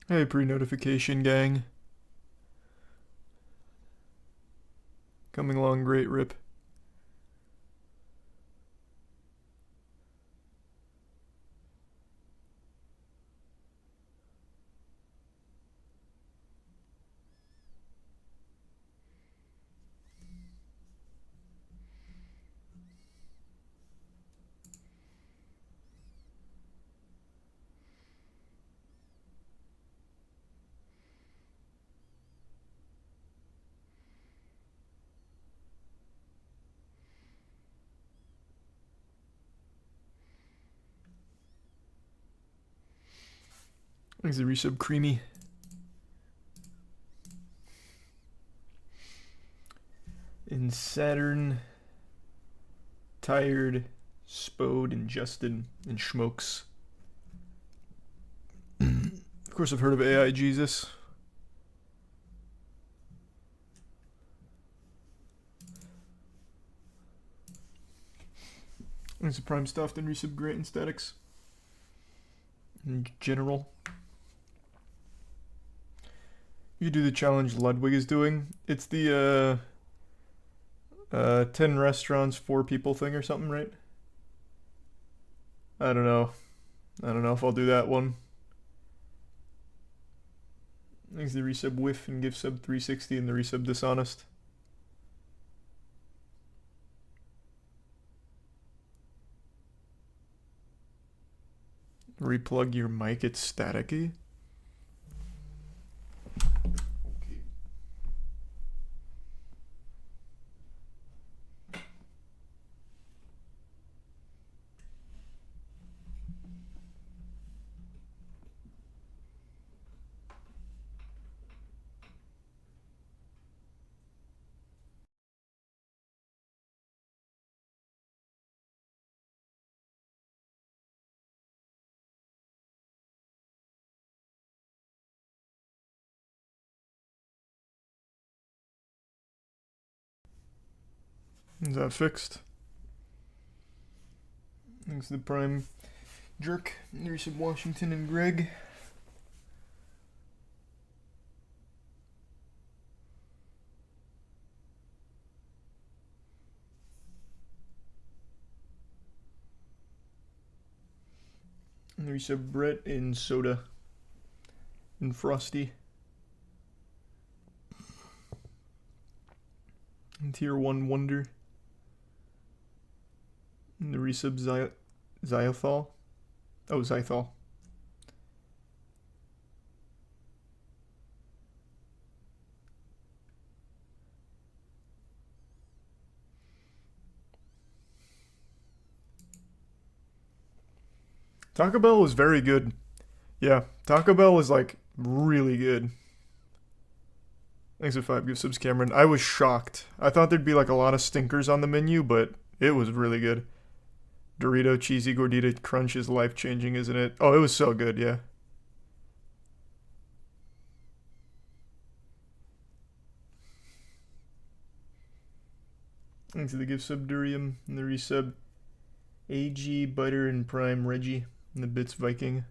Hey, pre-notification gang. Coming along great, Rip. Thanks the resub creamy. In Saturn, Tired, Spode, and Justin, and Schmokes. Of course, I've heard of AI Jesus. Thanks the Prime Stuffed and resub Grant and Statics. In general. You do the challenge Ludwig is doing. It's the 10 restaurants, 4 people thing or something, right? I don't know. I don't know if I'll do that one. Thanks the resub Whiff and give sub 360 and the resub Dishonest. Replug your mic, it's staticky. Is that fixed? Thanks to the Prime Jerk, resub Washington and Greg. And resub Brett and Soda and Frosty. And Tier 1 Wonder. And the resub Zythol. Oh, Zythol. Taco Bell was very good. Yeah, Taco Bell was like really good. Thanks for 5 gift subs, Cameron. I was shocked. I thought there'd be like a lot of stinkers on the menu, but it was really good. Dorito Cheesy Gordita Crunch is life changing, isn't it? Oh, it was so good, yeah. Thanks to the gift sub Durium and the resub AG, Butter, and Prime Reggie, and the Bits Viking.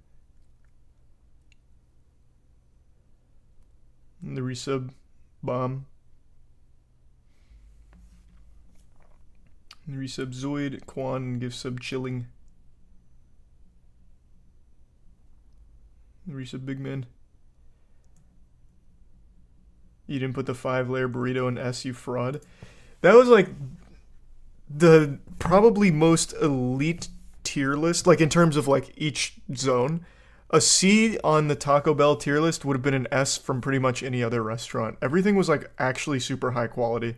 And the resub Bomb. And the resub Zoid, Quan, and gift sub Chilling. And the resub Big Man. You didn't put the 5-layer burrito in S, you fraud. That was like the probably most elite tier list, like in terms of like each zone. A C on the Taco Bell tier list would have been an S from pretty much any other restaurant. Everything was like actually super high quality.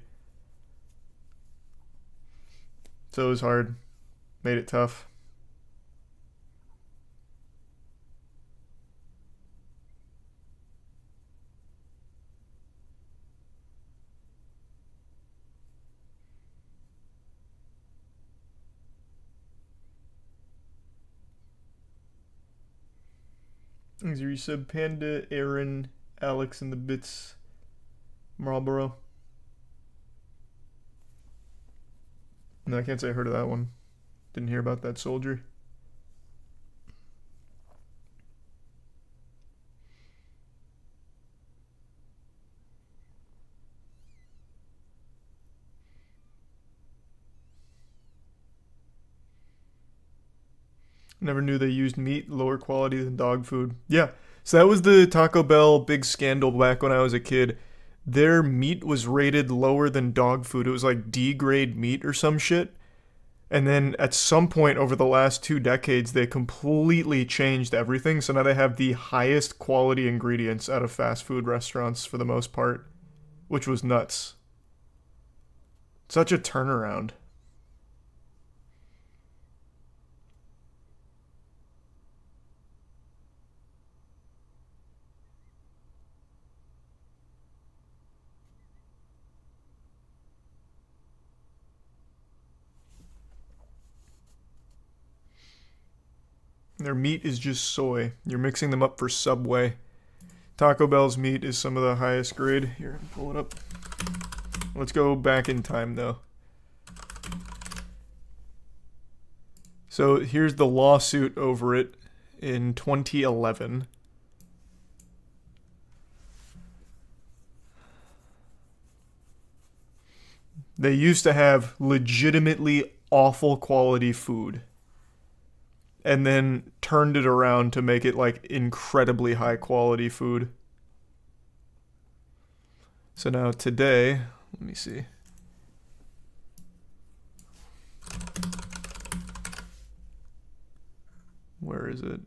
So it was hard. Made it tough. Thanks, resub Panda, Aaron, Alex, and the Bits Marlboro. No, I can't say I heard of that one. Didn't hear about that soldier. Never knew they used meat lower quality than dog food. Yeah. So that was the Taco Bell big scandal back when I was a kid. Their meat was rated lower than dog food. It was like D grade meat or some shit. And then at some point over the last 2 decades, they completely changed everything. So now they have the highest quality ingredients out of fast food restaurants for the most part, which was nuts. Such a turnaround. Their meat is just soy. You're mixing them up for Subway. Taco Bell's meat is some of the highest grade. Here, pull it up. Let's go back in time, though. So here's the lawsuit over it in 2011. They used to have legitimately awful quality food and then turned it around to make it like incredibly high quality food. So now today, let me see. Where is it?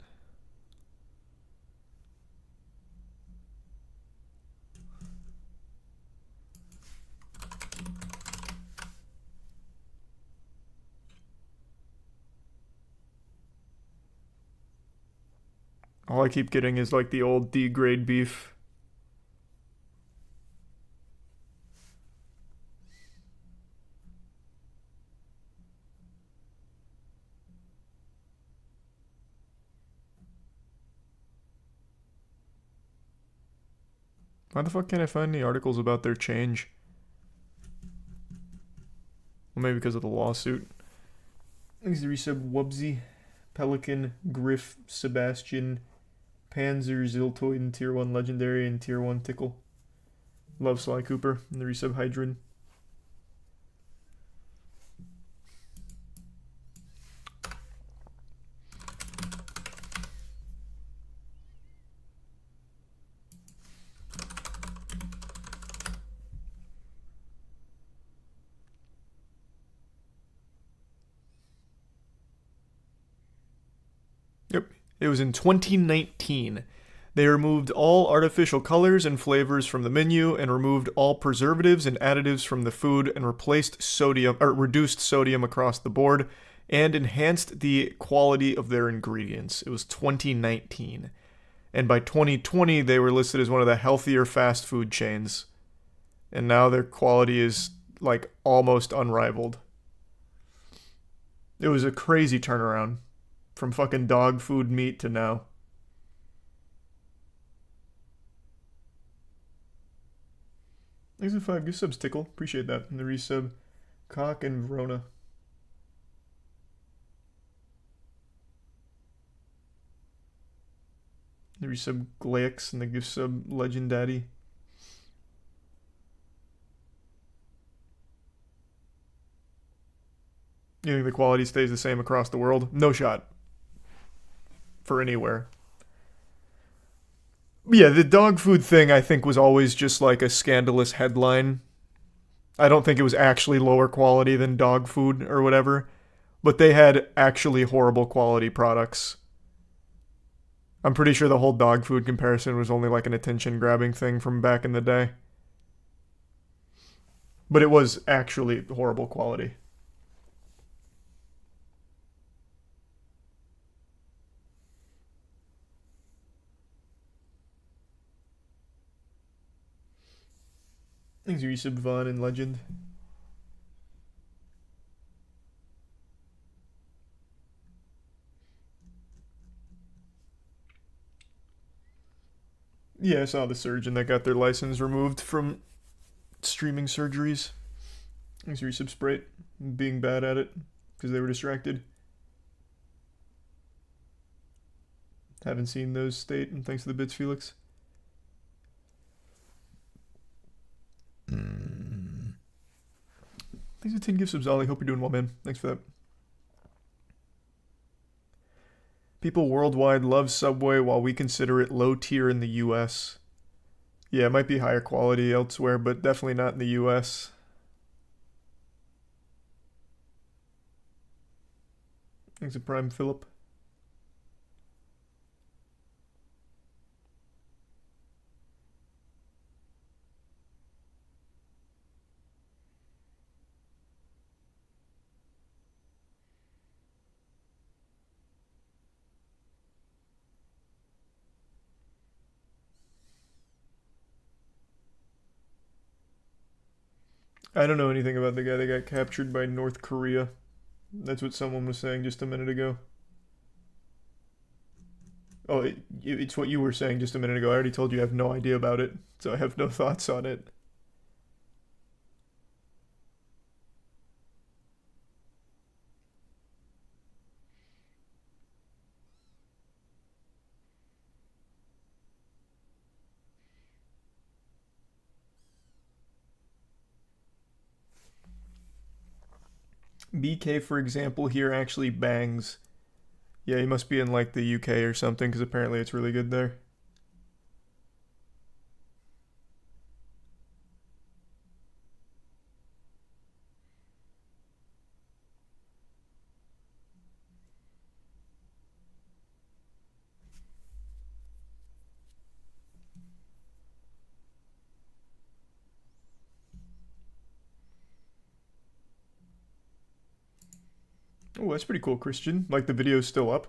All I keep getting is like the old D grade beef. Why the fuck can't I find any articles about their change? Well, maybe because of the lawsuit. Thanks to resub Wubsy, Pelican, Griff, Sebastian, Panzer, Ziltoid, Tier 1 Legendary, and Tier 1 Tickle. Love Sly Cooper, and the resub Hydrin. Yep, it was in 2019. They removed all artificial colors and flavors from the menu and removed all preservatives and additives from the food and replaced sodium or reduced sodium across the board and enhanced the quality of their ingredients. It was 2019. And by 2020 they were listed as one of the healthier fast food chains. And now their quality is like almost unrivaled. It was a crazy turnaround from fucking dog food meat to now. Thanks for 5 gift subs, Tickle. Appreciate that. And the resub, Cock and Verona. The resub, Glaix, and the gift sub, Legend Daddy. You think the quality stays the same across the world? No shot. For anywhere. Yeah, the dog food thing I think was always just like a scandalous headline. I don't think it was actually lower quality than dog food or whatever, but they had actually horrible quality products. I'm pretty sure the whole dog food comparison was only like an attention grabbing thing from back in the day. But it was actually horrible quality. Thanks, Resub, Vaughn, and Legend. Yeah, I saw the surgeon that got their license removed from streaming surgeries. Thanks, Resub, Sprite, being bad at it because they were distracted. Haven't seen those state, and thanks to the bits, Felix. Thanks for 10 gift subs, Ollie. Hope you're doing well, man. Thanks for that. People worldwide love Subway while we consider it low tier in the US. Yeah, it might be higher quality elsewhere, but definitely not in the US. Thanks to Prime Philip. I don't know anything about the guy that got captured by North Korea. That's what someone was saying just a minute ago. Oh, it's what you were saying just a minute ago. I already told you I have no idea about it, so I have no thoughts on it. BK, for example, here actually bangs. Yeah, he must be in like the UK or something, because apparently it's really good there. Oh, that's pretty cool, Christian. Like the video's still up.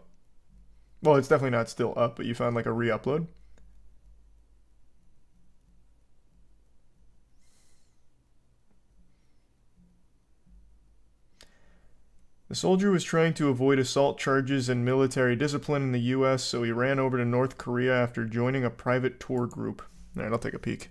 Well, it's definitely not still up, but you found like a re-upload. The soldier was trying to avoid assault charges and military discipline in the US, so he ran over to North Korea after joining a private tour group. Alright, I'll take a peek.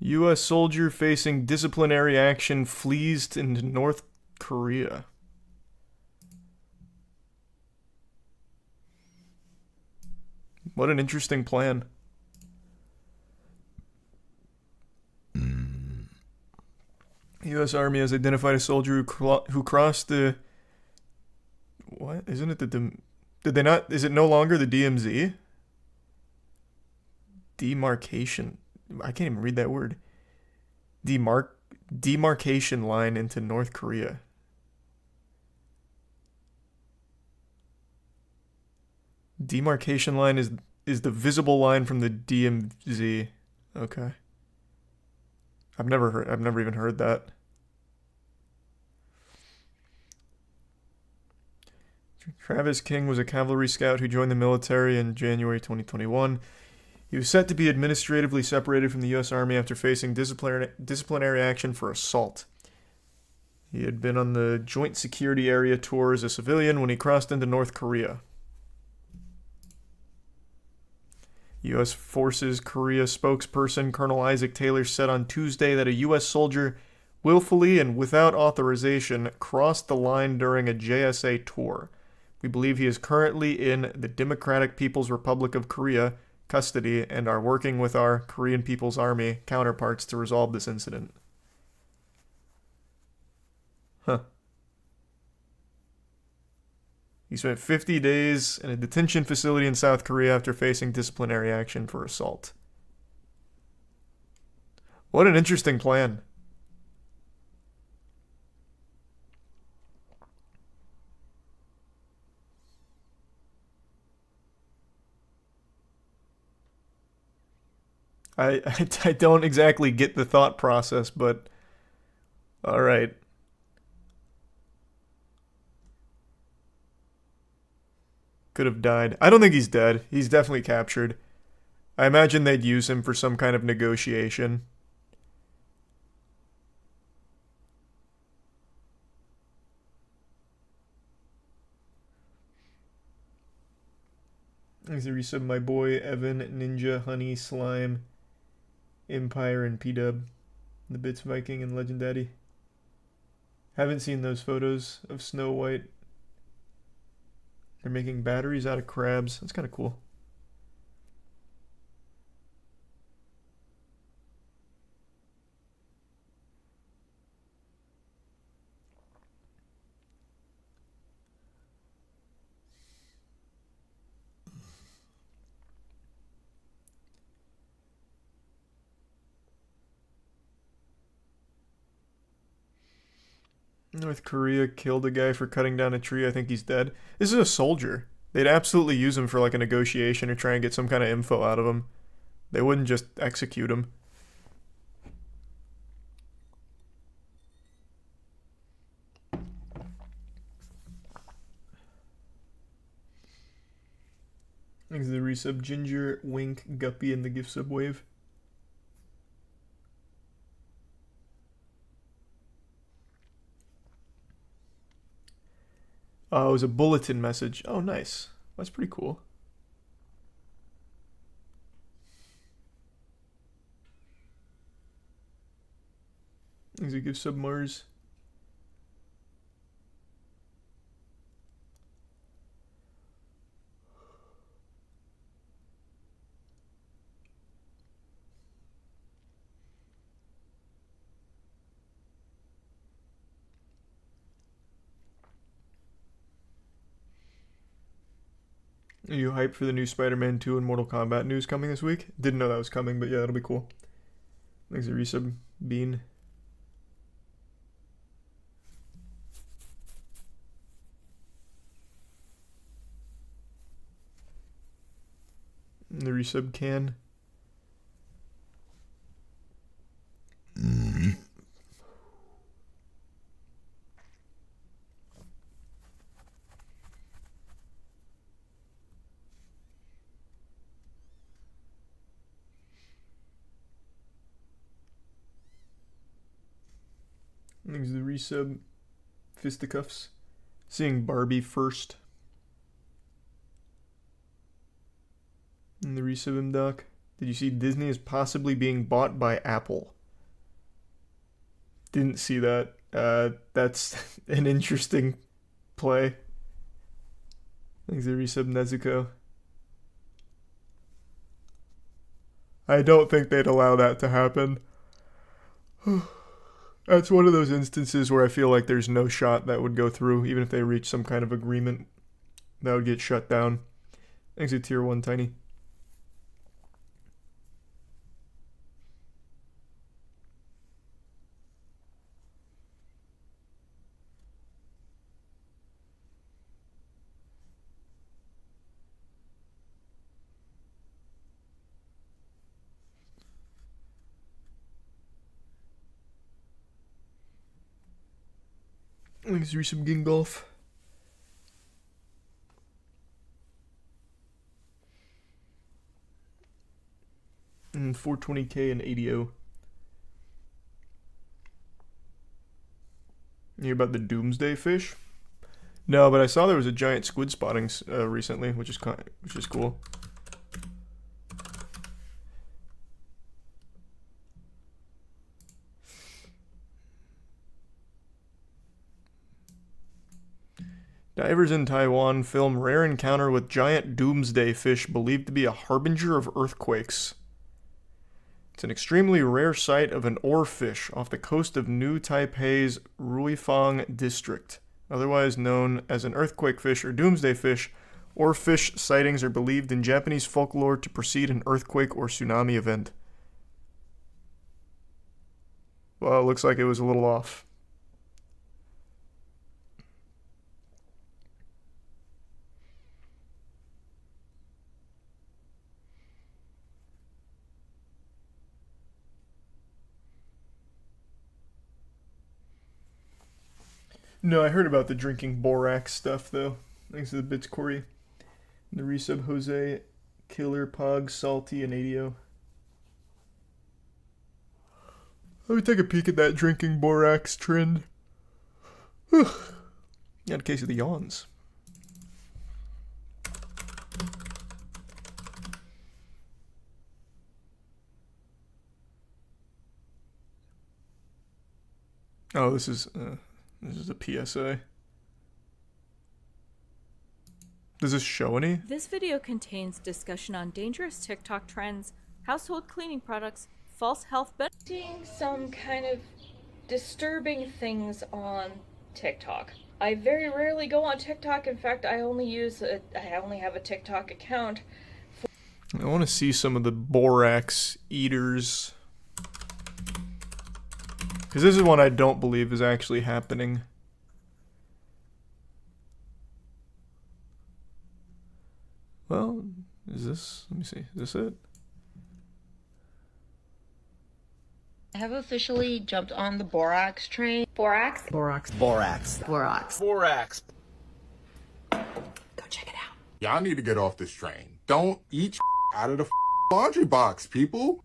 US soldier facing disciplinary action flees into North Korea. What an interesting plan. U.S. Army has identified a soldier who crossed the... What? Isn't it the... Did they not... Is it no longer the DMZ? Demarcation. I can't even read that word. Demarcation line into North Korea. Demarcation line is the visible line from the DMZ. Okay. I've never even heard that. Travis King was a cavalry scout who joined the military in January 2021. He was set to be administratively separated from the U.S. Army after facing disciplinary action for assault. He had been on the Joint Security Area tour as a civilian when he crossed into North Korea. U.S. Forces Korea spokesperson Colonel Isaac Taylor said on Tuesday that a U.S. soldier willfully and without authorization crossed the line during a JSA tour. We believe he is currently in the Democratic People's Republic of Korea custody and are working with our Korean People's Army counterparts to resolve this incident. Huh. He spent 50 days in a detention facility in South Korea after facing disciplinary action for assault. What an interesting plan. I don't exactly get the thought process, but all right. Could have died. I don't think he's dead. He's definitely captured. I imagine they'd use him for some kind of negotiation. Thanks to resub my boy Evan, Ninja, Honey, Slime, Empire, and P-Dub. The Bits Viking and Legend Daddy. Haven't seen those photos of Snow White. They're making batteries out of crabs. That's kind of cool. North Korea killed a guy for cutting down a tree. I think he's dead. This is a soldier. They'd absolutely use him for like a negotiation or try and get some kind of info out of him. They wouldn't just execute him. Thanks to the resub. Ginger, Wink, Guppy, and the gift sub wave. Oh, it was a bulletin message. Oh, nice. That's pretty cool. Thanks to gift sub Mars. Are you hyped for the new Spider-Man 2 and Mortal Kombat news coming this week? Didn't know that was coming, but yeah, that'll be cool. Thanks to resub Bean. And the resub can. Thanks to the resub Fisticuffs. Seeing Barbie first. And the resub Doc. Did you see Disney is possibly being bought by Apple? Didn't see that. That's an interesting play. Thanks to the resub Nezuko. I don't think they'd allow that to happen. That's one of those instances where I feel like there's no shot that would go through, even if they reach some kind of agreement. That would get shut down. Thanks to tier 1 Tiny. Thanks to resub Gingolf. And 420k and 80o. You hear about the Doomsday Fish? No, but I saw there was a giant squid spotting recently, which is cool. Divers in Taiwan film rare encounter with giant doomsday fish believed to be a harbinger of earthquakes. It's an extremely rare sight of an oarfish off the coast of New Taipei's Ruifang district. Otherwise known as an earthquake fish or doomsday fish, oarfish sightings are believed in Japanese folklore to precede an earthquake or tsunami event. Well, it looks like it was a little off. No, I heard about the drinking borax stuff, though. Thanks to the bits, Corey. And the resub, Jose, Killer, Pog, Salty, and ADO. Let me take a peek at that drinking borax trend. Got a case of the yawns. Oh, this is a PSA. Does this show any? This video contains discussion on dangerous TikTok trends, household cleaning products, false health benefits. Seeing some kind of disturbing things on TikTok. I very rarely go on TikTok. In fact, I only have a TikTok account. I want to see some of the borax eaters. Because this is one I don't believe is actually happening. Well, is this... Let me see. Is this it? I have officially jumped on the borax train. Borax? Borax. Borax. Borax. Borax. Go check it out. Y'all need to get off this train. Don't eat out of the laundry box, people.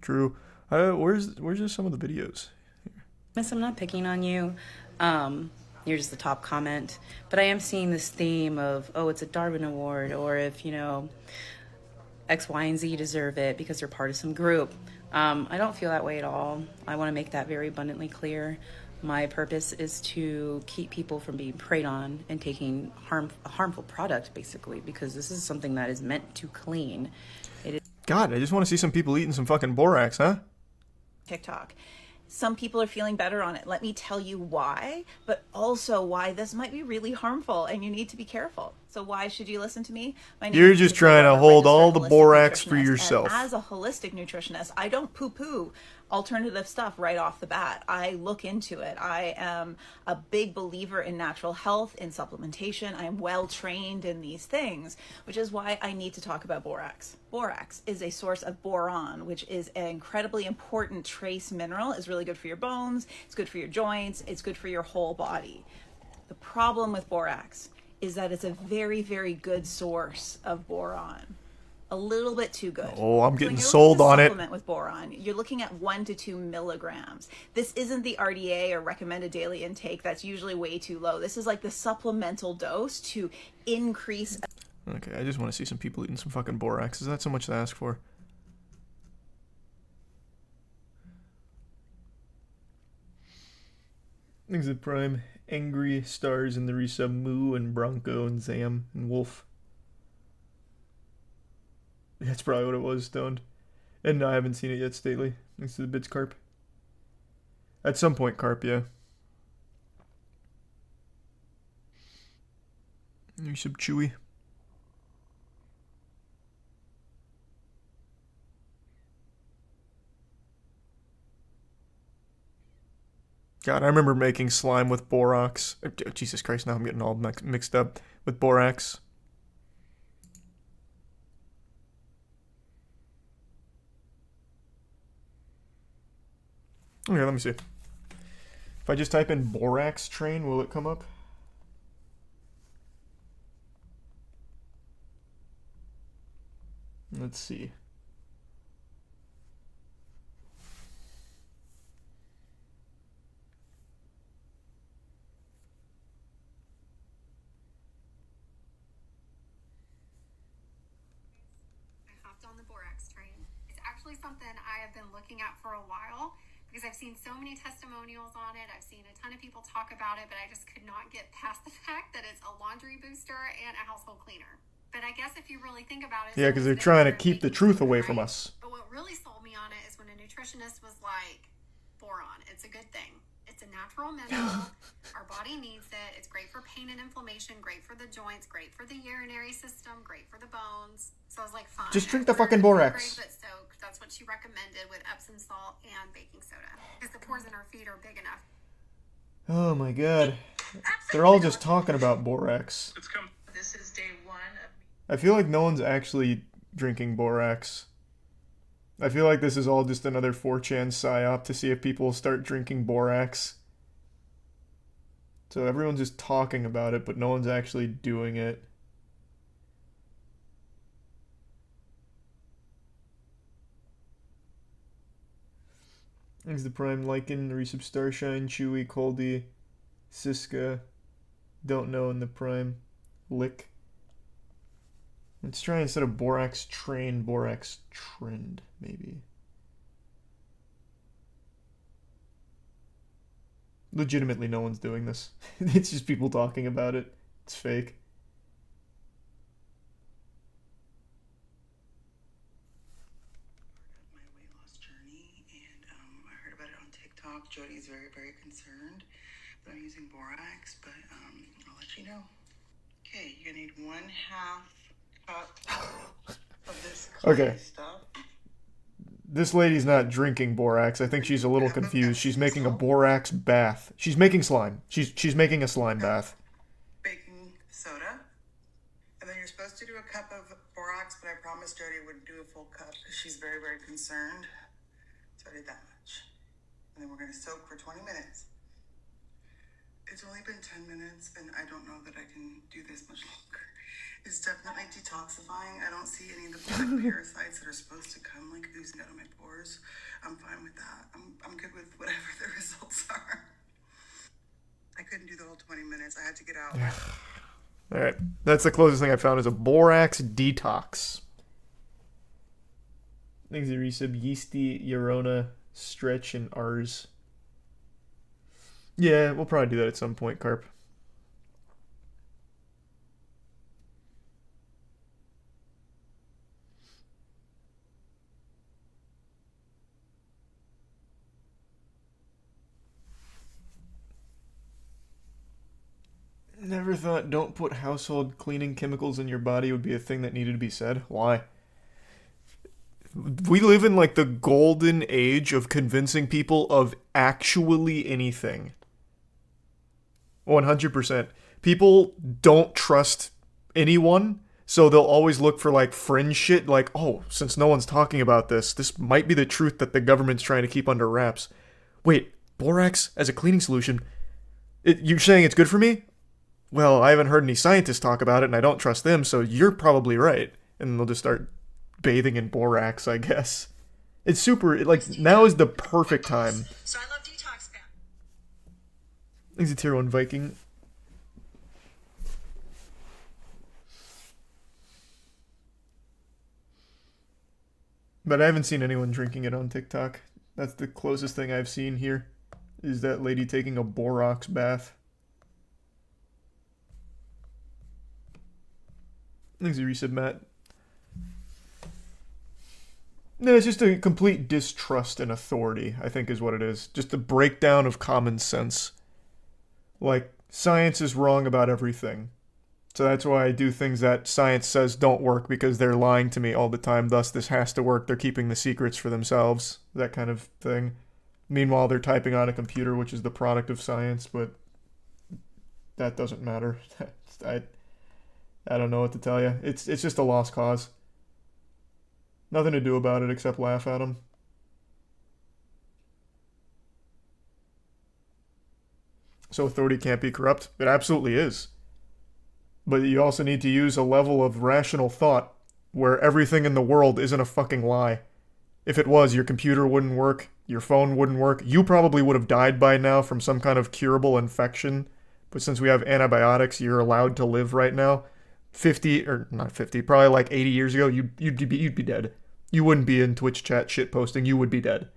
True. Where's just some of the videos? Miss, I'm not picking on you. You're just the top comment. But I am seeing this theme of, oh, it's a Darwin Award, or if, X, Y, and Z deserve it because they're part of some group. I don't feel that way at all. I want to make that very abundantly clear. My purpose is to keep people from being preyed on and taking a harmful product, basically, because this is something that is meant to clean. It is God, I just want to see some people eating some fucking borax, huh? TikTok. Some people are feeling better on it. Let me tell you why, but also why this might be really harmful and you need to be careful. So why should you listen to me? My name You're is just Jessica trying to Barber, hold all registered the holistic borax for nutritionist, yourself. And as a holistic nutritionist, I don't poo-poo alternative stuff right off the bat. I look into it. I am a big believer in natural health, in supplementation. I am well trained in these things, which is why I need to talk about borax. Borax is a source of boron, which is an incredibly important trace mineral. It's really good for your bones. It's good for your joints. It's good for your whole body. The problem with borax is that it's a very, very good source of boron. A little bit too good. Oh, I'm getting When you're sold looking on to it. supplement with boron, you're looking at 1 to 2 milligrams. This isn't the RDA or recommended daily intake. That's usually way too low. This is like the supplemental dose to increase. Okay, I just want to see some people eating some fucking borax. Is that so much to ask for? Things at Prime. Angry stars in the resub. Moo and Bronco and Zam and Wolf. That's probably what it was, Stoned. And no, I haven't seen it yet, Stately. Thanks to the bits, Carp. At some point, Carp, yeah. Resub Chewy. God, I remember making slime with borax. Oh, Jesus Christ, now I'm getting all mixed up with borax. Okay, let me see. If I just type in borax train, will it come up? Let's see. On the borax train. It's actually something I have been looking at for a while because I've seen so many testimonials on it. I've seen a ton of people talk about it, but I just could not get past the fact that it's a laundry booster and a household cleaner. But I guess if you really think about it, Yeah, because they're trying to keep the truth away from us. But what really sold me on it is when a nutritionist was like, boron, it's a good thing. It's a natural mineral. Our body needs it. It's great for pain and inflammation, great for the joints, great for the urinary system, great for the bones. So I was like, fine. Just drink the fucking borax. But soak. That's what she recommended with Epsom salt and baking soda. Because the pores in our feet are big enough. Oh my god. They're all just talking about borax. This is day 1 of I feel like no one's actually drinking borax. I feel like this is all just another 4chan psyop to see if people start drinking borax. So everyone's just talking about it, but no one's actually doing it. Thanks the Prime Lycan, Resub Starshine, Chewy, Coldy, Siska, Don't Know in the Prime, Lick. Let's try instead of borax train, borax trend, maybe. Legitimately, no one's doing this. It's just people talking about it. It's fake. My weight loss journey, and I heard about it on TikTok. Jody's very, very concerned that I'm using borax, but I'll let you know. Okay, you're gonna need 1/2 cup of this Okay. stuff. This lady's not drinking borax. I think she's a little confused. She's making a borax bath. She's making slime. She's making a slime bath. Baking soda, and then you're supposed to to do a cup of borax, but I promised Jody I wouldn't do a full cup because she's very, very concerned. So I did that much. And then we're going to soak for 20 minutes. It's only been 10 minutes, and I don't know that I can do this much longer. It's definitely detoxifying. I don't see any of the black parasites that are supposed to come like oozing out of my pores. I'm fine with that. I'm good with whatever the results are. I couldn't do the whole 20 minutes. I had to get out. All right, that's the closest thing I found is a borax detox. Things that resub yeasty, Yorona, stretch, and Rs. Yeah, we'll probably do that at some point, Carp. Never thought don't put household cleaning chemicals in your body would be a thing that needed to be said. Why? We live in like the golden age of convincing people of actually anything. 100%. People don't trust anyone, so they'll always look for like fringe shit like, oh, since no one's talking about this might be the truth that the government's trying to keep under wraps. Wait, borax as a cleaning solution? You're saying it's good for me? Well, I haven't heard any scientists talk about it, and I don't trust them, so you're probably right. And they'll just start bathing in borax, I guess. It's super, like, now is the perfect time. So I love detox bath. He's a tier 1 Viking. But I haven't seen anyone drinking it on TikTok. That's the closest thing I've seen here, is that lady taking a borax bath. Thanks, Resub Matt. No, it's just a complete distrust in authority, I think is what it is. Just a breakdown of common sense. Like, science is wrong about everything. So that's why I do things that science says don't work, because they're lying to me all the time. Thus, this has to work. They're keeping the secrets for themselves. That kind of thing. Meanwhile, they're typing on a computer, which is the product of science, but that doesn't matter. I don't know what to tell you. It's just a lost cause. Nothing to do about it except laugh at them. So authority can't be corrupt? It absolutely is. But you also need to use a level of rational thought where everything in the world isn't a fucking lie. If it was, your computer wouldn't work, your phone wouldn't work. You probably would have died by now from some kind of curable infection. But since we have antibiotics, you're allowed to live right now. 50, or not 50, probably like 80 years ago, you'd be dead. You wouldn't be in Twitch chat shit posting, you would be dead.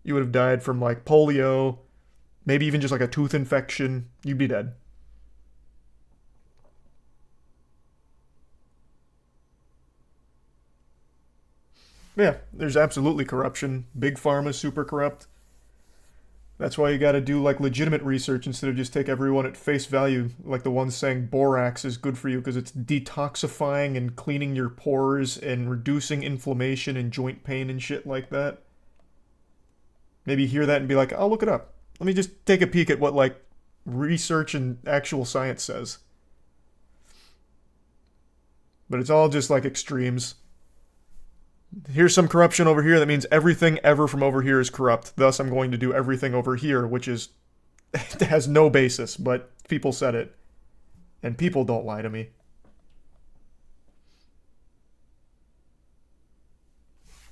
You would have died from like polio, maybe even just like a tooth infection. You'd be dead. Yeah, there's absolutely corruption. Big Pharma's super corrupt. That's why you gotta do like legitimate research instead of just take everyone at face value, like the ones saying borax is good for you because it's detoxifying and cleaning your pores and reducing inflammation and joint pain and shit like that. Maybe hear that and be like, I'll look it up. Let me just take a peek at what like research and actual science says. But it's all just like extremes. Here's some corruption over here. That means everything ever from over here is corrupt. Thus, I'm going to do everything over here, which is has no basis, but people said it. And people don't lie to me.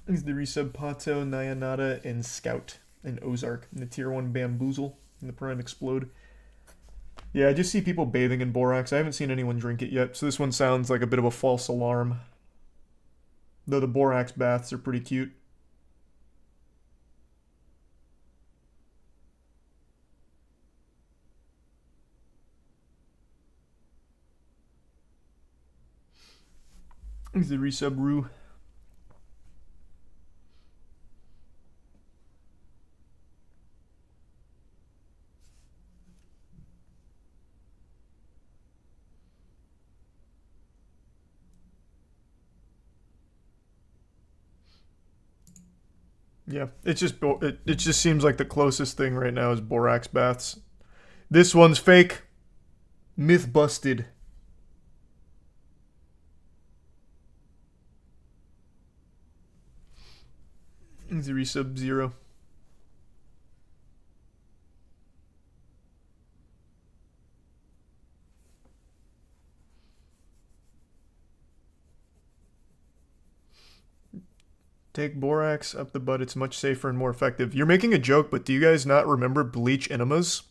Is the resub Pato, Nyanada, and Scout, and Ozark, and the tier 1 Bamboozle, and the Prime Explode. Yeah, I just see people bathing in borax. I haven't seen anyone drink it yet, so this one sounds like a bit of a false alarm. Though the borax baths are pretty cute. Is the resub Rue. Yeah, it just seems like the closest thing right now is borax baths. This one's fake. Myth busted. Zero sub zero. Take borax up the butt. It's much safer and more effective. You're making a joke, but do you guys not remember bleach enemas?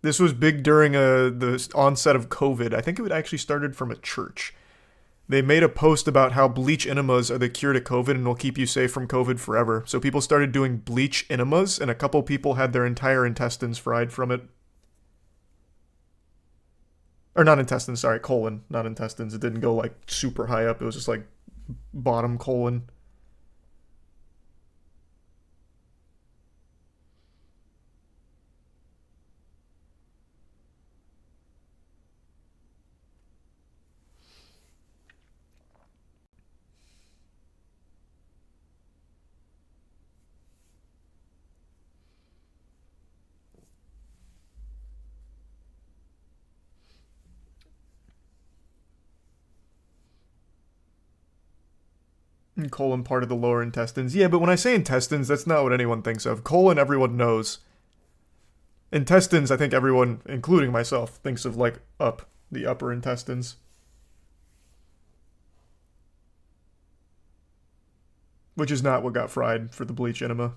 This was big during the onset of COVID. I think it actually started from a church. They made a post about how bleach enemas are the cure to COVID and will keep you safe from COVID forever. So people started doing bleach enemas, and a couple people had their entire intestines fried from it. Or not intestines, sorry, colon, not intestines. It didn't go like super high up. It was just like bottom colon. Colon part of the lower intestines. Yeah, but when I say intestines, that's not what anyone thinks of. Colon, everyone knows. Intestines, I think everyone, including myself, thinks of like the upper intestines. Which is not what got fried for the bleach enema.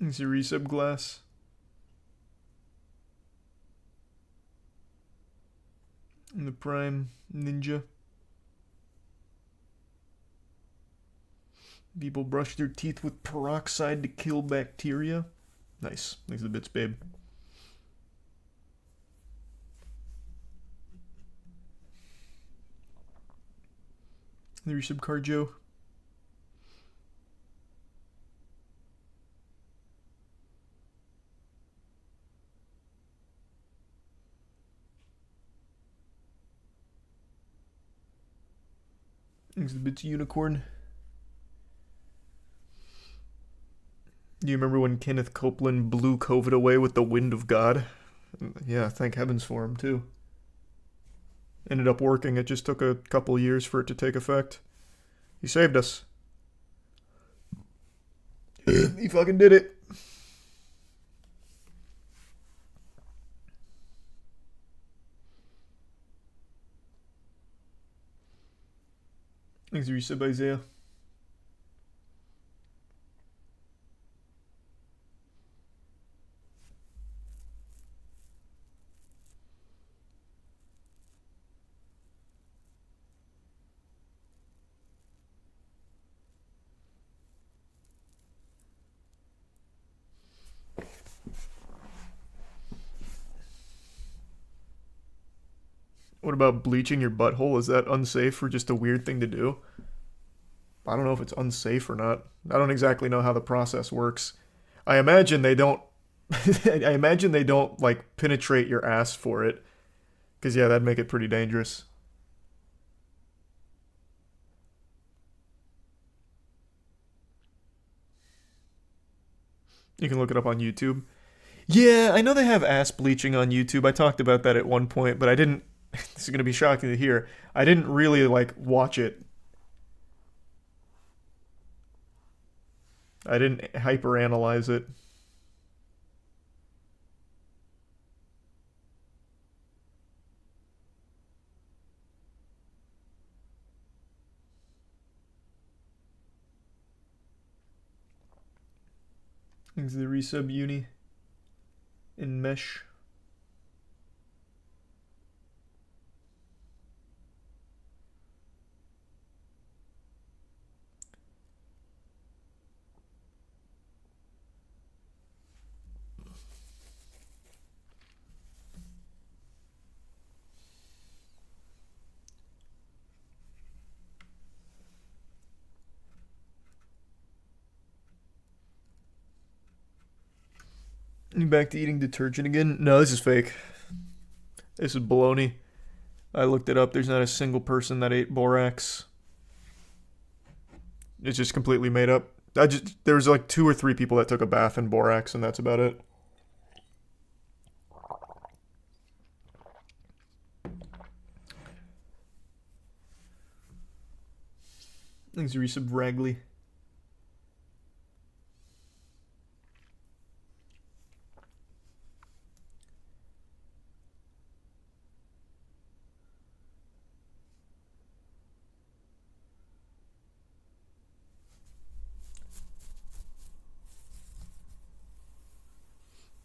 It's a resub glass. And the Prime Ninja. People brush their teeth with peroxide to kill bacteria. Nice. Thanks for the bits, babe. The resub card, Joe. Thanks the bits unicorn. Do you remember when Kenneth Copeland blew COVID away with the wind of God? Yeah, thank heavens for him too. Ended up working. It just took a couple years for it to take effect. He saved us. He fucking did it. Thanks for your sub, Isaiah. What about bleaching your butthole? Is that unsafe or just a weird thing to do? I don't know if it's unsafe or not. I don't exactly know how the process works. I imagine they don't I imagine they don't like penetrate your ass for it. Cause yeah, that'd make it pretty dangerous. You can look it up on YouTube. Yeah, I know they have ass bleaching on YouTube. I talked about that at one point, but I didn't this is going to be shocking to hear. I didn't really like watch it. I didn't hyperanalyze it. Thanks to the resub uni in mesh. You back to eating detergent again? No, this is fake. This is baloney. I looked it up. There's not a single person that ate borax. It's just completely made up. There was like 2 or 3 people that took a bath in borax, and that's about it. Thanks, Resub Ragley.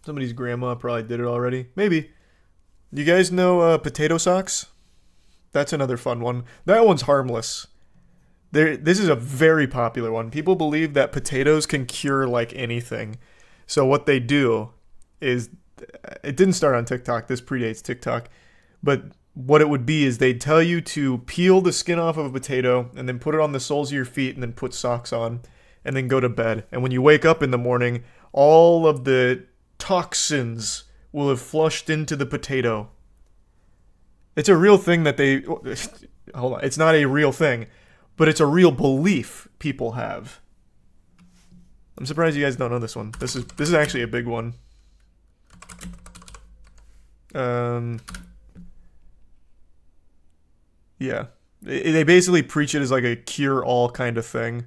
Somebody's grandma probably did it already. Maybe. You guys know potato socks? That's another fun one. That one's harmless. This is a very popular one. People believe that potatoes can cure like anything. So what they do is, it didn't start on TikTok. This predates TikTok. But what it would be is they'd tell you to peel the skin off of a potato and then put it on the soles of your feet and then put socks on and then go to bed. And when you wake up in the morning, all of the toxins will have flushed into the potato. It's a real thing that they... Hold on. It's not a real thing, but it's a real belief people have. I'm surprised you guys don't know this one. This is actually a big one. Yeah. They basically preach it as like a cure-all kind of thing.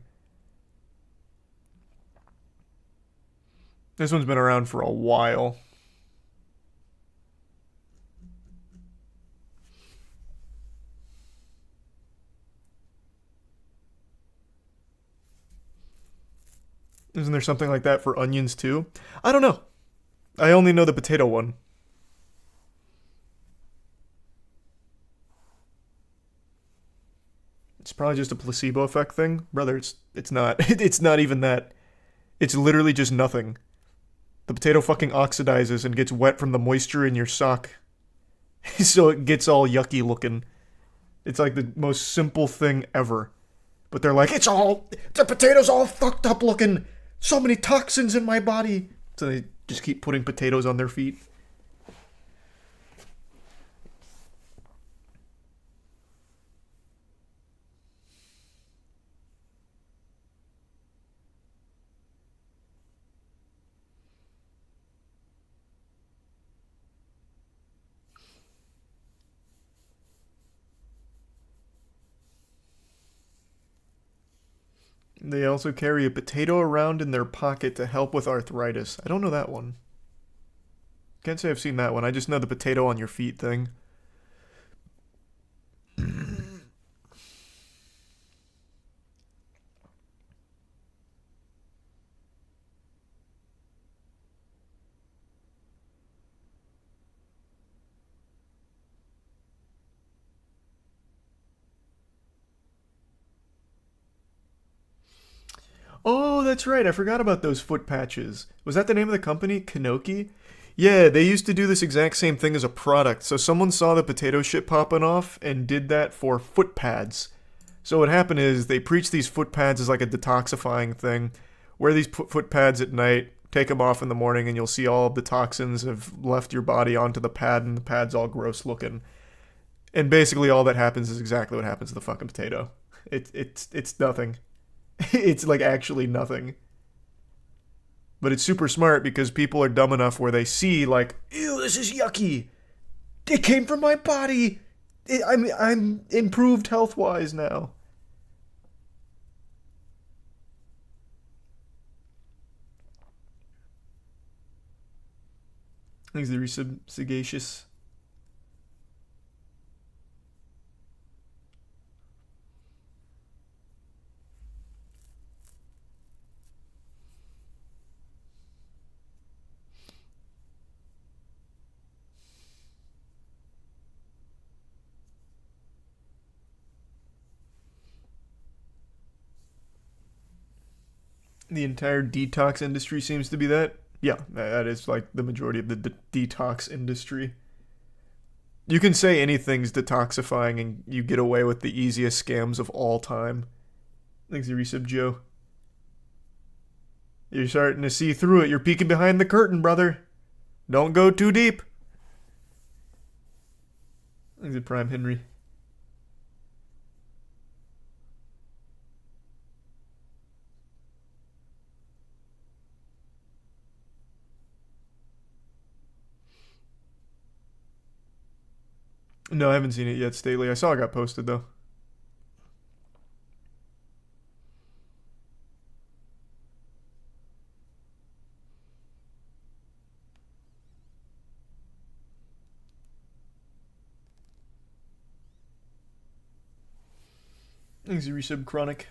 This one's been around for a while. Isn't there something like that for onions too? I don't know. I only know the potato one. It's probably just a placebo effect thing. Brother, it's not. It's not even that. It's literally just nothing. The potato fucking oxidizes and gets wet from the moisture in your sock. So it gets all yucky looking. It's like the most simple thing ever. But they're like, the potato's all fucked up looking. So many toxins in my body. So they just keep putting potatoes on their feet. They also carry a potato around in their pocket to help with arthritis. I don't know that one. Can't say I've seen that one. I just know the potato on your feet thing. Oh, that's right. I forgot about those foot patches. Was that the name of the company? Kanoki? Yeah, they used to do this exact same thing as a product. So someone saw the potato shit popping off and did that for foot pads. So what happened is they preached these foot pads as like a detoxifying thing. Wear these foot pads at night, take them off in the morning, and you'll see all of the toxins have left your body onto the pad, and the pad's all gross looking. And basically all that happens is exactly what happens to the fucking potato. It's nothing. It's like actually nothing. But it's super smart because people are dumb enough where they see like, ew, this is yucky. It came from my body. I'm improved health-wise now. Thanks, the sagacious. The entire detox industry seems to be that. Yeah, that is like the majority of the detox industry. You can say anything's detoxifying and you get away with the easiest scams of all time. Thanks, Resub Joe. You're starting to see through it. You're peeking behind the curtain, brother. Don't go too deep. Thanks to Prime Henry. No, I haven't seen it yet, Stately. I saw it got posted, though. Thanks, Resub Chronic.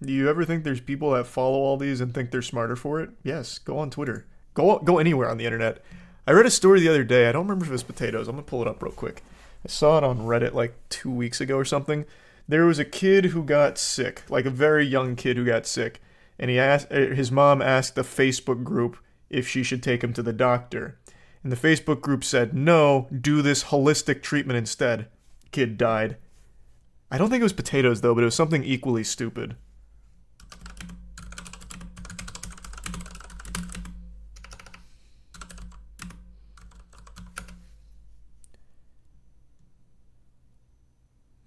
Do you ever think there's people that follow all these and think they're smarter for it? Yes, go on Twitter. Go anywhere on the internet. I read a story the other day. I don't remember if it was potatoes. I'm going to pull it up real quick. I saw it on Reddit like 2 weeks ago or something. There was a kid who got sick, like a very young kid who got sick. And his mom asked the Facebook group if she should take him to the doctor. And the Facebook group said, no, do this holistic treatment instead. Kid died. I don't think it was potatoes though, but it was something equally stupid.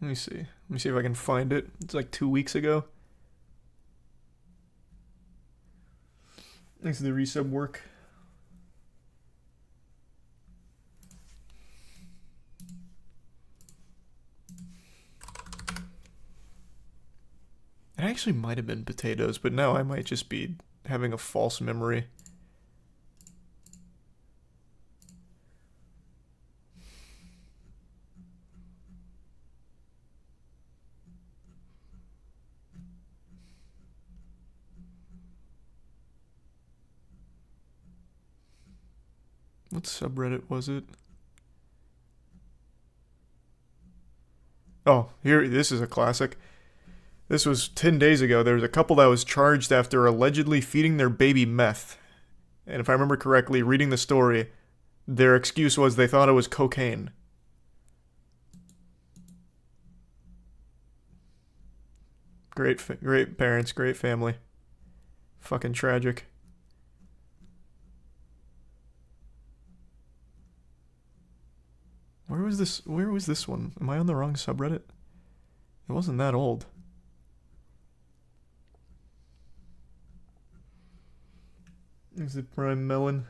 Let me see. Let me see if I can find it. It's like 2 weeks ago. Thanks to the resub work. It actually might have been potatoes, but now I might just be having a false memory. What subreddit was it? Oh, here, this is a classic. This was 10 days ago. There was a couple that was charged after allegedly feeding their baby meth. And if I remember correctly, reading the story, their excuse was they thought it was cocaine. Great parents, great family. Fucking tragic. Where was this one? Am I on the wrong subreddit? It wasn't that old. Is it Prime Melon?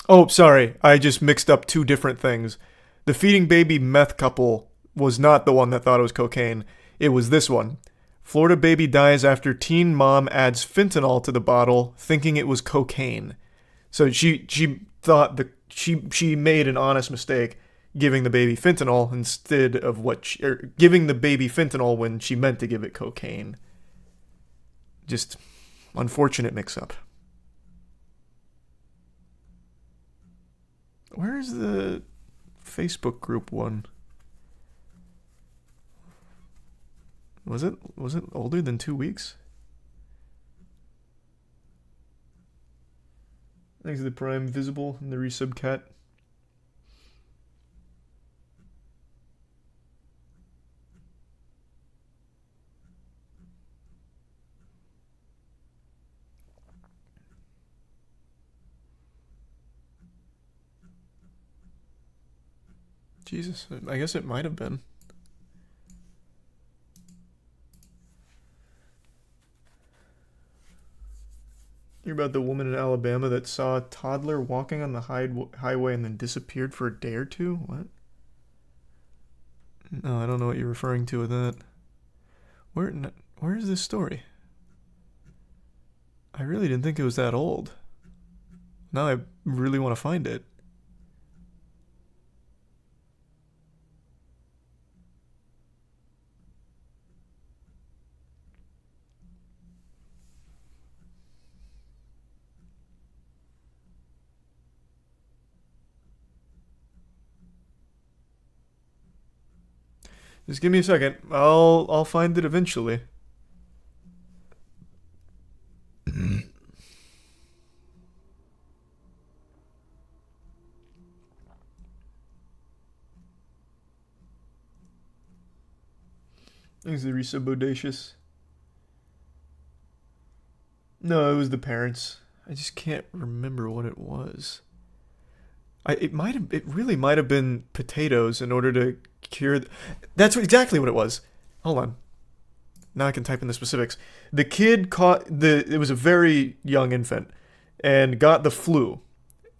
Oh, sorry. I just mixed up two different things. The feeding baby meth couple was not the one that thought it was cocaine. It was this one. Florida baby dies after teen mom adds fentanyl to the bottle, thinking it was cocaine. So she thought she made an honest mistake giving the baby fentanyl instead of giving the baby fentanyl when she meant to give it cocaine. Just unfortunate mix-up. Where is the Facebook group one? Was it older than 2 weeks? Thanks to the Prime Visible and the resub cat. Jesus, I guess it might have been. You're about the woman in Alabama that saw a toddler walking on the highway and then disappeared for a day or two? What? No, I don't know what you're referring to with that. Where is this story? I really didn't think it was that old. Now I really want to find it. Just give me a second. I'll find it eventually. Thanks, the resub bodacious. No, it was the parents. I just can't remember what it was. It really might have been potatoes in order to cure. That's exactly what it was. Hold on. Now I can type in the specifics. The kid it was a very young infant and got the flu.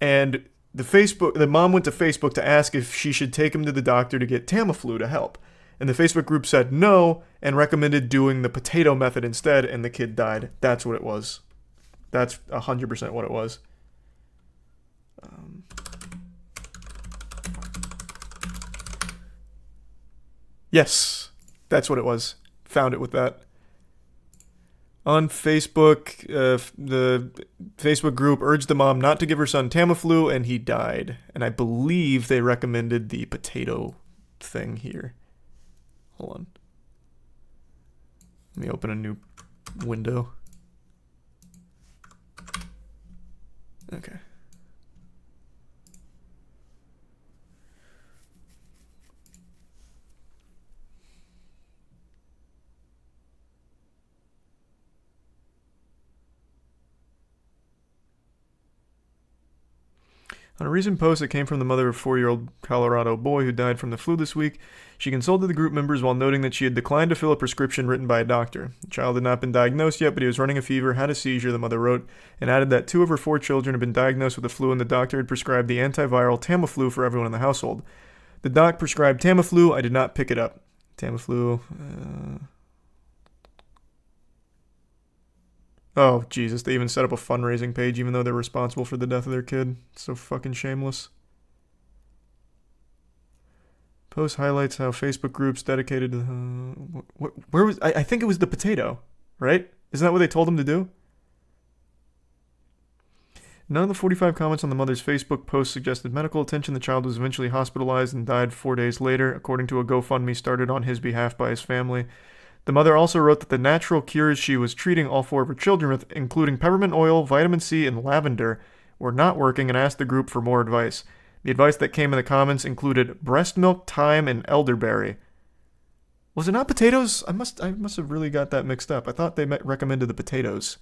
And the mom went to Facebook to ask if she should take him to the doctor to get Tamiflu to help. And the Facebook group said no and recommended doing the potato method instead, and the kid died. That's what it was. That's 100% what it was. Yes, that's what it was. Found it with that. On Facebook, the Facebook group urged the mom not to give her son Tamiflu, and he died. And I believe they recommended the potato thing here. Hold on. Let me open a new window. Okay. On a recent post that came from the mother of a 4-year-old Colorado boy who died from the flu this week, she consulted the group members while noting that she had declined to fill a prescription written by a doctor. The child had not been diagnosed yet, but he was running a fever, had a seizure, the mother wrote, and added that 2 of her 4 children had been diagnosed with the flu and the doctor had prescribed the antiviral Tamiflu for everyone in the household. The doc prescribed Tamiflu. I did not pick it up. Tamiflu. Oh, Jesus, they even set up a fundraising page even though they're responsible for the death of their kid. So fucking shameless. Post highlights how Facebook groups dedicated to... where was... I think it was the potato, right? Isn't that what they told them to do? None of the 45 comments on the mother's Facebook post suggested medical attention. The child was eventually hospitalized and died 4 days later, according to a GoFundMe started on his behalf by his family. The mother also wrote that the natural cures she was treating all 4 of her children with, including peppermint oil, vitamin C, and lavender, were not working and asked the group for more advice. The advice that came in the comments included breast milk, thyme, and elderberry. Was it not potatoes? I must have really got that mixed up. I thought they recommended the potatoes.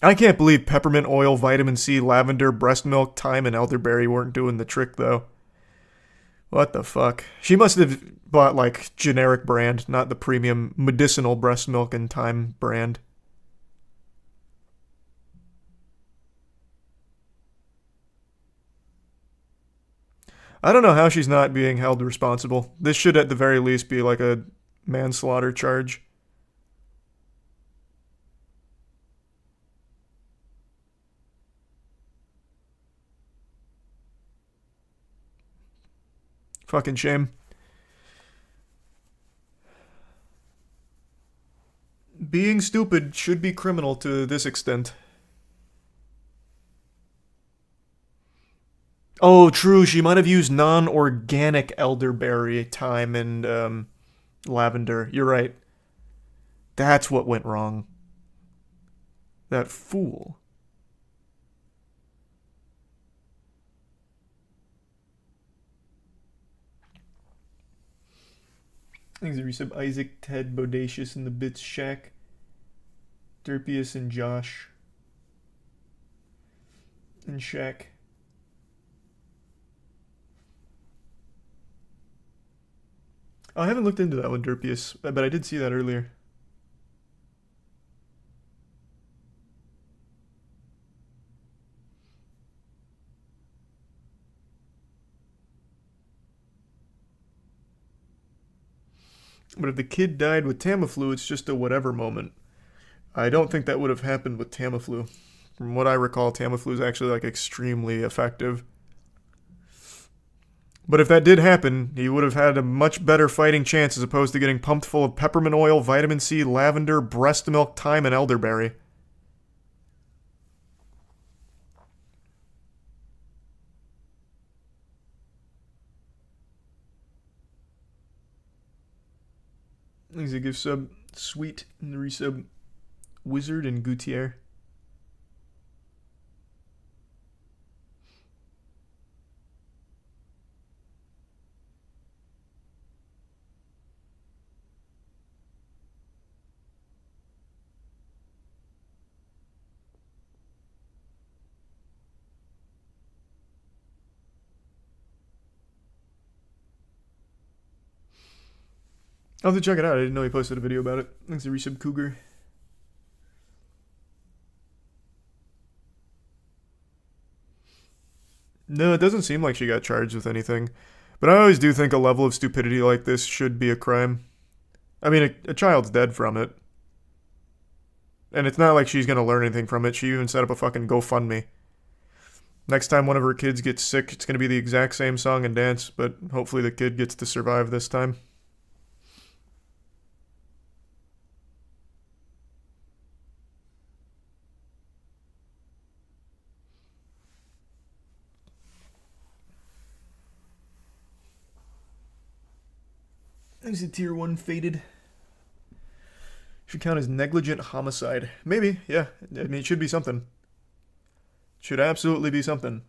I can't believe peppermint oil, vitamin C, lavender, breast milk, thyme, and elderberry weren't doing the trick, though. What the fuck? She must have bought, like, generic brand, not the premium medicinal breast milk and thyme brand. I don't know how she's not being held responsible. This should at the very least be like a manslaughter charge. Fucking shame. Being stupid should be criminal to this extent. Oh, true. She might have used non-organic elderberry, thyme, and lavender. You're right. That's what went wrong. That fool. Thanks, Resub. Isaac, Ted, Bodacious, and the Bits Shack. Derpius and Josh. And Shaq. Oh, I haven't looked into that one, Derpius, but I did see that earlier. But if the kid died with Tamiflu, it's just a whatever moment. I don't think that would have happened with Tamiflu. From what I recall, Tamiflu is actually like extremely effective. But if that did happen, he would have had a much better fighting chance as opposed to getting pumped full of peppermint oil, vitamin C, lavender, breast milk, thyme, and elderberry. Thanks a gift sub. Sweet and the resub. Wizard and Gutierre. I'll have to check it out. I didn't know he posted a video about it. Thanks to Resub Cougar. No, it doesn't seem like she got charged with anything. But I always do think a level of stupidity like this should be a crime. I mean, a child's dead from it. And it's not like she's gonna learn anything from it. She even set up a fucking GoFundMe. Next time one of her kids gets sick, it's gonna be the exact same song and dance, but hopefully the kid gets to survive this time. Is it tier 1 faded? Should count as negligent homicide. Maybe, yeah. I mean, it should be something. Should absolutely be something.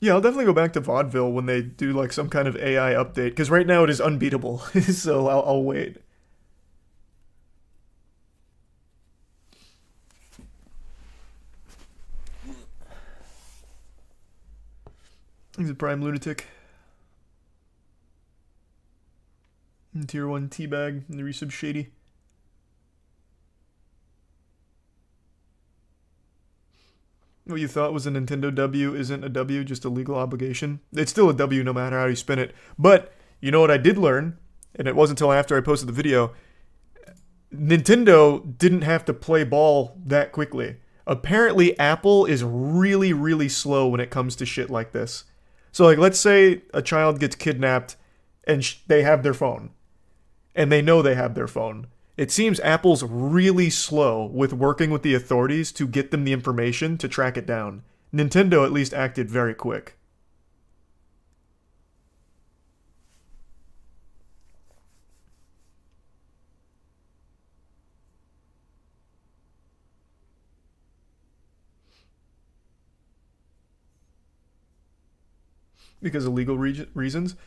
Yeah, I'll definitely go back to vaudeville when they do like some kind of AI update, because right now it is unbeatable, so I'll wait. He's a prime lunatic. And tier 1 teabag and the resub shady. What you thought was a Nintendo W isn't a W, just a legal obligation. It's still a W no matter how you spin it. But, you know what I did learn, and it wasn't until after I posted the video, Nintendo didn't have to play ball that quickly. Apparently, Apple is really, really slow when it comes to shit like this. So, like, let's say a child gets kidnapped and they have their phone. And they know they have their phone. It seems Apple's really slow with working with the authorities to get them the information to track it down. Nintendo at least acted very quick. Because of legal reasons?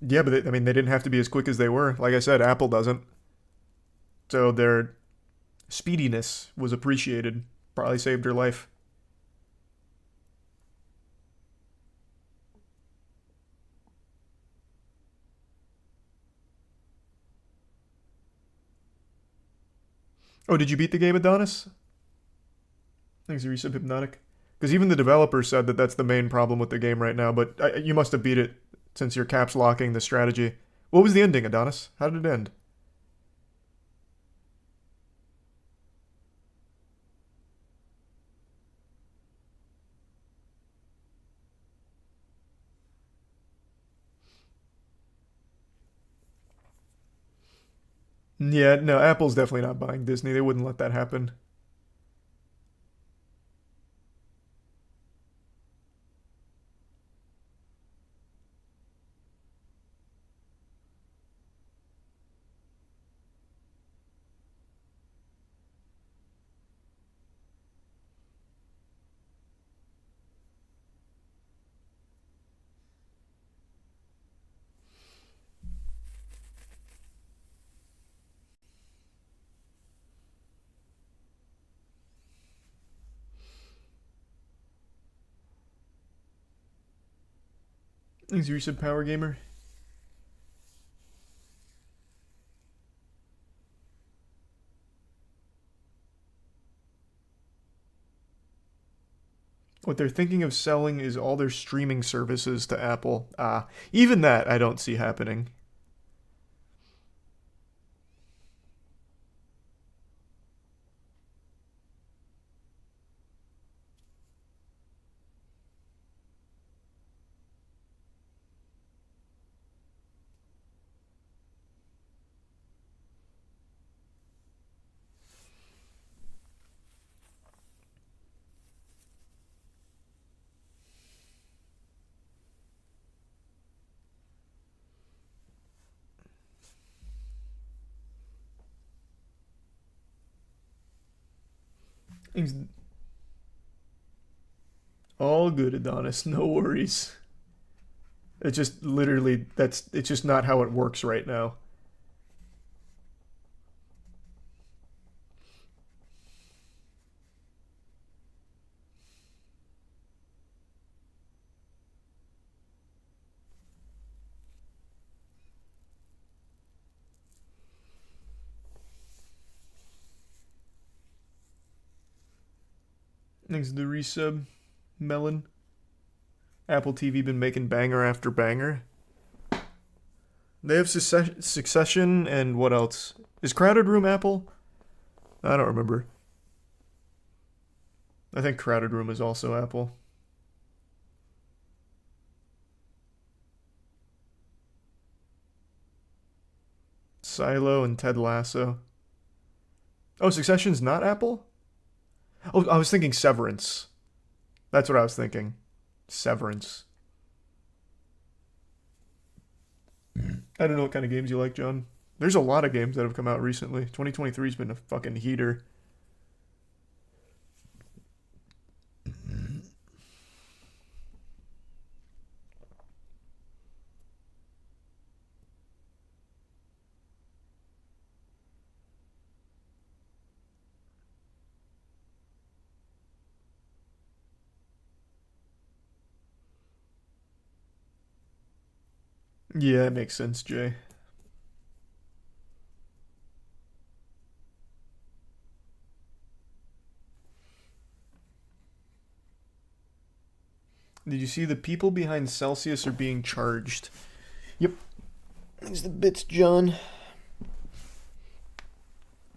Yeah, but they didn't have to be as quick as they were. Like I said, Apple doesn't. So their speediness was appreciated. Probably saved her life. Oh, did you beat the game, Adonis? Thanks, Resub Hypnotic. Because even the developer said that that's the main problem with the game right now, but you must have beat it since you're caps locking the strategy. What was the ending, Adonis? How did it end? Yeah, no, Apple's definitely not buying Disney. They wouldn't let that happen. Thanks, Resub Power Gamer. What they're thinking of selling is all their streaming services to Apple. Even that I don't see happening. Things all good, Adonis. No worries. It's just literally it's just not how it works right now. Thanks to the resub. Melon. Apple TV been making banger after banger. They have Succession and what else? Is Crowded Room Apple? I don't remember. I think Crowded Room is also Apple. Silo and Ted Lasso. Oh, Succession's not Apple? Oh, I was thinking Severance. That's what I was thinking. Severance. I don't know what kind of games you like, John. There's a lot of games that have come out recently. 2023's been a fucking heater. Yeah, it makes sense, Jay. Did you see the people behind Celsius are being charged? Yep. Thanks the bits, John.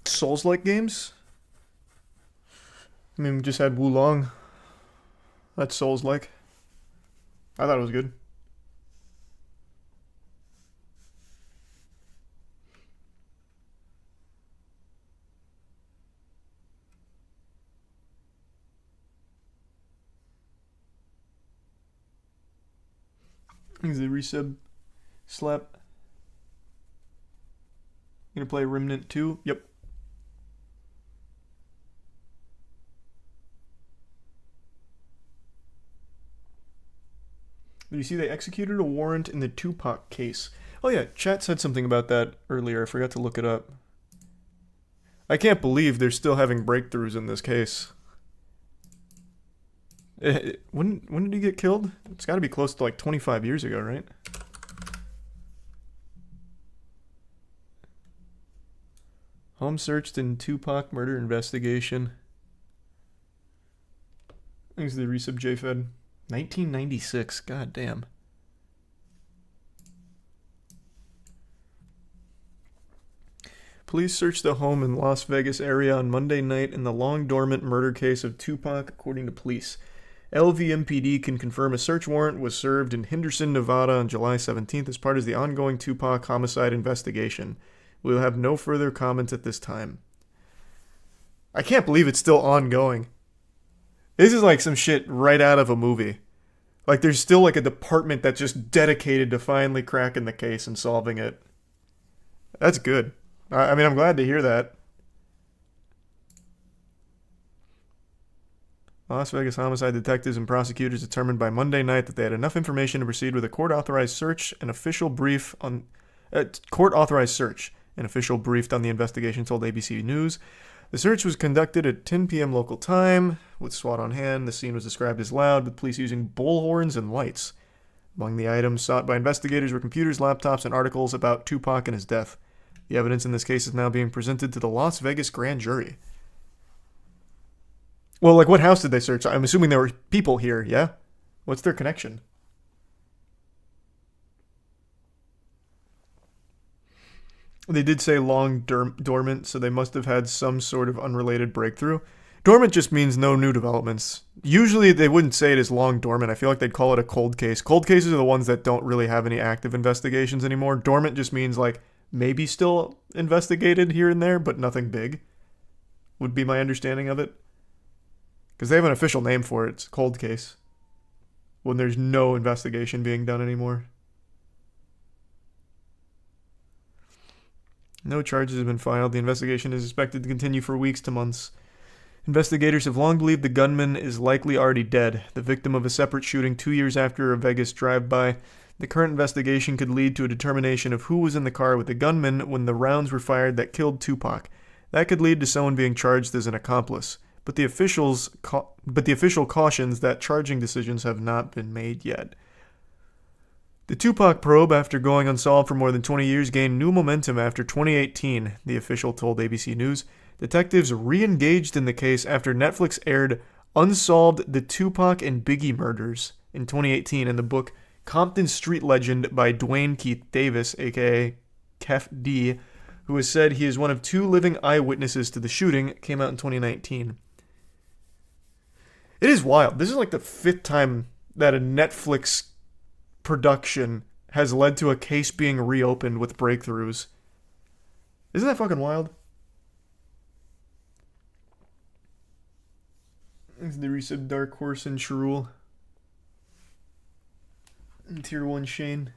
Souls-like games? I mean, we just had Wulong. That's Souls-like. I thought it was good. Is the resub slap? Gonna play Remnant 2? Yep. Did you see they executed a warrant in the Tupac case? Oh yeah, chat said something about that earlier. I forgot to look it up. I can't believe they're still having breakthroughs in this case. When did he get killed? It's got to be close to like 25 years ago, right? Home searched in Tupac murder investigation. Thanks to the resub JFed. 1996. God damn. Police searched the home in Las Vegas area on Monday night in the long-dormant murder case of Tupac, according to police. LVMPD can confirm a search warrant was served in Henderson, Nevada on July 17th as part of the ongoing Tupac homicide investigation. We will have no further comments at this time. I can't believe it's still ongoing. This is like some shit right out of a movie. Like there's still like a department that's just dedicated to finally cracking the case and solving it. That's good. I mean, I'm glad to hear that. Las Vegas homicide detectives and prosecutors determined by Monday night that they had enough information to proceed with a court-authorized search. An official briefed on the investigation told ABC News. The search was conducted at 10 p.m. local time. With SWAT on hand, the scene was described as loud, with police using bullhorns and lights. Among the items sought by investigators were computers, laptops, and articles about Tupac and his death. The evidence in this case is now being presented to the Las Vegas grand jury. Well, like, what house did they search? I'm assuming there were people here, yeah? What's their connection? They did say long dormant, so they must have had some sort of unrelated breakthrough. Dormant just means no new developments. Usually they wouldn't say it as long dormant. I feel like they'd call it a cold case. Cold cases are the ones that don't really have any active investigations anymore. Dormant just means, like, maybe still investigated here and there, but nothing big. Would be my understanding of it. Because they have an official name for it. It's a cold case. When there's no investigation being done anymore. No charges have been filed. The investigation is expected to continue for weeks to months. Investigators have long believed the gunman is likely already dead, the victim of a separate shooting 2 years after a Vegas drive-by. The current investigation could lead to a determination of who was in the car with the gunman when the rounds were fired that killed Tupac. That could lead to someone being charged as an accomplice. But the official cautions that charging decisions have not been made yet. The Tupac probe, after going unsolved for more than 20 years, gained new momentum after 2018, the official told ABC News. Detectives re-engaged in the case after Netflix aired unsolved the Tupac and Biggie murders in 2018 in the book Compton Street Legend by Dwayne Keith Davis, aka Kef D, who has said he is one of 2 living eyewitnesses to the shooting. It came out in 2019. It is wild. This is like the 5th time that a Netflix production has led to a case being reopened with breakthroughs. Isn't that fucking wild? Thanks to the resub Dark Horse and Shrule. And Tier 1 Shane.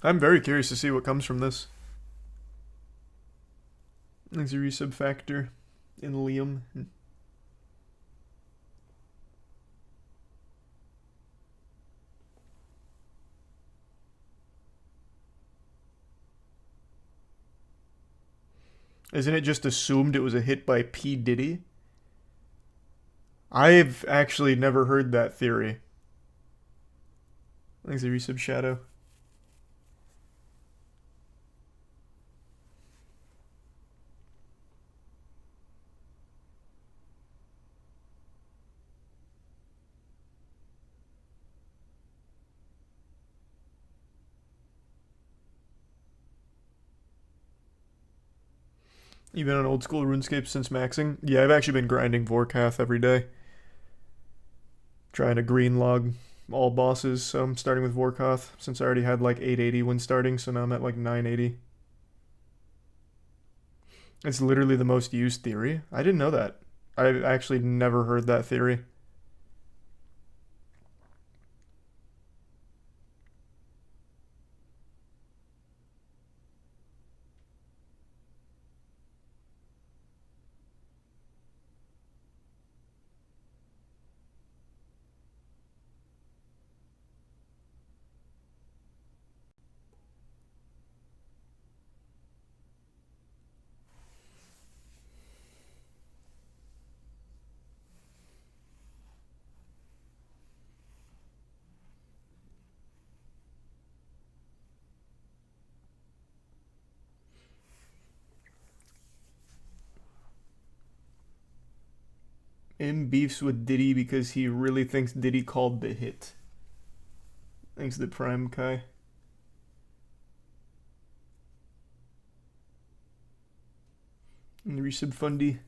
I'm very curious to see what comes from this. Thanks to resub Factor and Liam. Isn't it just assumed it was a hit by P. Diddy? I've actually never heard that theory. Thanks to resub Shadow. You been on old school RuneScape since maxing? Yeah, I've actually been grinding Vorkath every day. Trying to green log all bosses, so I'm starting with Vorkath since I already had like 880 when starting, so now I'm at like 980. It's literally the most used theory. I didn't know that. I've actually never heard that theory. M beefs with Diddy because he really thinks Diddy called the hit. Thanks to the Prime Kai. And the resub Fundy.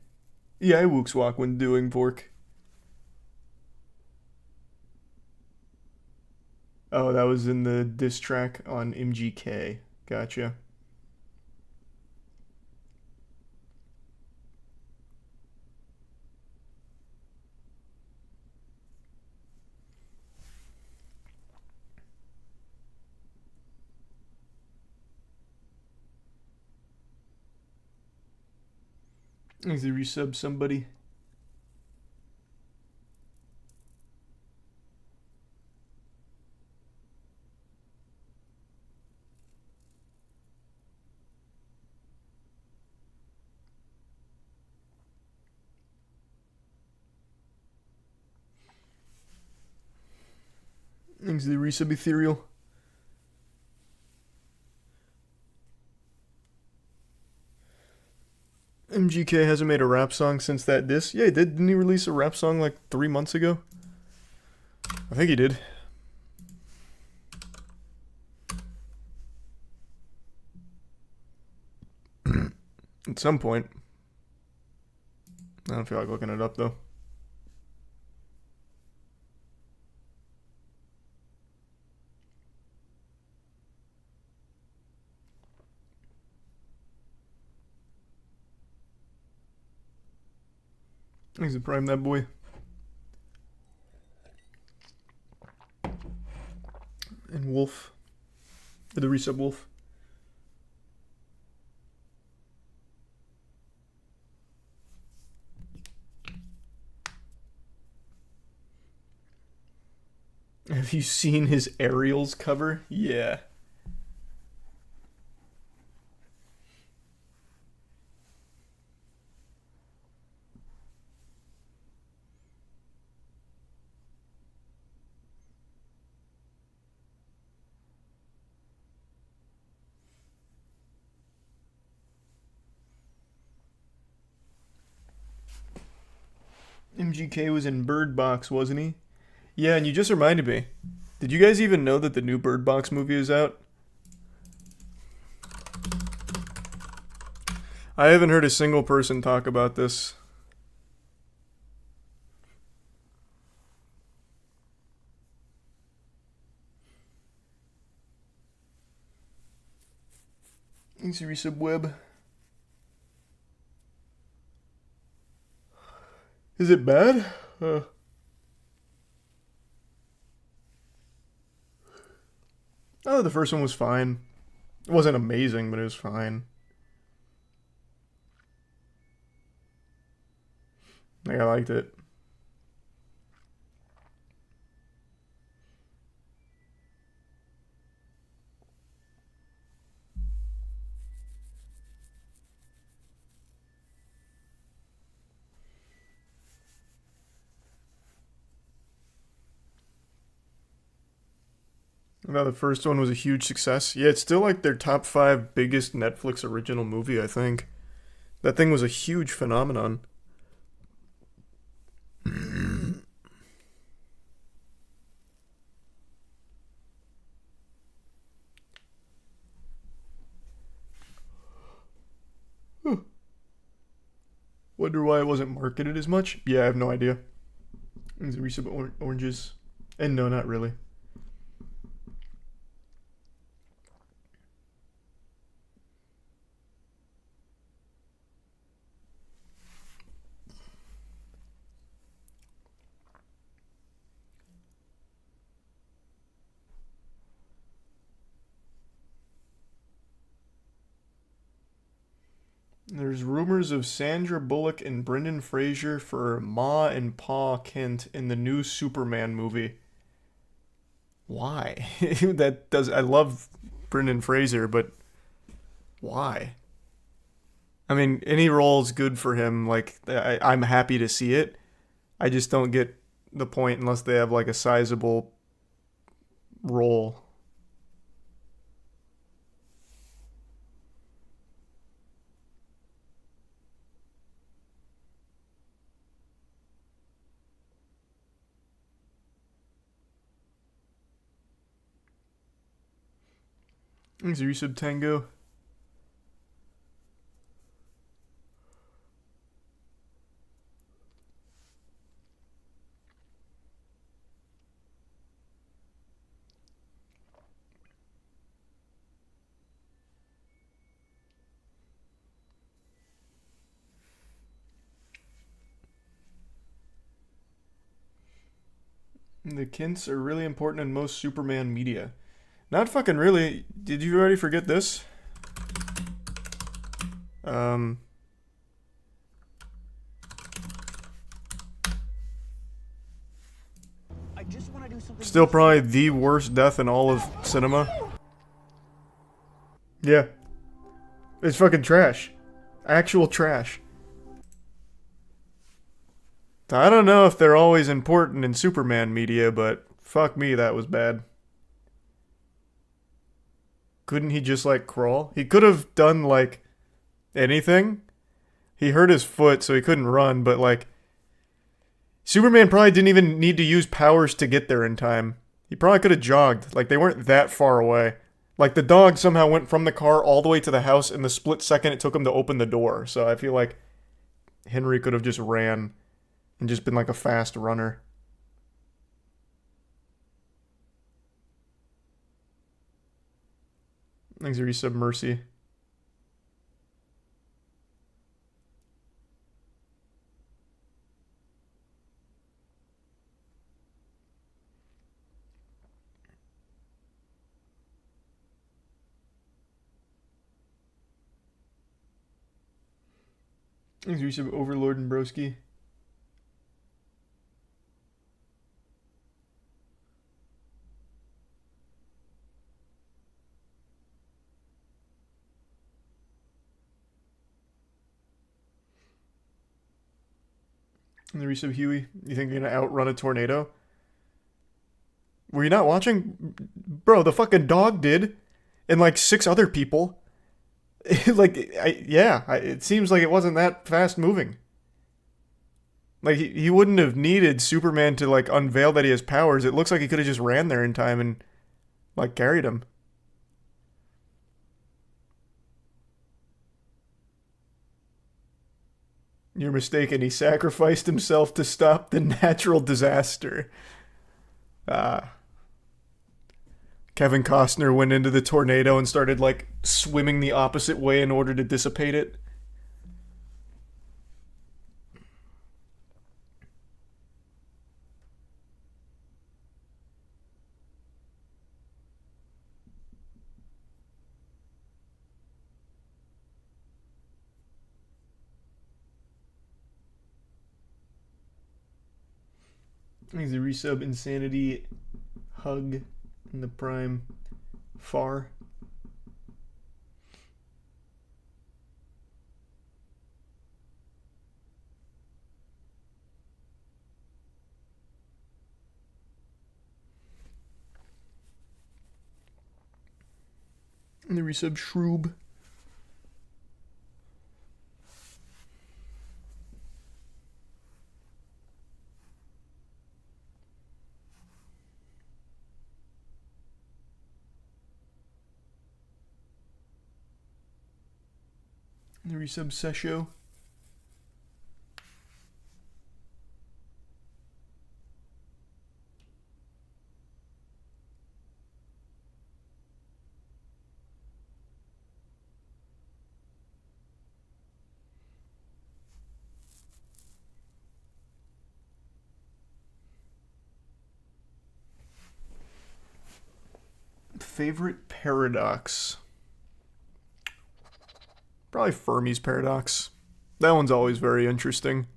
Yeah, I wooks walk when doing Vork. Oh, that was in the diss track on MGK. Gotcha. Thanks to resub somebody. Thanks to the resub Ethereal. MGK hasn't made a rap song since that diss. Yeah, he did. Didn't he release a rap song like 3 months ago? I think he did. At some point. I don't feel like looking it up though. Thanks to Prime that boy. And Wolf. The resub Wolf. Have you seen his Aerials cover? Yeah. MGK was in Bird Box, wasn't he? Yeah, and you just reminded me. Did you guys even know that the new Bird Box movie is out? I haven't heard a single person talk about this. Thanks, Resub Web. Is it bad? Oh, the first one was fine. It wasn't amazing, but it was fine. Like, I liked it. Now, the first one was a huge success. Yeah, it's still like their top 5 biggest Netflix original movie, I think. That thing was a huge phenomenon. Wonder why it wasn't marketed as much? Yeah, I have no idea. There's a resub oranges. And no, not really. There's rumors of Sandra Bullock and Brendan Fraser for Ma and Pa Kent in the new Superman movie. Why? I love Brendan Fraser, but why? I mean, any role's good for him. Like, I'm happy to see it. I just don't get the point unless they have like a sizable role. Thanks, Resub Tango. The Kents are really important in most Superman media. Not fucking really. Did you already forget this? Still probably the worst death in all of cinema. Yeah. It's fucking trash. Actual trash. I don't know if they're always important in Superman media, but fuck me, that was bad. Couldn't he just, like, crawl? He could have done, like, anything. He hurt his foot, so he couldn't run, but, like, Superman probably didn't even need to use powers to get there in time. He probably could have jogged. Like, they weren't that far away. Like, the dog somehow went from the car all the way to the house in the split second it took him to open the door. So I feel like Henry could have just ran and just been, like, a fast runner. Thanks, Resub Mercy. Thanks, Resub Overlord and Broski. And the Resub Huey, you think you're gonna outrun a tornado? Were you not watching? Bro, the fucking dog did. And like 6 other people. Like, it seems like it wasn't that fast moving. Like, he wouldn't have needed Superman to, like, unveil that he has powers. It looks like he could have just ran there in time and, like, carried him. You're mistaken. He sacrificed himself to stop the natural disaster. Ah. Kevin Costner went into the tornado and started, like, swimming the opposite way in order to dissipate it. He's a resub Insanity Hug in the Prime Far. And the resub Shroob. And the resub Sesho. Favorite paradox? Probably Fermi's paradox. That one's always very interesting.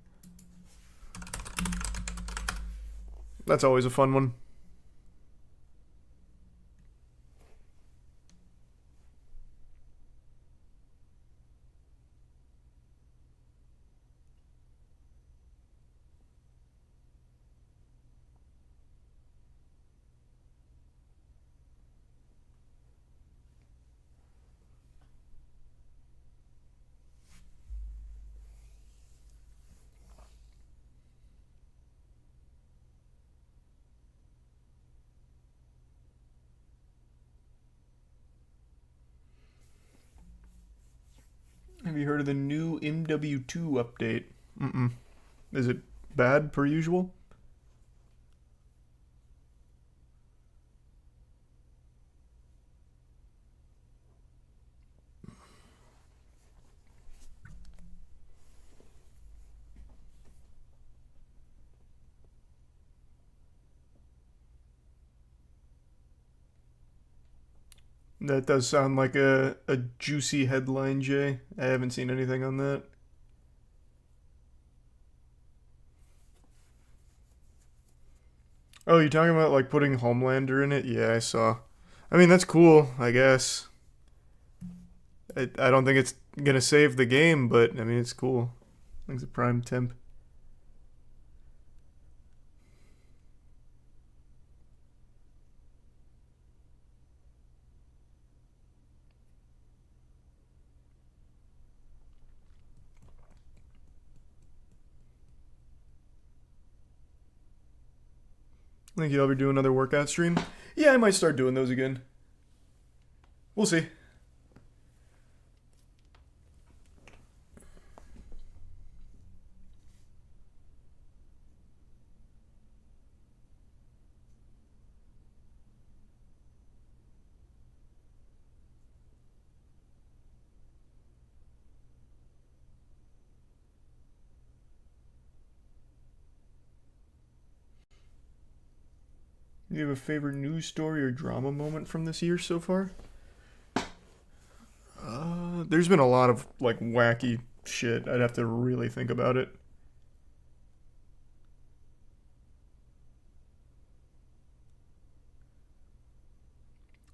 That's always a fun one. Have you heard of the new MW2 update? Mm-mm. Is it bad per usual? That does sound like a juicy headline, Jay. I haven't seen anything on that. Oh, you're talking about like putting Homelander in it? Yeah, I saw. I mean, that's cool, I guess. I don't think it's gonna save the game, but I mean, it's cool. I think it's a prime temp. Think you'll ever do another workout stream? Yeah, I might start doing those again. We'll see. Do you have a favorite news story or drama moment from this year so far? There's been a lot of like wacky shit. I'd have to really think about it.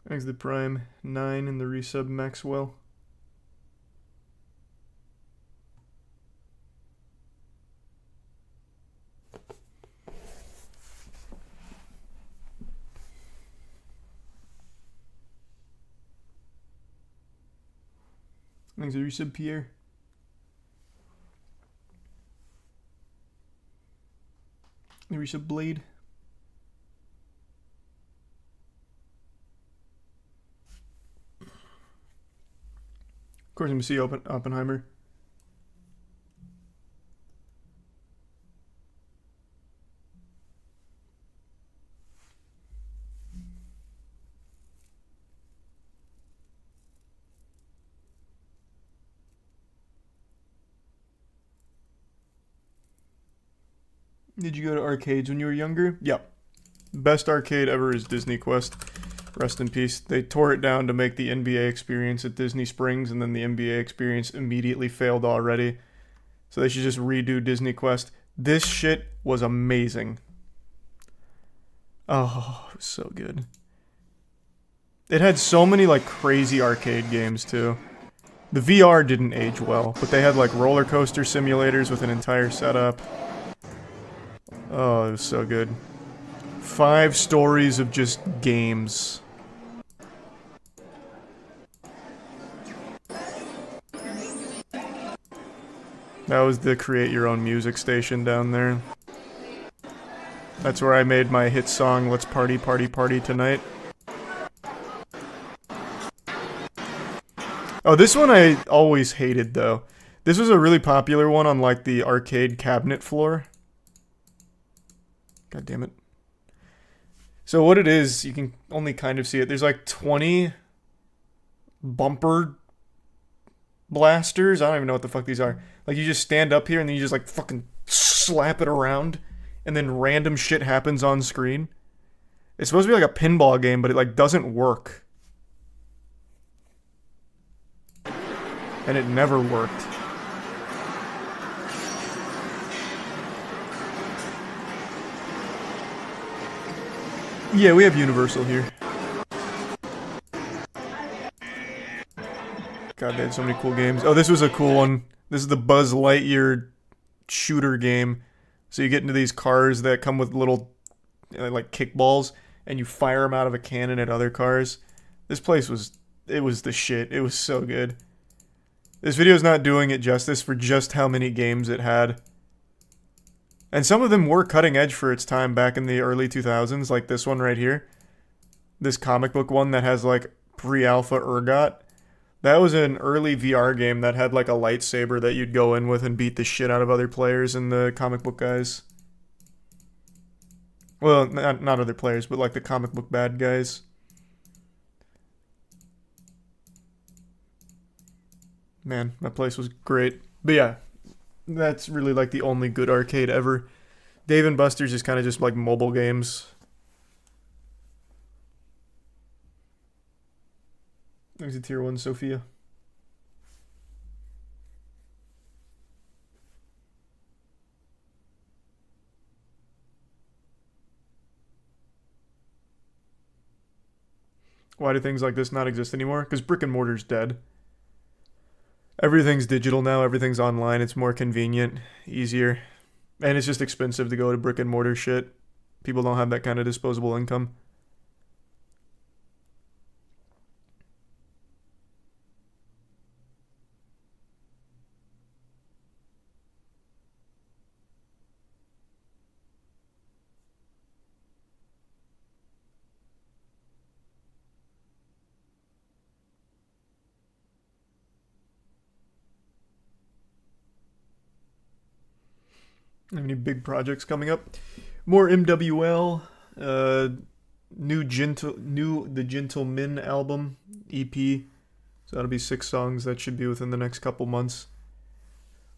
Thanks the Prime 9 and the resub Maxwell. Thanks the resub Pierre. Maybe some Blade. Of course, I'm gonna see Oppenheimer. Did you go to arcades when you were younger? Yep. Best arcade ever is Disney Quest. Rest in peace. They tore it down to make the NBA experience at Disney Springs, and then the NBA experience immediately failed already. So they should just redo Disney Quest. This shit was amazing. Oh, it was so good. It had so many like crazy arcade games too. The VR didn't age well, but they had like roller coaster simulators with an entire setup. Oh, it was so good. 5 stories of just games. That was the create your own music station down there. That's where I made my hit song, Let's Party, Party, Party Tonight. Oh, this one I always hated, though. This was a really popular one on, like, the arcade cabinet floor. God damn it. So what it is, you can only kind of see it. There's, like, 20 bumper blasters. I don't even know what the fuck these are. Like, you just stand up here and then you just, like, fucking slap it around. And then random shit happens on screen. It's supposed to be like a pinball game, but it, like, doesn't work. And it never worked. Yeah, we have Universal here. God, they had so many cool games. Oh, this was a cool one. This is the Buzz Lightyear shooter game. So you get into these cars that come with little, like, kickballs, and you fire them out of a cannon at other cars. This place was, it was the shit. It was so good. This video's not doing it justice for just how many games it had. And some of them were cutting edge for its time back in the early 2000s, like this one right here. This comic book one that has, like, pre-alpha Urgot. That was an early VR game that had, like, a lightsaber that you'd go in with and beat the shit out of other players and the comic book guys. Well, not other players, but, like, the comic book bad guys. Man, that place was great. But yeah, that's really, like, the only good arcade ever. Dave & Buster's is kind of just, like, mobile games. There's a tier 1 Sophia. Why do things like this not exist anymore? Because brick and mortar's dead. Everything's digital now, everything's online, it's more convenient, easier. And it's just expensive to go to brick and mortar shit. People don't have that kind of disposable income. Have any big projects coming up? More MWL, the Gentleman album, EP. So that'll be 6 songs. That should be within the next couple months.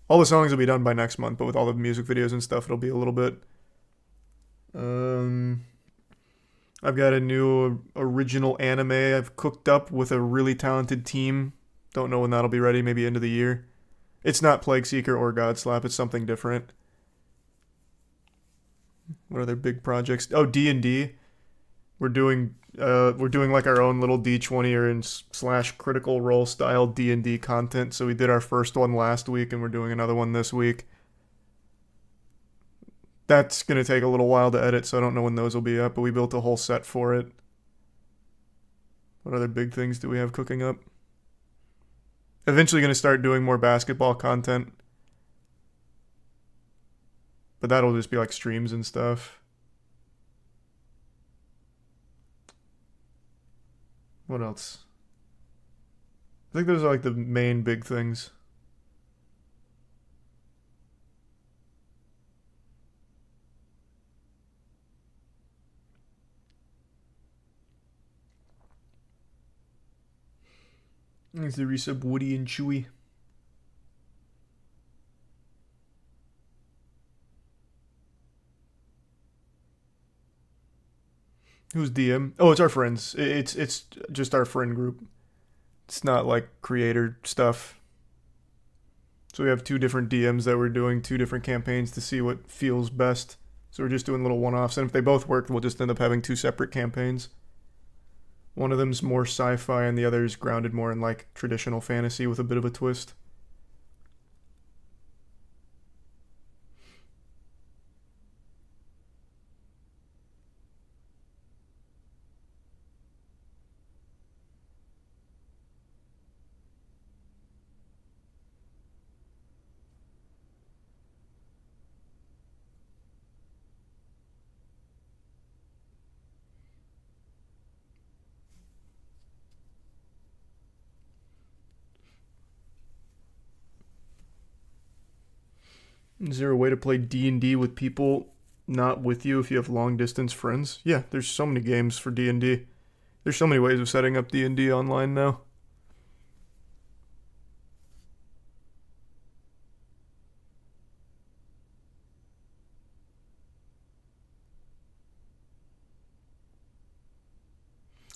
All the songs will be done by next month, but with all the music videos and stuff, it'll be a little bit. I've got a new original anime I've cooked up with a really talented team. Don't know when that'll be ready, maybe end of the year. It's not Plague Seeker or Godslap, it's something different. What other big projects? Oh, D&D. We're doing like our own little D20 and / Critical Role style D&D content. So we did our first one last week and we're doing another one this week. That's going to take a little while to edit, so I don't know when those will be up, but we built a whole set for it. What other big things do we have cooking up? Eventually going to start doing more basketball content. But that'll just be like streams and stuff. What else? I think those are like the main big things. There's the resub Woody and Chewy. Who's DM? Oh, it's our friends. It's just our friend group. It's not like creator stuff. So we have 2 different DMs that we're doing 2 different campaigns to see what feels best. So we're just doing little one-offs, and if they both work, we'll just end up having 2 separate campaigns. One of them's more sci-fi, and the other is grounded more in like traditional fantasy with a bit of a twist. Is there a way to play D&D with people not with you if you have long distance friends? Yeah, there's so many games for D&D. There's so many ways of setting up D&D online now.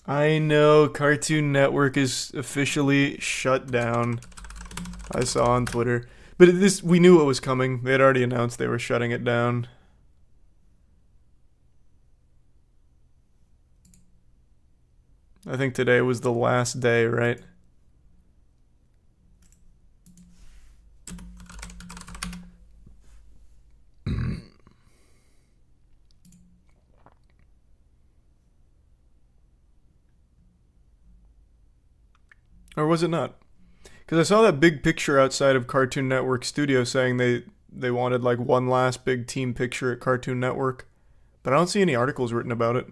I know Cartoon Network is officially shut down. I saw on Twitter. But this, we knew it was coming. They had already announced they were shutting it down. I think today was the last day, right? Or was it not? Because I saw that big picture outside of Cartoon Network studio saying they wanted like one last big team picture at Cartoon Network. But I don't see any articles written about it.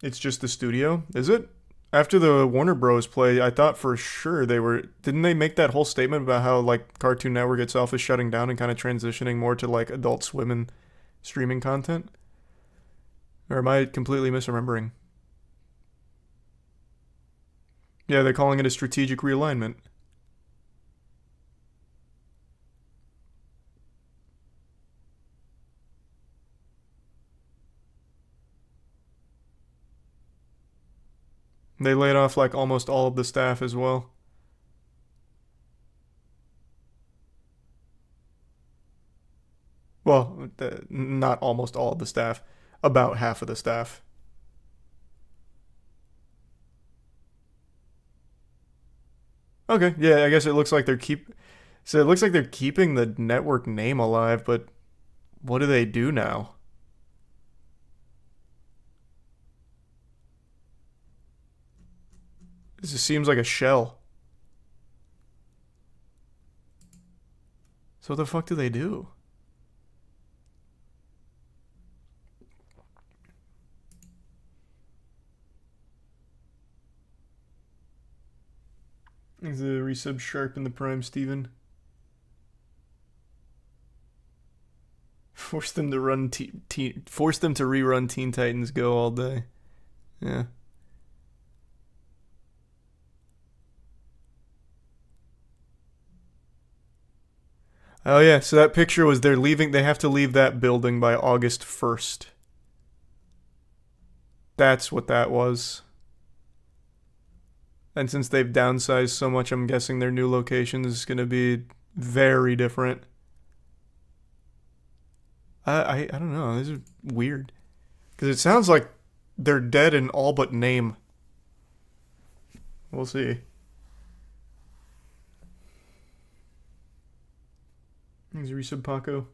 It's just the studio, is it? After the Warner Bros. Play, I thought for sure they were... Didn't they make that whole statement about how, like, Cartoon Network itself is shutting down and kind of transitioning more to, like, Adult Swim and streaming content? Or am I completely misremembering? Yeah, they're calling it a strategic realignment. They laid off like almost all of the staff as well. Well, not almost all of the staff. About half of the staff. Okay, yeah, I guess it looks like they're So it looks like they're keeping the network name alive, but what do they do now? This just seems like a shell. So what the fuck do they do? Is the resub sharp in the prime, Steven? Force them to rerun Teen Titans Go all day. Yeah. Oh yeah, so that picture was they have to leave that building by August 1st. That's what that was. And since they've downsized so much, I'm guessing their new location is going to be very different. I don't know, this is weird. Because it sounds like they're dead in all but name. We'll see. Here's resub Paco.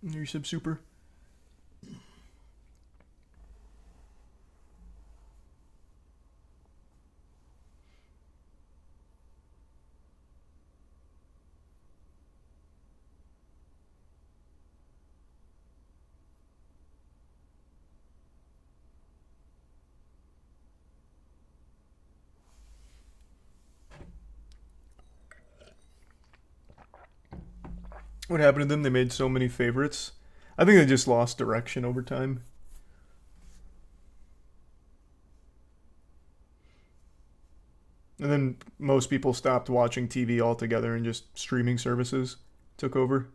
Resub Super. What happened to them? They made so many favorites. I think they just lost direction over time. And then most people stopped watching TV altogether and just streaming services took over.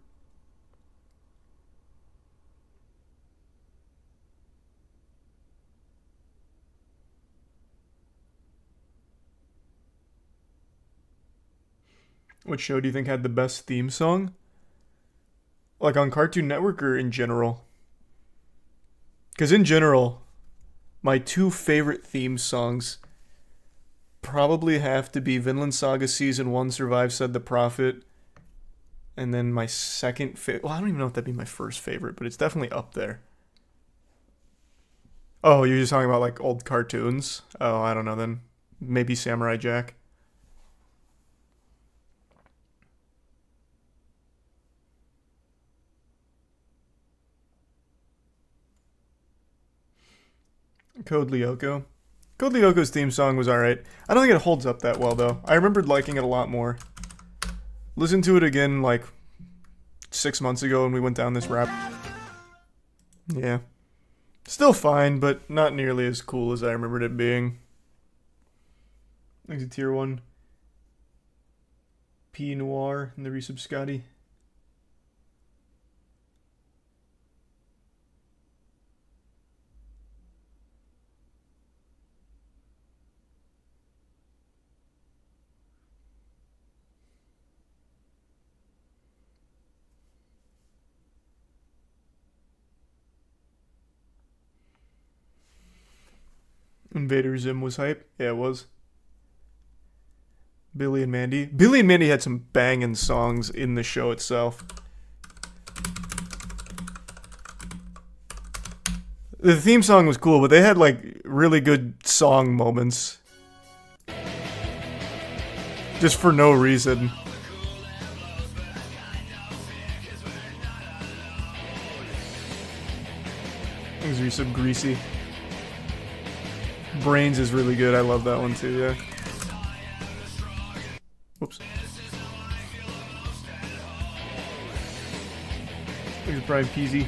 What show do you think had the best theme song? Like on Cartoon Network or in general? Because in general, my two favorite theme songs probably have to be Vinland Saga Season 1 Survive Said the Prophet. And then my second favorite... Well, I don't even know if that'd be my first favorite, but it's definitely up there. Oh, you're just talking about like old cartoons? Oh, I don't know then. Maybe Samurai Jack. Code Lyoko. Code Lyoko's theme song was alright. I don't think it holds up that well, though. I remembered liking it a lot more. Listened to it again, like, 6 months ago when we went down this rap. Yeah. Still fine, but not nearly as cool as I remembered it being. Thanks to Tier 1. P Noir and the resub Scotty. Invader Zim was hype. Yeah, it was. Billy and Mandy. Billy and Mandy had some banging songs in the show itself. The theme song was cool, but they had like really good song moments. Just for no reason. Things are so greasy. Brains is really good. I love that one too, yeah. Whoops. Here's Brian Peasy.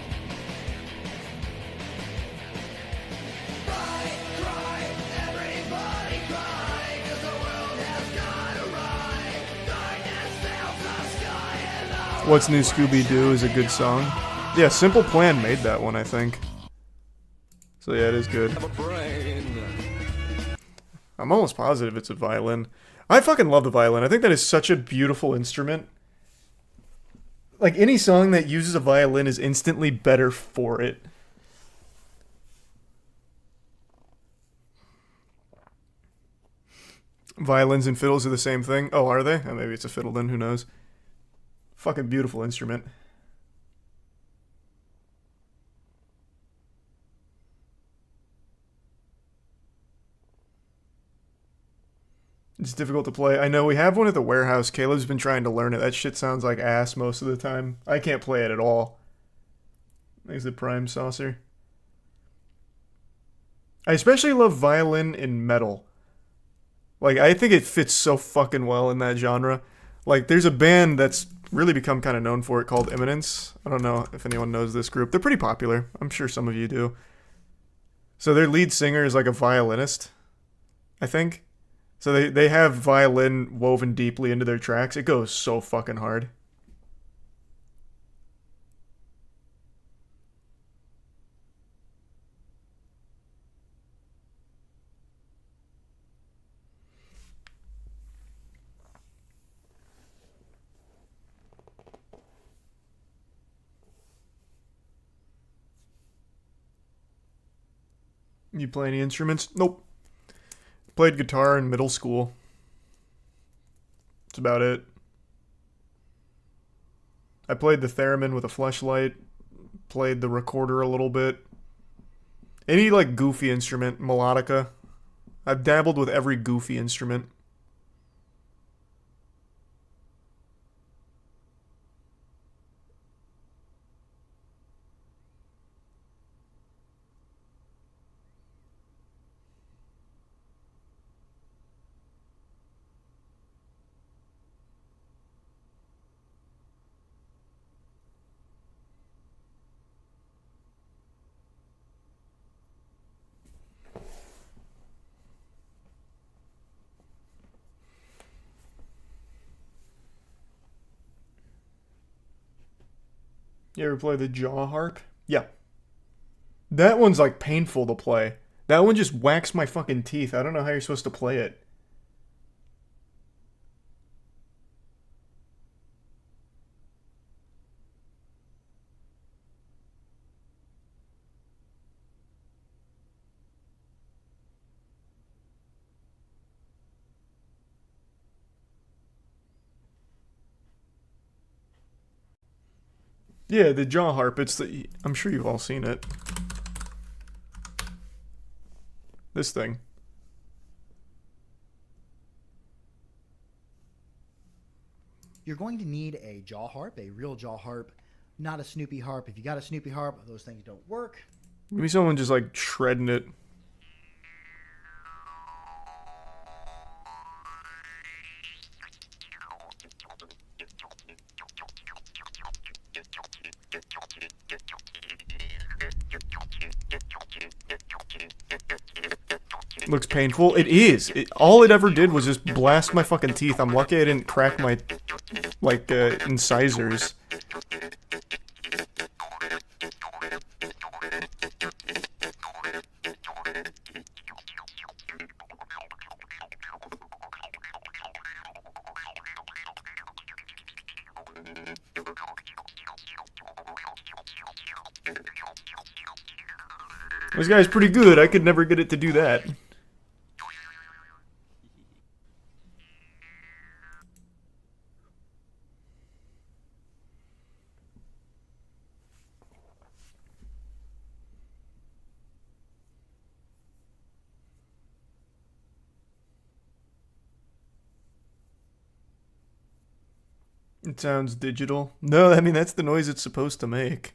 What's New Scooby-Doo is a good song. Yeah, Simple Plan made that one, I think. So yeah, it is good. I'm almost positive it's a violin. I fucking love the violin. I think that is such a beautiful instrument. Like, any song that uses a violin is instantly better for it. Violins and fiddles are the same thing. Oh, are they? Oh, maybe it's a fiddle then, who knows. Fucking beautiful instrument. It's difficult to play. I know we have one at the warehouse. Caleb's been trying to learn it. That shit sounds like ass most of the time. I can't play it at all. Thanks to Prime Saucer. I especially love violin in metal. Like, I think it fits so fucking well in that genre. Like, there's a band that's really become kind of known for it called Eminence. I don't know if anyone knows this group. They're pretty popular. I'm sure some of you do. So their lead singer is like a violinist, I think. So they have violin woven deeply into their tracks. It goes so fucking hard. You play any instruments? Nope. Played guitar in middle school. That's about it. I played the theremin with a fleshlight. Played the recorder a little bit. Any, like, goofy instrument. Melodica. I've dabbled with every goofy instrument. You ever play the Jaw Harp? Yeah. That one's like painful to play. That one just whacks my fucking teeth. I don't know how you're supposed to play it. Yeah, the Jaw Harp. It's the. I'm sure you've all seen it. This thing. You're going to need a jaw harp, a real jaw harp, not a Snoopy harp. If you got a Snoopy harp, those things don't work. Maybe someone just like shredding it. Looks painful. It is. All it ever did was just blast my fucking teeth. I'm lucky I didn't crack my, like, incisors. This guy's pretty good. I could never get it to do that. It sounds digital. No, I mean, that's the noise it's supposed to make.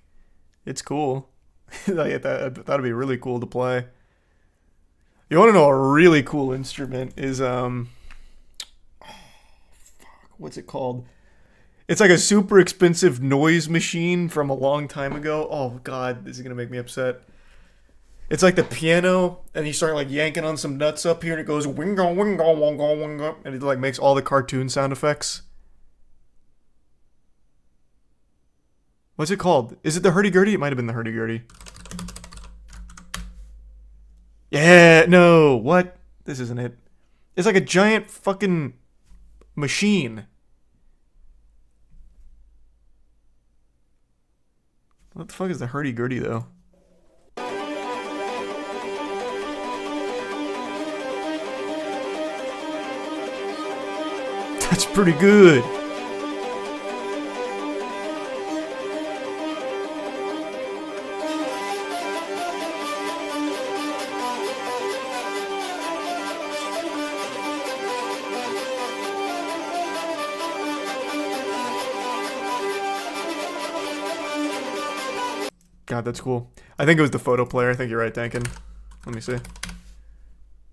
It's cool. I thought it'd be really cool to play. You want to know a really cool instrument is, what's it called? It's like a super expensive noise machine from a long time ago. Oh, God, this is going to make me upset. It's like the piano, and you start, like, yanking on some nuts up here, and it goes, wingo, wingo, wingo, wingo, and it, like, makes all the cartoon sound effects. What's it called? Is it the hurdy-gurdy? It might have been the hurdy-gurdy. Yeah, no, what? This isn't it. It's like a giant fucking machine. What the fuck is the hurdy-gurdy, though? That's pretty good. God, that's cool. I think it was the photo player. I think you're right, Dankin. Let me see.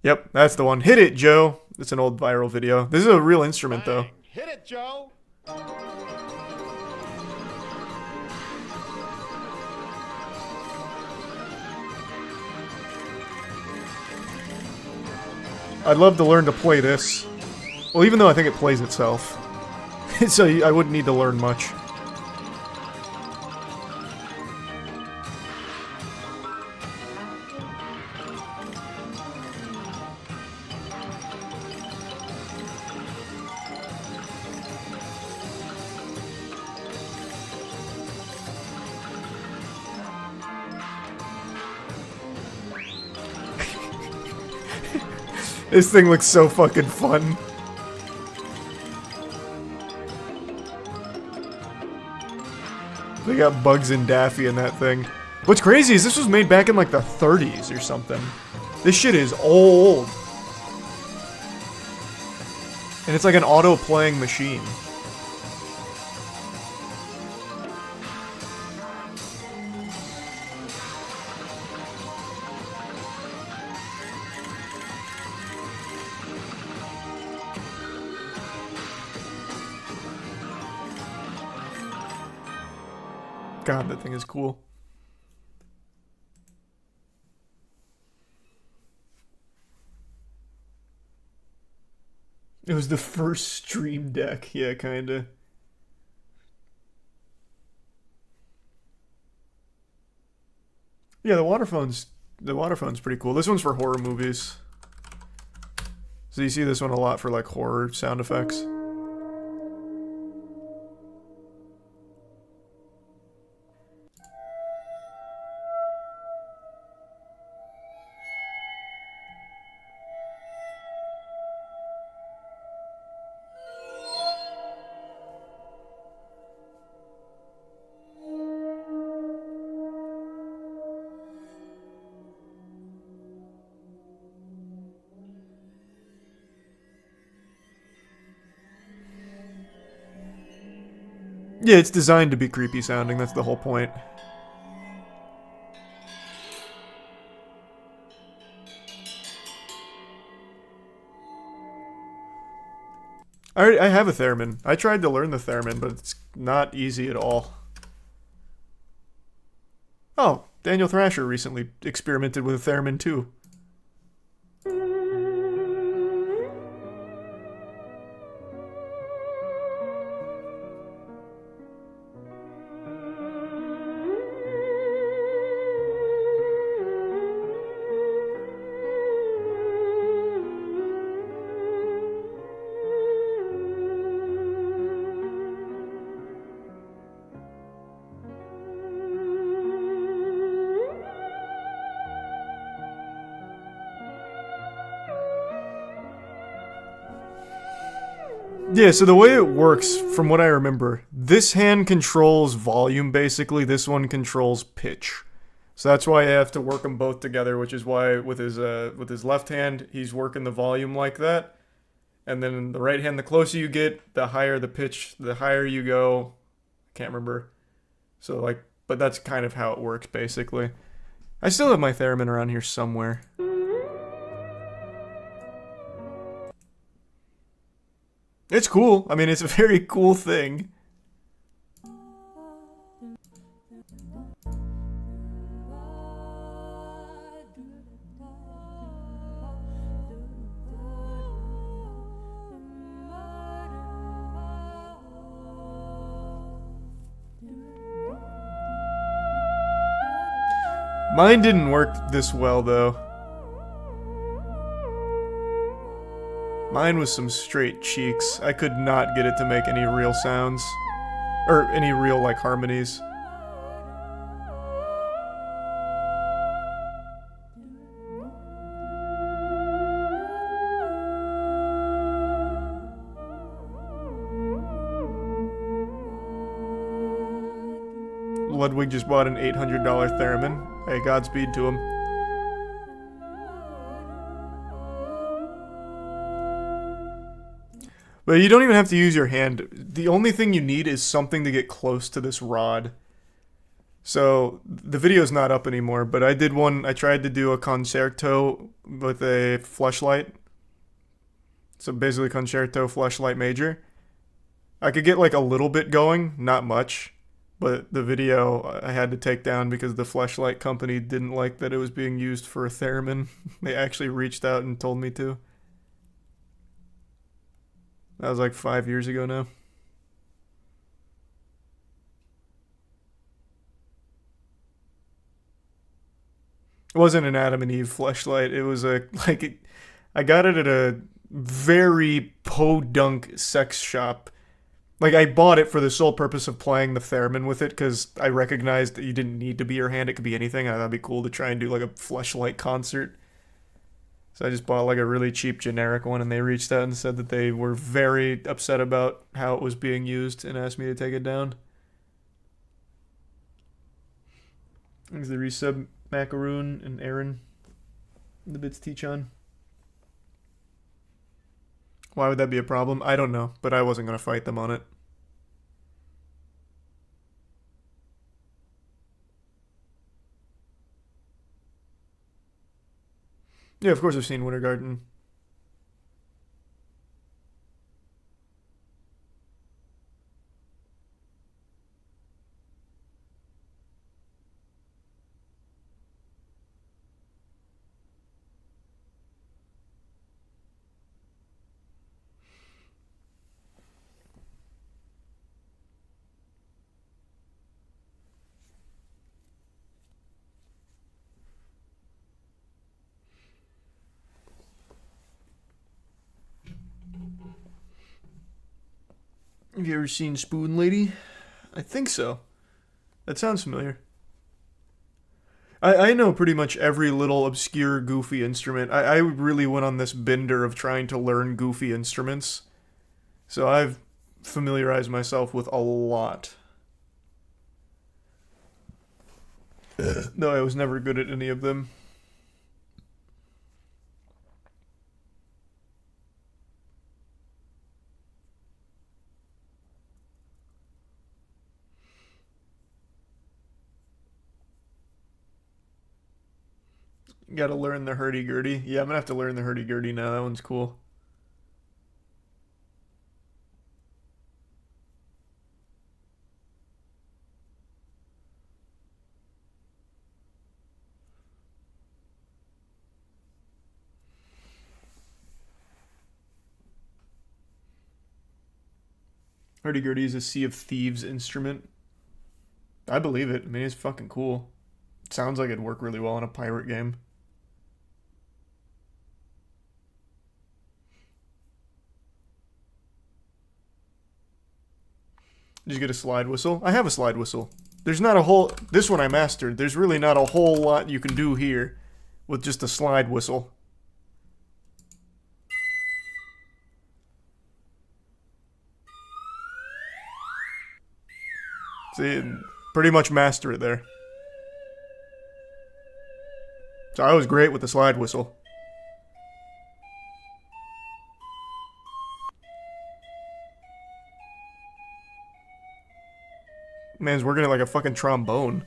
Yep, that's the one. Hit it, Joe. It's an old viral video. This is a real instrument, though. Hit it, Joe. I'd love to learn to play this. Well, even though I think it plays itself. So I wouldn't need to learn much. This thing looks so fucking fun. They got Bugs and Daffy in that thing. What's crazy is this was made back in like the 30s or something. This shit is old. And it's like an auto-playing machine. God, that thing is cool. It was the first Stream Deck. Yeah, kinda. Yeah, the water phone's pretty cool. This one's for horror movies. So you see this one a lot for like horror sound effects. Yeah, it's designed to be creepy sounding, that's the whole point. I have a theremin. I tried to learn the theremin, but it's not easy at all. Oh, Daniel Thrasher recently experimented with a theremin too. Yeah, so the way it works, from what I remember, this hand controls volume, basically. This one controls pitch. So that's why I have to work them both together, which is why with his left hand, he's working the volume like that. And then the right hand, the closer you get, the higher the pitch, the higher you go. I can't remember. So, like, but that's kind of how it works, basically. I still have my theremin around here somewhere. It's cool. I mean, it's a very cool thing. Mine didn't work this well, though. Mine was some straight cheeks. I could not get it to make any real sounds. Or any real, like, harmonies. Ludwig just bought an $800 theremin. Hey, Godspeed to him. But you don't even have to use your hand. The only thing you need is something to get close to this rod. So, the video's not up anymore, but I tried to do a concerto with a fleshlight. So basically concerto fleshlight major. I could get like a little bit going, not much. But the video I had to take down because the fleshlight company didn't like that it was being used for a theremin. They actually reached out and told me to. That was like 5 years ago now. It wasn't an Adam and Eve fleshlight. It was I got it at a very podunk sex shop. Like, I bought it for the sole purpose of playing the theremin with it, because I recognized that you didn't need to be your hand, it could be anything. I thought it'd be cool to try and do, like, a fleshlight concert. So I just bought, like, a really cheap generic one, and they reached out and said that they were very upset about how it was being used, and asked me to take it down. Thanks to the resub, Macaroon and Aaron. The bits teach on. Why would that be a problem? I don't know, but I wasn't going to fight them on it. Yeah, of course I've seen Winter Garden. Have you ever seen Spoon Lady? I think so. That sounds familiar. I know pretty much every little obscure goofy instrument. I really went on this bender of trying to learn goofy instruments. So I've familiarized myself with a lot. No, I was never good at any of them. Gotta learn the hurdy-gurdy. Yeah, I'm gonna have to learn the hurdy-gurdy now. That one's cool. Hurdy-gurdy is a Sea of Thieves instrument. I believe it. I mean, it's fucking cool. It sounds like it'd work really well in a pirate game. Did you get a slide whistle? I have a slide whistle. There's not a whole... This one I mastered. There's really not a whole lot you can do here with just a slide whistle. See, pretty much master it there. So I was great with the slide whistle. Man's working it like a fucking trombone.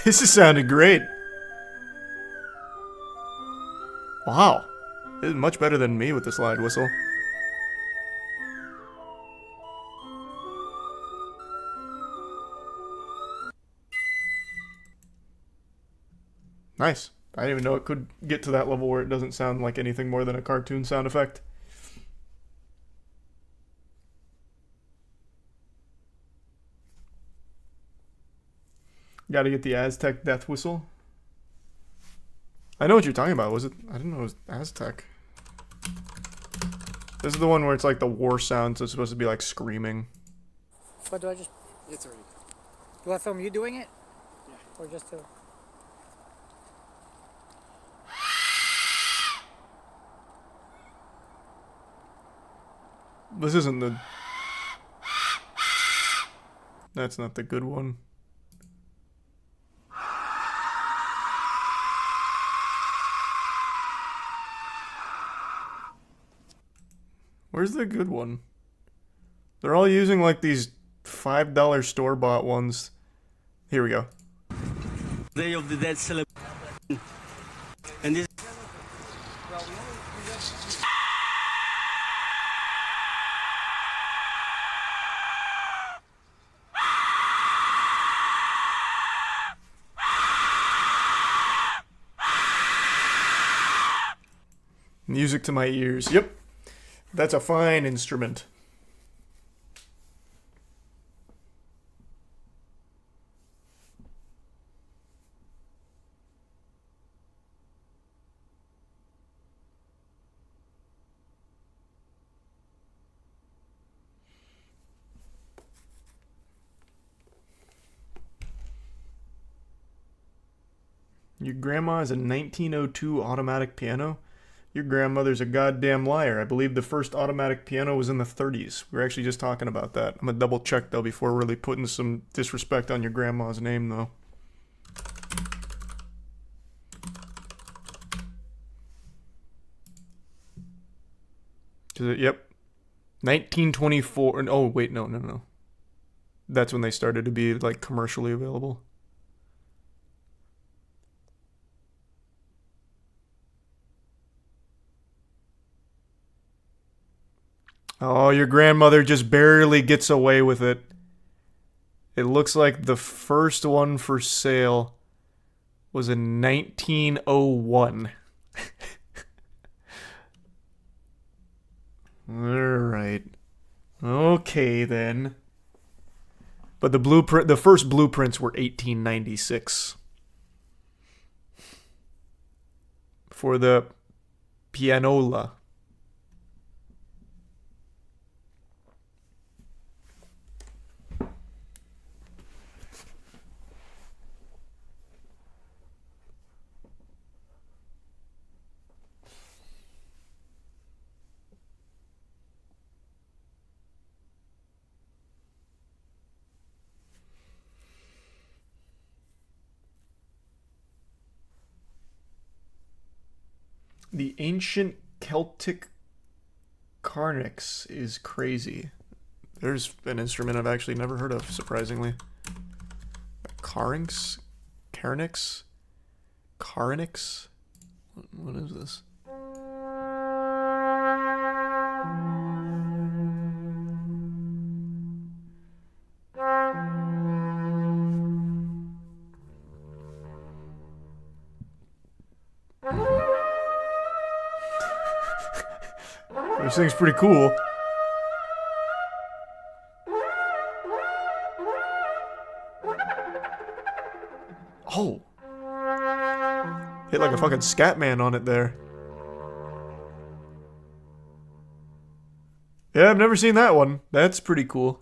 This is sounding great. Wow. This is much better than me with the slide whistle. Nice. I didn't even know it could get to that level where it doesn't sound like anything more than a cartoon sound effect. Gotta get the Aztec death whistle. I know what you're talking about. Was it? I didn't know it was Aztec. This is the one where it's like the war sound, so it's supposed to be like screaming. What do I just... It's already... Do I film you doing it? Yeah. Or just to... This isn't the... That's not the good one. Where's the good one? They're all using like these $5 store-bought ones. Here we go. Day of the Dead celebration. And this music to my ears. Yep. That's a fine instrument. Your grandma is a 1902 automatic piano? Your grandmother's a goddamn liar. I believe the first automatic piano was in the 30s. We were actually just talking about that. I'm gonna double check though before really putting some disrespect on your grandma's name though. Yep. 1924. Oh wait, no. That's when they started to be like commercially available. Oh, your grandmother just barely gets away with it. It looks like the first one for sale was in 1901. Alright. Okay, then. But the first blueprints were 1896. For the pianola. The ancient Celtic carnyx is crazy. There's an instrument I've actually never heard of, surprisingly. Carynx? Carnyx? Carnyx? What is this? This thing's pretty cool. Oh. Hit like a fucking scat man on it there. Yeah, I've never seen that one. That's pretty cool.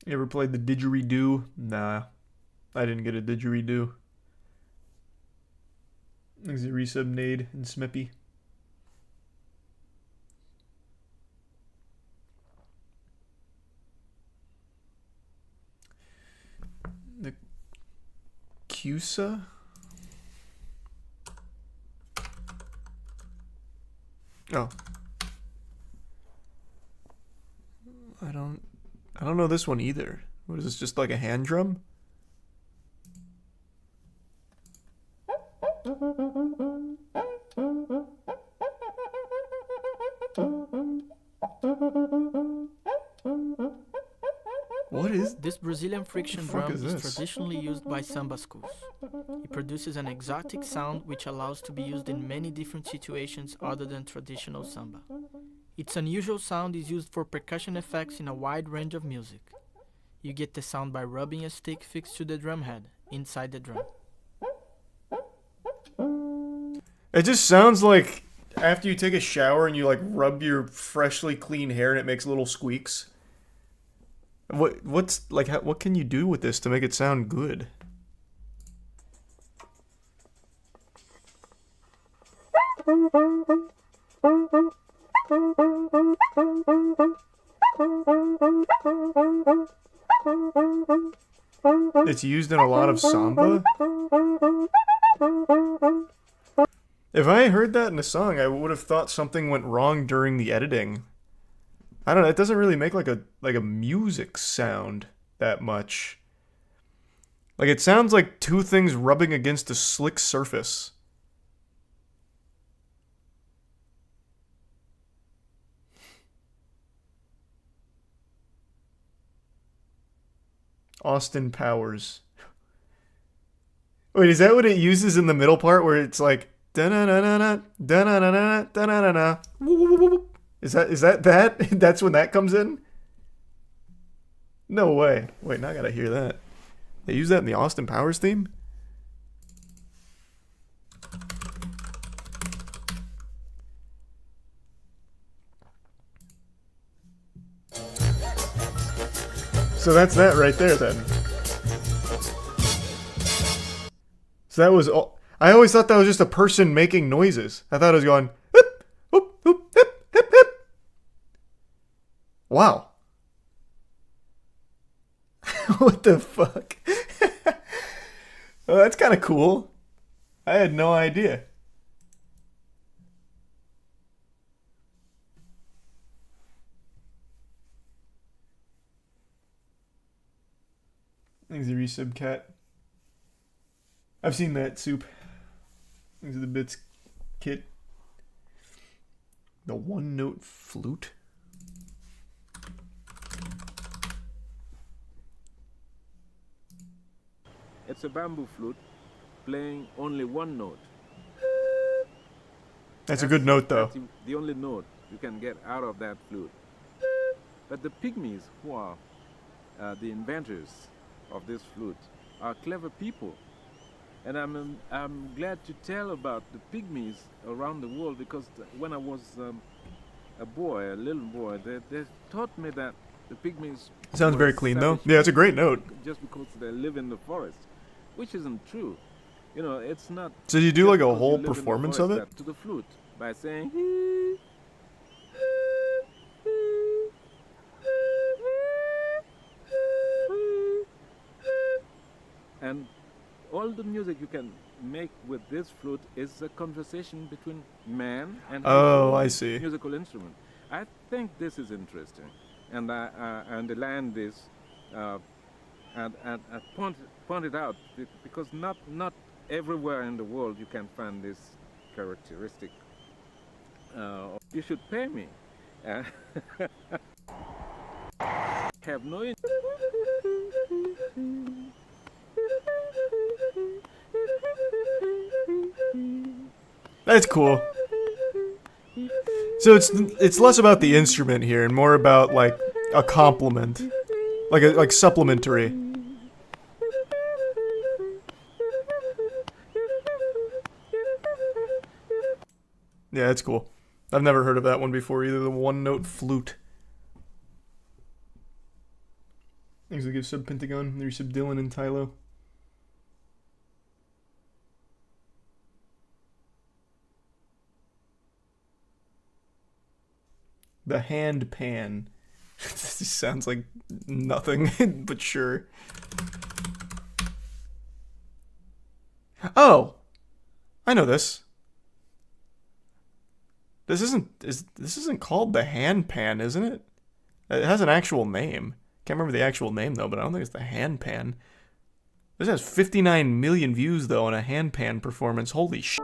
You ever played the didgeridoo? Nah. I didn't get a didgeridoo. There's a resub Nade and Smippy. The CUSA? Oh. I don't know this one either. What is this, just like a hand drum? What is this? Brazilian friction drum is traditionally used by samba schools. It produces an exotic sound which allows to be used in many different situations other than traditional samba. Its unusual sound is used for percussion effects in a wide range of music. You get the sound by rubbing a stick fixed to the drum head inside the drum. It just sounds like after you take a shower and you like rub your freshly clean hair and it makes little squeaks. What's like what can you do with this to make it sound good? It's used in a lot of samba. If I heard that in a song, I would have thought something went wrong during the editing. I don't know, it doesn't really make like a music sound that much. Like it sounds like two things rubbing against a slick surface. Austin Powers. Wait, is that what it uses in the middle part where it's like da-na-na-na-na, da-na-na-na, da-na-na-na? Is that? That's when that comes in? No way. Wait, now I gotta hear that. They use that in the Austin Powers theme? So that's that right there then. So that was all. I always thought that was just a person making noises. I thought it was going hip, whoop, whoop, hip, hip, hip. Wow. What the fuck? Well, that's kind of cool. I had no idea. Thanks the resub cat. I've seen that soup. These are the bits kit. The one note flute. It's a bamboo flute playing only one note. That's a good note though. That's the only note you can get out of that flute. But the pygmies, who are the inventors of this flute, are clever people. And I'm glad to tell about the pygmies around the world, because when I was a little boy, they taught me that the pygmies Sounds were very clean though. savage Yeah, it's a great note. just because they live in the forest, which isn't true. You know, it's not. So do you do just like a because you whole live in the performance forest of it? that- to the flute by saying. And all the music you can make with this flute is a conversation between man and his Oh, own I see. musical instrument. I think this is interesting, and I underline this and point it out because not everywhere in the world you can find this characteristic. You should pay me. Have no. That's cool. So it's less about the instrument here and more about like a compliment, like supplementary. Yeah, that's cool. I've never heard of that one before either. The one note flute. Thanks to give sub Pentagon. There's sub Dylan and Tylo. The hand pan. This just sounds like nothing, but sure. Oh, I know this. This isn't called the hand pan, isn't it? It has an actual name. Can't remember the actual name though, but I don't think it's the hand pan. This has 59 million views though on a hand pan performance. Holy sh!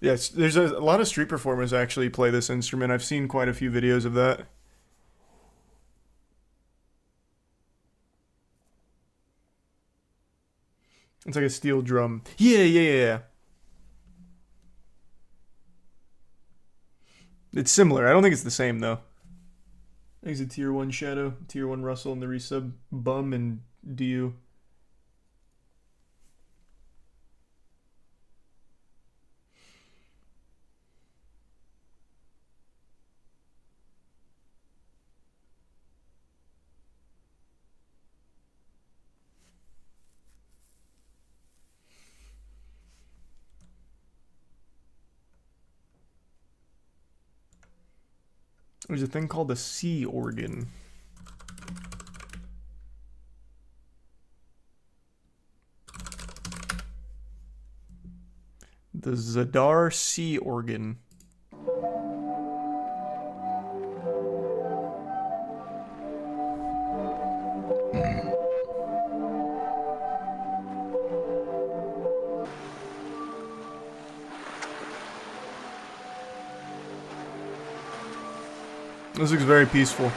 Yes, there's a lot of street performers actually play this instrument. I've seen quite a few videos of that. It's like a steel drum. Yeah. It's similar. I don't think it's the same though. There's a tier 1 Shadow, tier 1 Russell, and the resub Bum and Du. There's a thing called a C organ. The Zadar C organ. This looks very peaceful.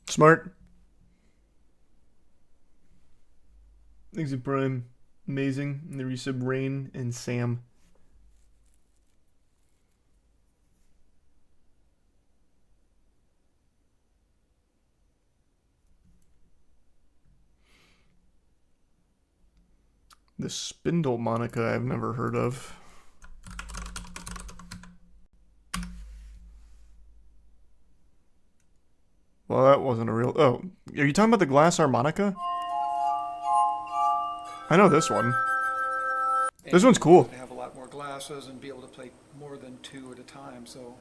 Smart. Thanks to Prime. Amazing. And the resub Rain and Sam. The Spindle Monica I've never heard of. Well, that wasn't a real... Oh, are you talking about the glass harmonica? I know this one. This one's cool. To have a lot more glasses and be able to play more than 2 at a time, so...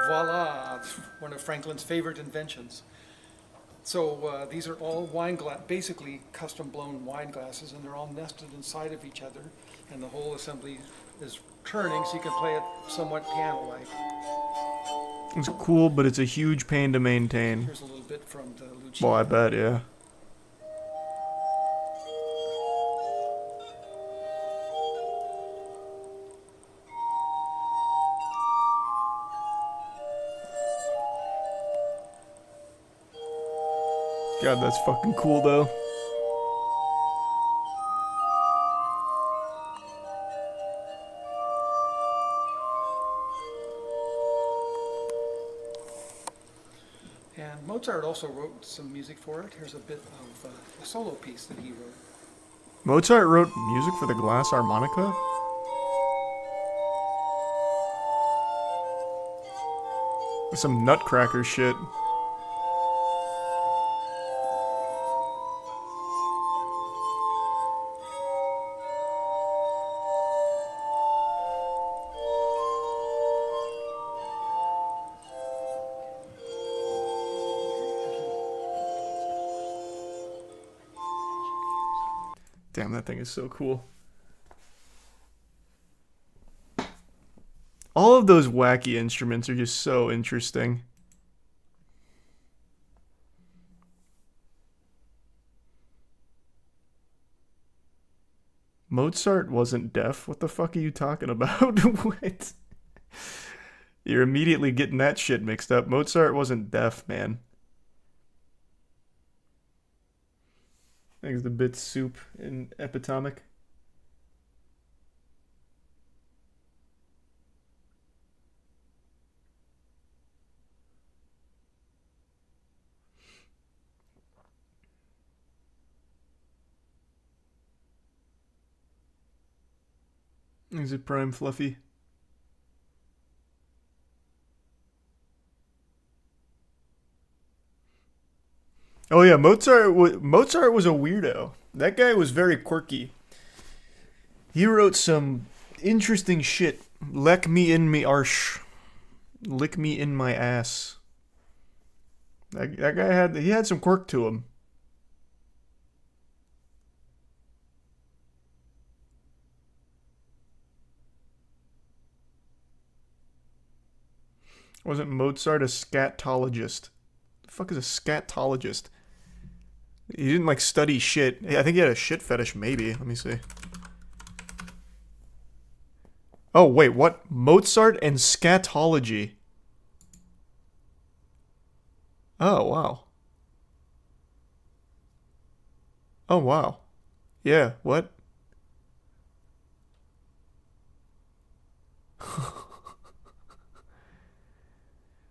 Voila! One of Franklin's favorite inventions. So these are all basically custom blown wine glasses, and they're all nested inside of each other, and the whole assembly is turning, so you can play it somewhat piano-like. It's cool, but it's a huge pain to maintain. Here's a little bit from the Lucia. Well, I bet, yeah. God, that's fucking cool, though. And Mozart also wrote some music for it. Here's a bit of a solo piece that he wrote. Mozart wrote music for the glass harmonica? Some nutcracker shit. Damn, that thing is so cool. All of those wacky instruments are just so interesting. Mozart wasn't deaf? What the fuck are you talking about? What? You're immediately getting that shit mixed up. Mozart wasn't deaf, man. I think it's the bit soup in Epitomic. Is it Prime Fluffy? Oh yeah, Mozart was a weirdo. That guy was very quirky. He wrote some interesting shit. Lick me in me arsh. Lick me in my ass. That guy had some quirk to him. Wasn't Mozart a scatologist? The fuck is a scatologist? He didn't like study shit. I think he had a shit fetish, maybe. Let me see. Oh, wait, what? Mozart and scatology. Oh, wow. Oh, wow. Yeah, what?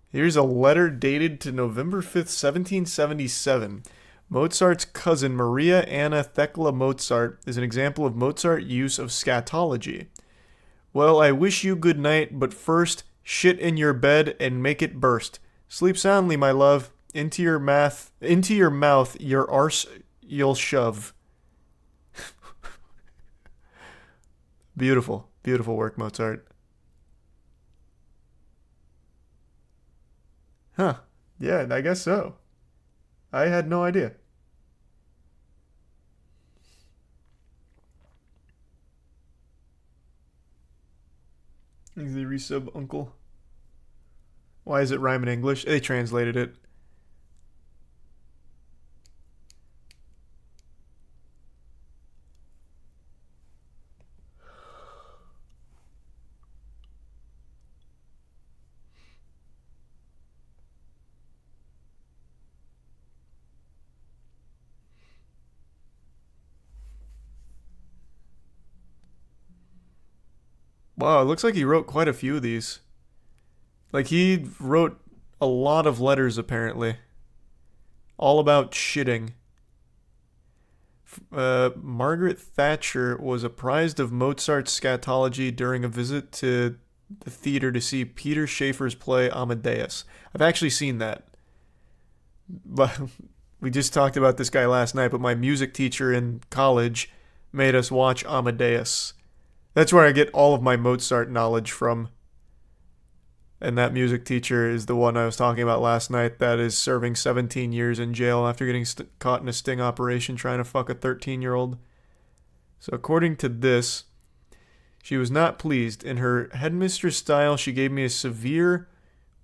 Here's a letter dated to November 5th, 1777. Mozart's cousin Maria Anna Thekla Mozart is an example of Mozart's use of scatology. Well, I wish you good night, but first, shit in your bed and make it burst. Sleep soundly, my love. Into your mouth, your arse you'll shove. Beautiful, beautiful work, Mozart. Huh. Yeah, I guess so. I had no idea. Is the resub uncle? Why is it rhyme in English? They translated it. Wow, it looks like he wrote quite a few of these. Like, he wrote a lot of letters, apparently. All about shitting. Margaret Thatcher was apprised of Mozart's scatology during a visit to the theater to see Peter Shaffer's play Amadeus. I've actually seen that. But we just talked about this guy last night, but my music teacher in college made us watch Amadeus. That's where I get all of my Mozart knowledge from. And that music teacher is the one I was talking about last night that is serving 17 years in jail after getting caught in a sting operation trying to fuck a 13-year-old. So according to this, she was not pleased. In her headmistress style, she gave me a severe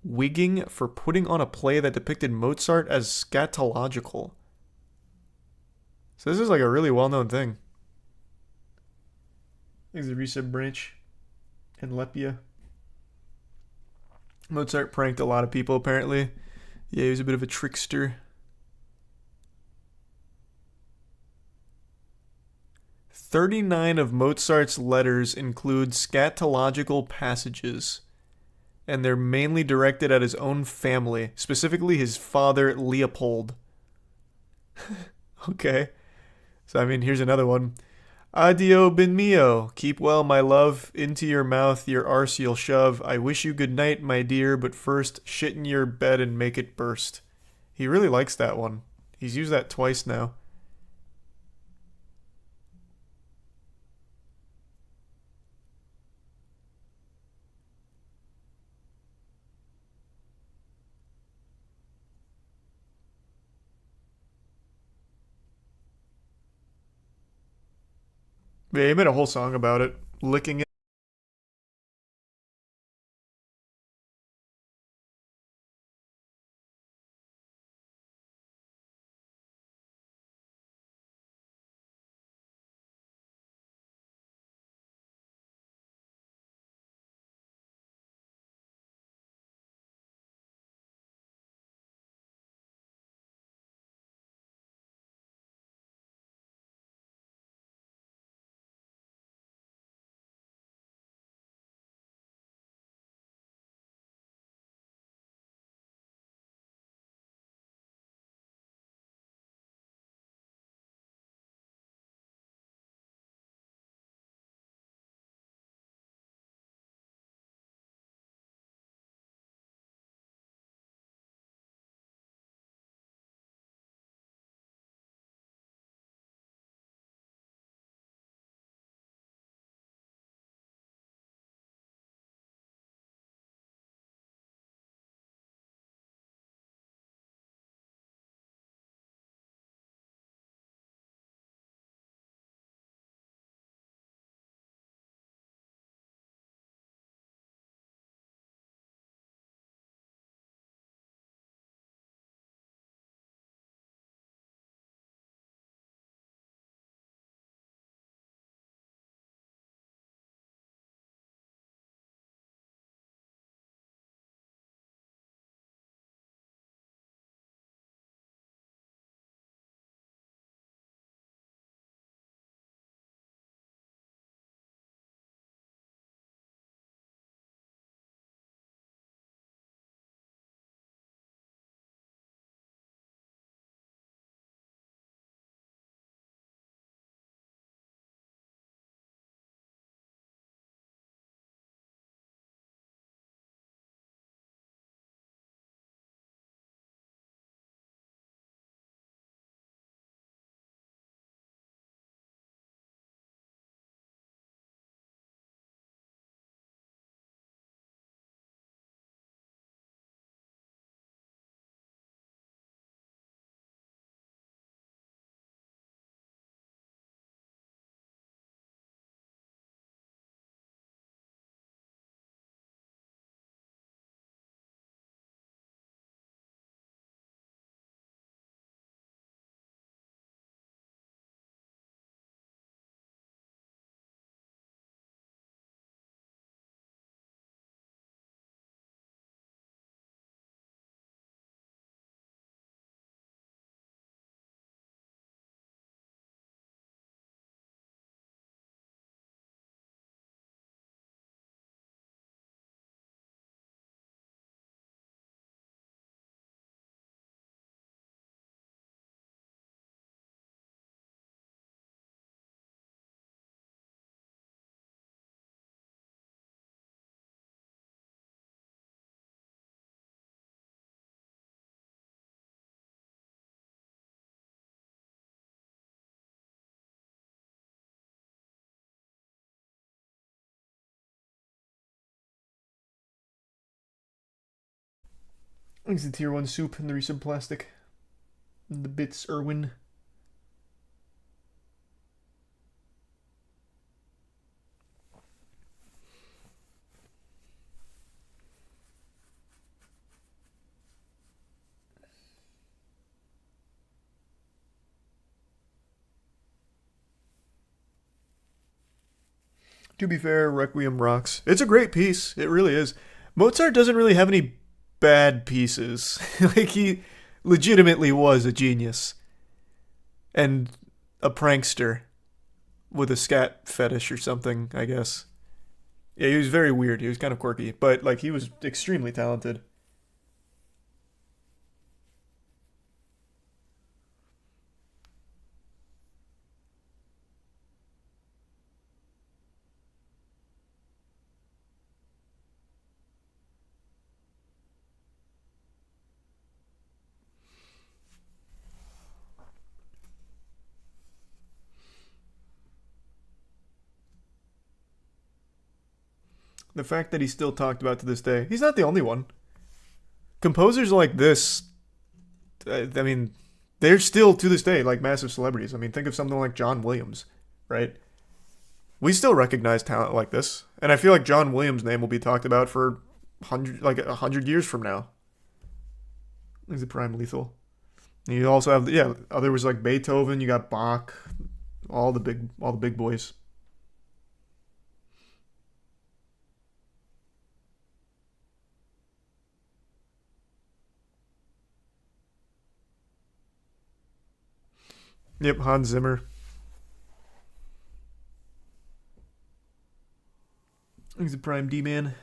wigging for putting on a play that depicted Mozart as scatological. So this is like a really well-known thing. There's the Risa branch and Lepia. Mozart pranked a lot of people, apparently. Yeah, he was a bit of a trickster. 39 of Mozart's letters include scatological passages, and they're mainly directed at his own family, specifically his father, Leopold. Okay. So, I mean, here's another one. Addio, ben mio. Keep well, my love. Into your mouth your arse you'll shove. I wish you good night, my dear, but first shit in your bed and make it burst. He really likes that one. He's used that twice now. Yeah, he made a whole song about it, licking it. Thanks to Tier 1 Soup and the resub plastic. And the bits Irwin. To be fair, Requiem rocks. It's a great piece. It really is. Mozart doesn't really have any bad pieces. Like, he legitimately was a genius. And a prankster. With a scat fetish or something, I guess. Yeah, he was very weird. He was kind of quirky. But, like, he was extremely talented. The fact that he's still talked about to this day. He's not the only one. Composers like this, I mean, they're still to this day like massive celebrities. I mean, think of something like John Williams, right? We still recognize talent like this, and I feel like John Williams' name will be talked about for 100 years from now. He's a prime lethal. And you also have there was like Beethoven. You got Bach, all the big boys. Yep, Hans Zimmer. He's a prime D-man.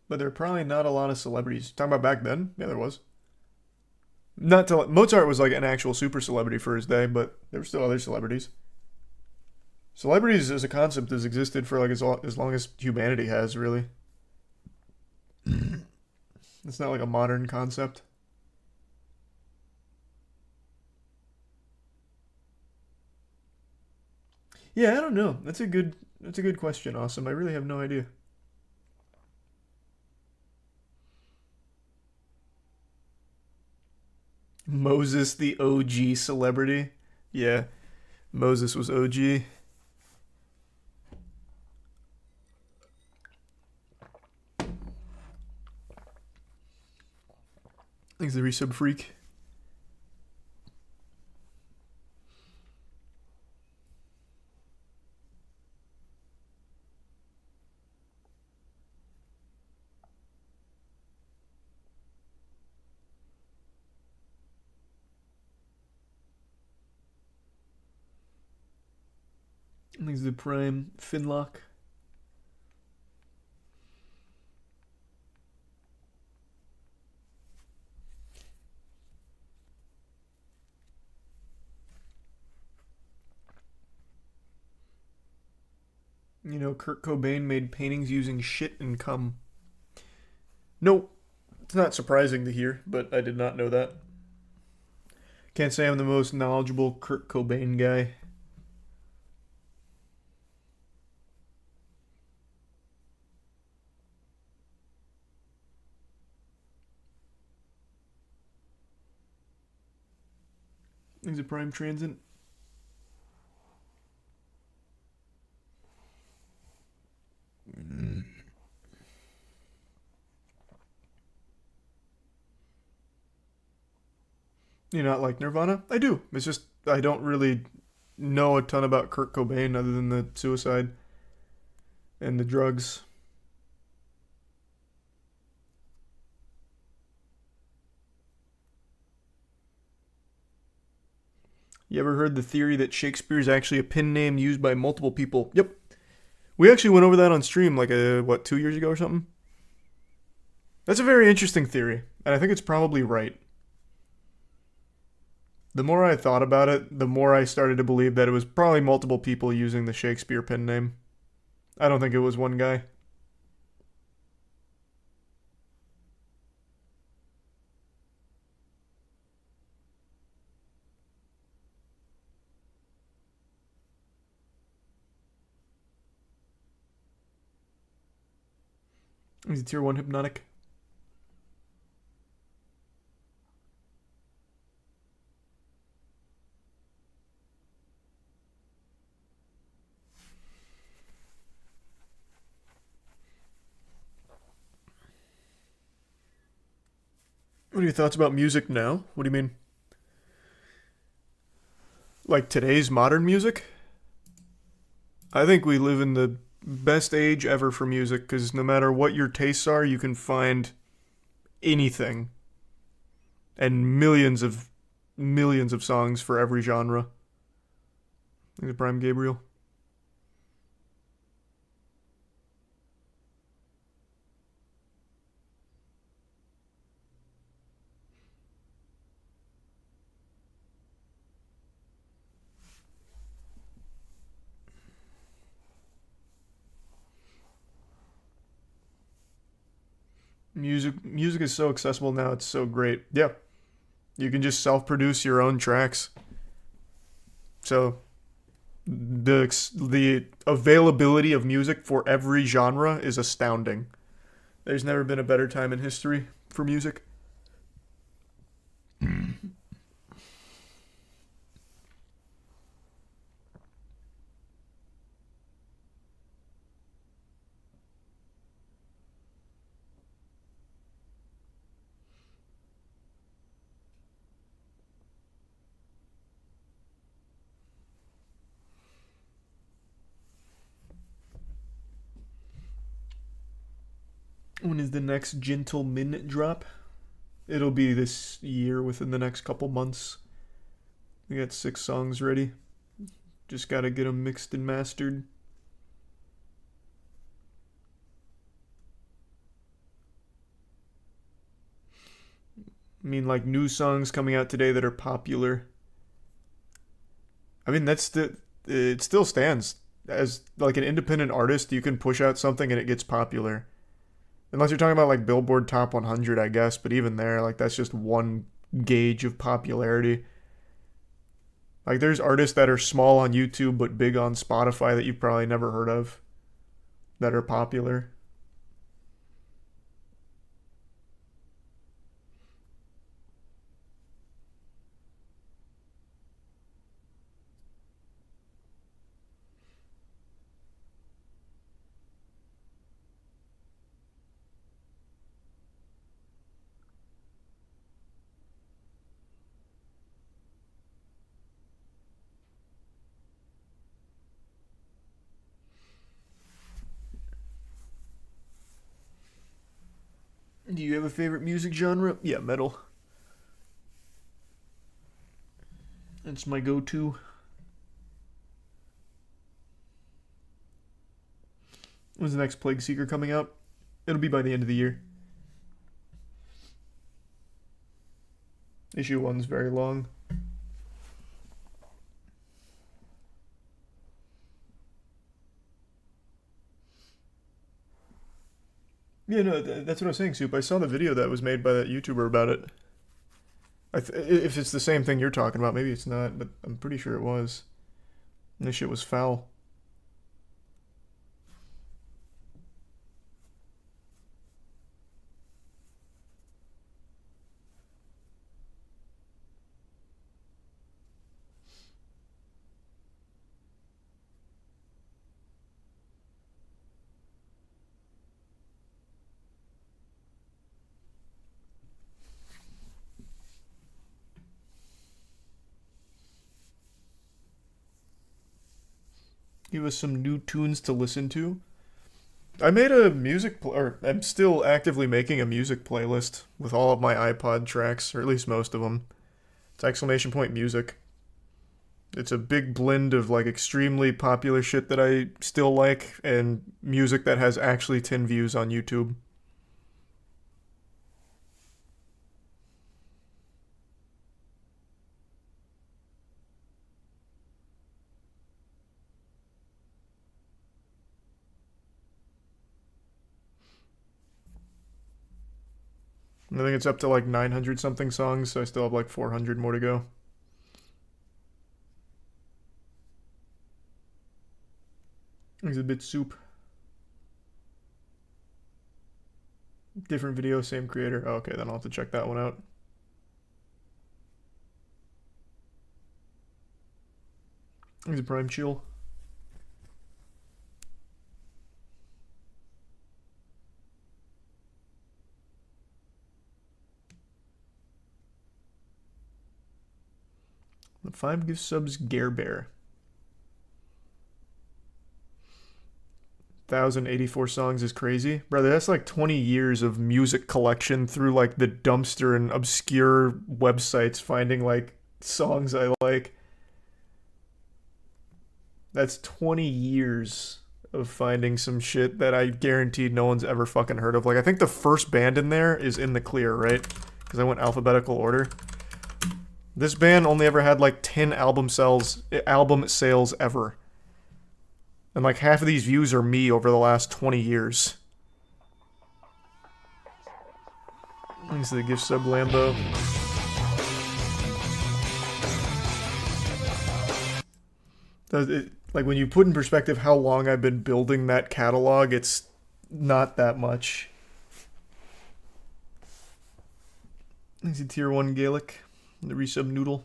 But there are probably not a lot of celebrities. Talking about back then? Yeah, there was. Not till Mozart was like an actual super celebrity for his day, but there were still other celebrities. Celebrities as a concept has existed for like as long as humanity has, really. It's not like a modern concept. Yeah, I don't know. That's a good question, Awesome. I really have no idea. Moses, the OG celebrity. Yeah, Moses was OG. Thanks, the resub freak. Thanks, the prime Finlock. You know, Kurt Cobain made paintings using shit and cum. Nope. It's not surprising to hear, but I did not know that. Can't say I'm the most knowledgeable Kurt Cobain guy. He's a prime transit. You not like Nirvana? I do. It's just I don't really know a ton about Kurt Cobain other than the suicide and the drugs. You ever heard the theory that Shakespeare is actually a pen name used by multiple people? Yep. We actually went over that on stream like 2 years ago or something? That's a very interesting theory, and I think it's probably right. The more I thought about it, the more I started to believe that it was probably multiple people using the Shakespeare pen name. I don't think it was one guy. He's a tier 1 hypnotic. What are your thoughts about music now? What do you mean? Like today's modern music? I think we live in the best age ever for music, because no matter what your tastes are, you can find anything. And millions of songs for every genre. Is it Prime Gabriel? Music is so accessible now, it's so great. Yeah. You can just self-produce your own tracks. So the availability of music for every genre is astounding. There's never been a better time in history for music. When is the next Gentle Minute drop? It'll be this year, within the next couple months. We got 6 songs ready. Just gotta get them mixed and mastered. I mean, like new songs coming out today that are popular. I mean, it still stands. As like an independent artist, you can push out something and it gets popular. Unless you're talking about like Billboard Top 100, I guess, but even there, like that's just one gauge of popularity. Like there's artists that are small on YouTube but big on Spotify that you've probably never heard of that are popular. Do you have a favorite music genre? Yeah, metal. That's my go-to. When's the next Plague Seeker coming out? It'll be by the end of the year. Issue 1's very long. Yeah, no, that's what I was saying, Soup. I saw the video that was made by that YouTuber about it. If it's the same thing you're talking about, maybe it's not, but I'm pretty sure it was. And this shit was foul. Give us some new tunes to listen to. I made a I'm still actively making a music playlist with all of my iPod tracks, or at least most of them. It's ! Music. It's a big blend of like extremely popular shit that I still like and music that has actually 10 views on YouTube. I think it's up to like 900 something songs, so I still have like 400 more to go. It's a bit soup. Different video, same creator. Oh, okay, then I'll have to check that one out. He's a Prime Chill. The 5 gift subs Gare Bear. 1,084 songs is crazy. Brother, that's like 20 years of music collection through like the dumpster and obscure websites finding like songs I like. That's 20 years of finding some shit that I guaranteed no one's ever fucking heard of. Like, I think the first band in there is In the Clear, right? Because I went alphabetical order. This band only ever had like 10 album sales ever. And like half of these views are me over the last 20 years. Thanks to the gift sub Lambo. Like when you put in perspective how long I've been building that catalog, it's not that much. Thanks to Tier 1 Gaelic. The resub Noodle.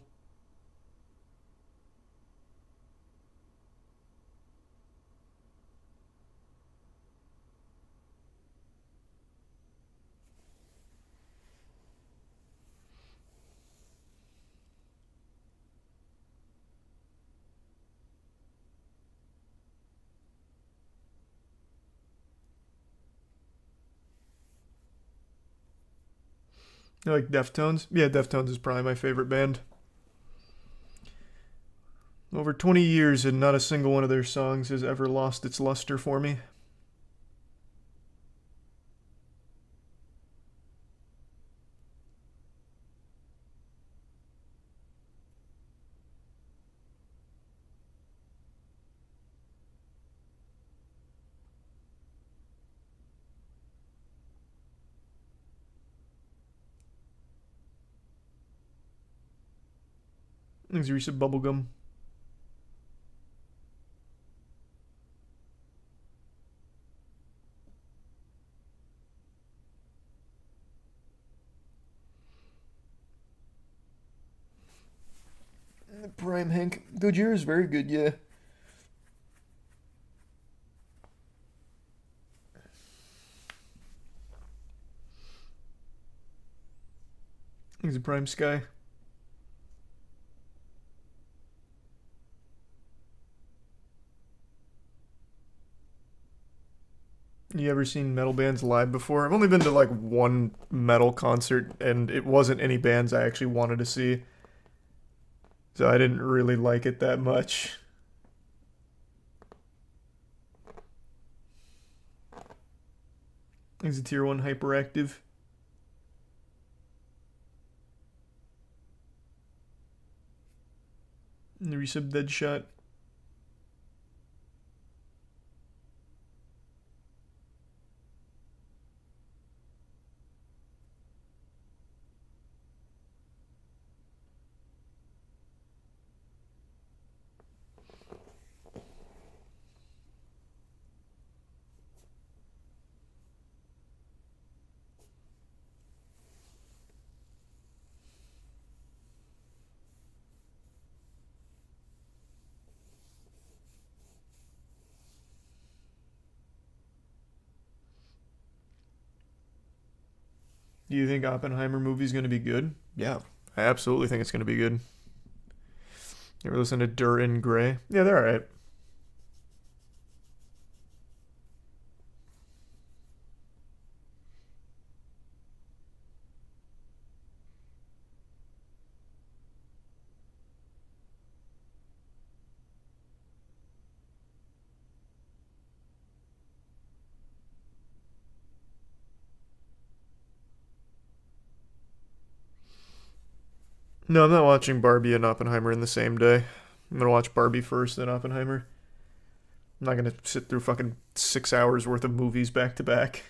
You like Deftones? Yeah, Deftones is probably my favorite band. Over 20 years and not a single one of their songs has ever lost its luster for me. Thanks, Risa Bubblegum. Prime Hank. Gojira is very good, yeah. He's a Prime Sky. You ever seen metal bands live before? I've only been to like one metal concert, and it wasn't any bands I actually wanted to see. So I didn't really like it that much. He's a Tier 1 Hyperactive. And the resub Deadshot. Do you think Oppenheimer movie's going to be good? Yeah, I absolutely think it's going to be good. You ever listen to Dur in Grey? Yeah, they're alright. No, I'm not watching Barbie and Oppenheimer in the same day. I'm gonna watch Barbie first, then Oppenheimer. I'm not gonna sit through fucking 6 hours worth of movies back to back.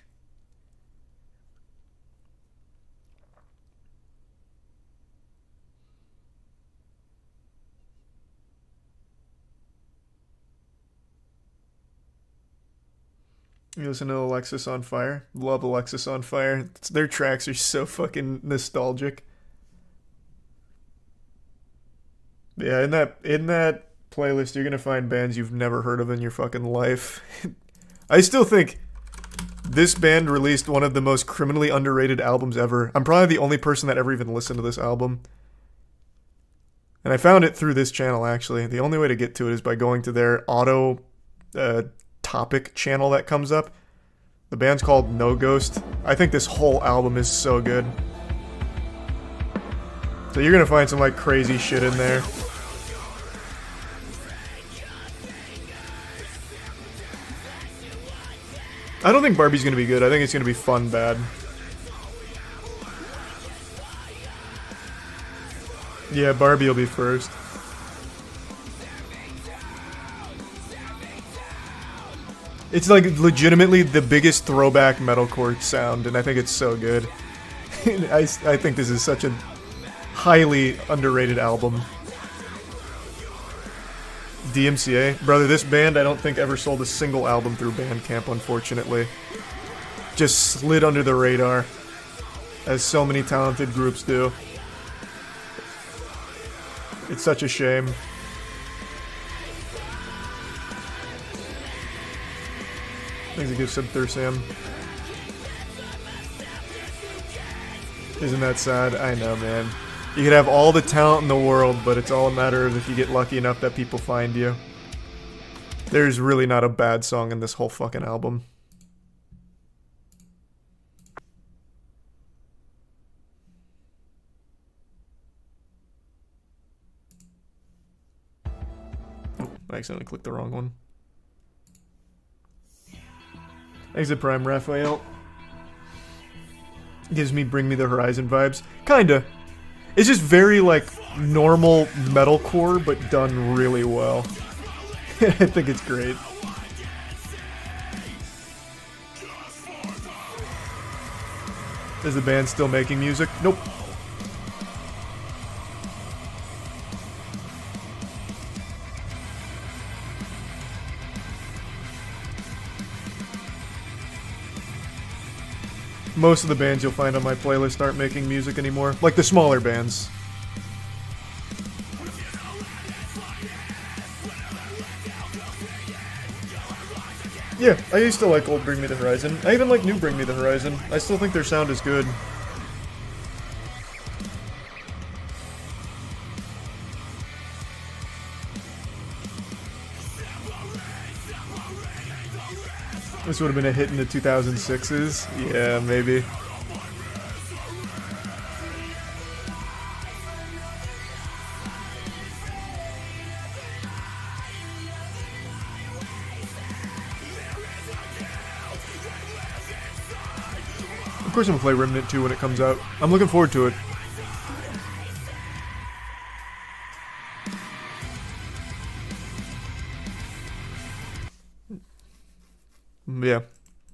You listen to Alexis on Fire? Love Alexis on Fire. Their tracks are so fucking nostalgic. Yeah, in that playlist, you're gonna find bands you've never heard of in your fucking life. I still think this band released one of the most criminally underrated albums ever. I'm probably the only person that ever even listened to this album. And I found it through this channel, actually. The only way to get to it is by going to their auto topic channel that comes up. The band's called No Ghost. I think this whole album is so good. So you're gonna find some like crazy shit in there. I don't think Barbie's gonna be good. I think it's gonna be fun bad. Yeah, Barbie will be first. It's like legitimately the biggest throwback metalcore sound, and I think it's so good. I think this is such a highly underrated album. DMCA? Brother, this band I don't think ever sold a single album through Bandcamp, unfortunately. Just slid under the radar, as so many talented groups do. It's such a shame. Thanks a good sub there, Sam. Isn't that sad? I know, man. You could have all the talent in the world, but it's all a matter of if you get lucky enough that people find you. There's really not a bad song in this whole fucking album. Oh, I accidentally clicked the wrong one. Exit Prime, Raphael. Gives me Bring Me the Horizon vibes. Kinda. It's just very, like, normal metalcore, but done really well. I think it's great. Is the band still making music? Nope. Most of the bands you'll find on my playlist aren't making music anymore. Like the smaller bands. Yeah, I used to like old Bring Me the Horizon. I even like new Bring Me the Horizon. I still think their sound is good. This would have been a hit in the 2006s. Yeah, maybe. Of course I'm gonna play Remnant 2 when it comes out. I'm looking forward to it. Yeah.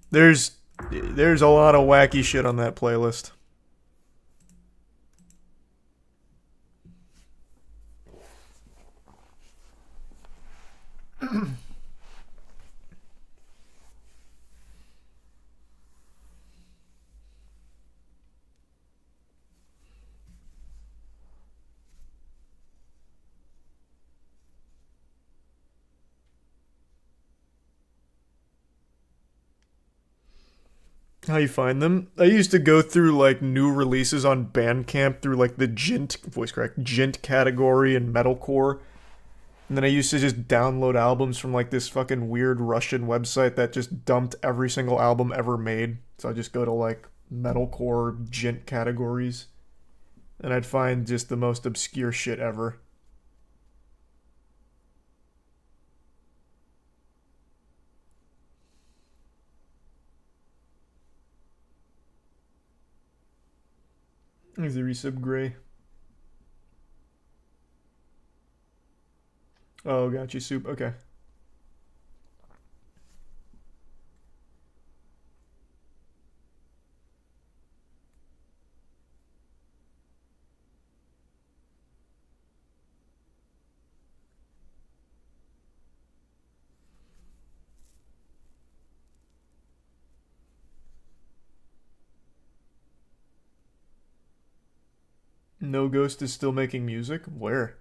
There's a lot of wacky shit on that playlist. How you find them? I used to go through like new releases on Bandcamp through like the Gent category and metalcore. And then I used to just download albums from like this fucking weird Russian website that just dumped every single album ever made. So I just go to like metalcore Gent categories. And I'd find just the most obscure shit ever. There's the resub gray. Oh, got you, soup. Okay. No Ghost is still making music? Where?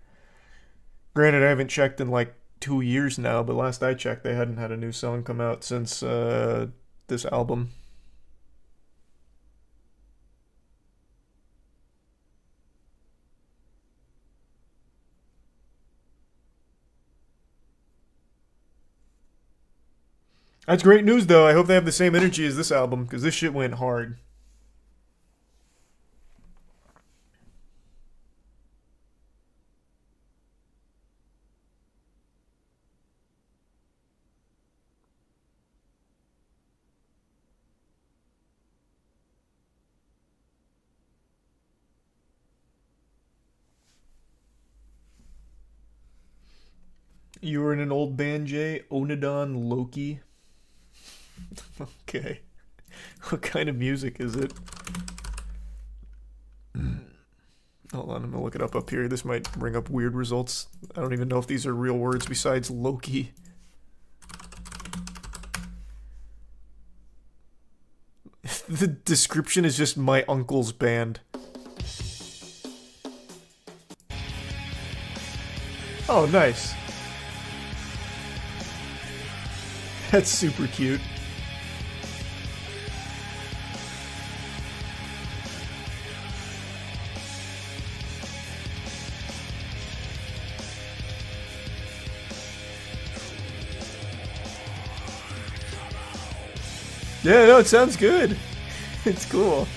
Granted, I haven't checked in like 2 years now, but last I checked, they hadn't had a new song come out since this album. That's great news, though. I hope they have the same energy as this album, because this shit went hard. You were in an old band, Jay? Onodon Loki? Okay. What kind of music is it? Hold on, I'm gonna look it up here. This might bring up weird results. I don't even know if these are real words besides Loki. The description is just my uncle's band. Oh, nice. That's super cute. Yeah, no, it sounds good. It's cool.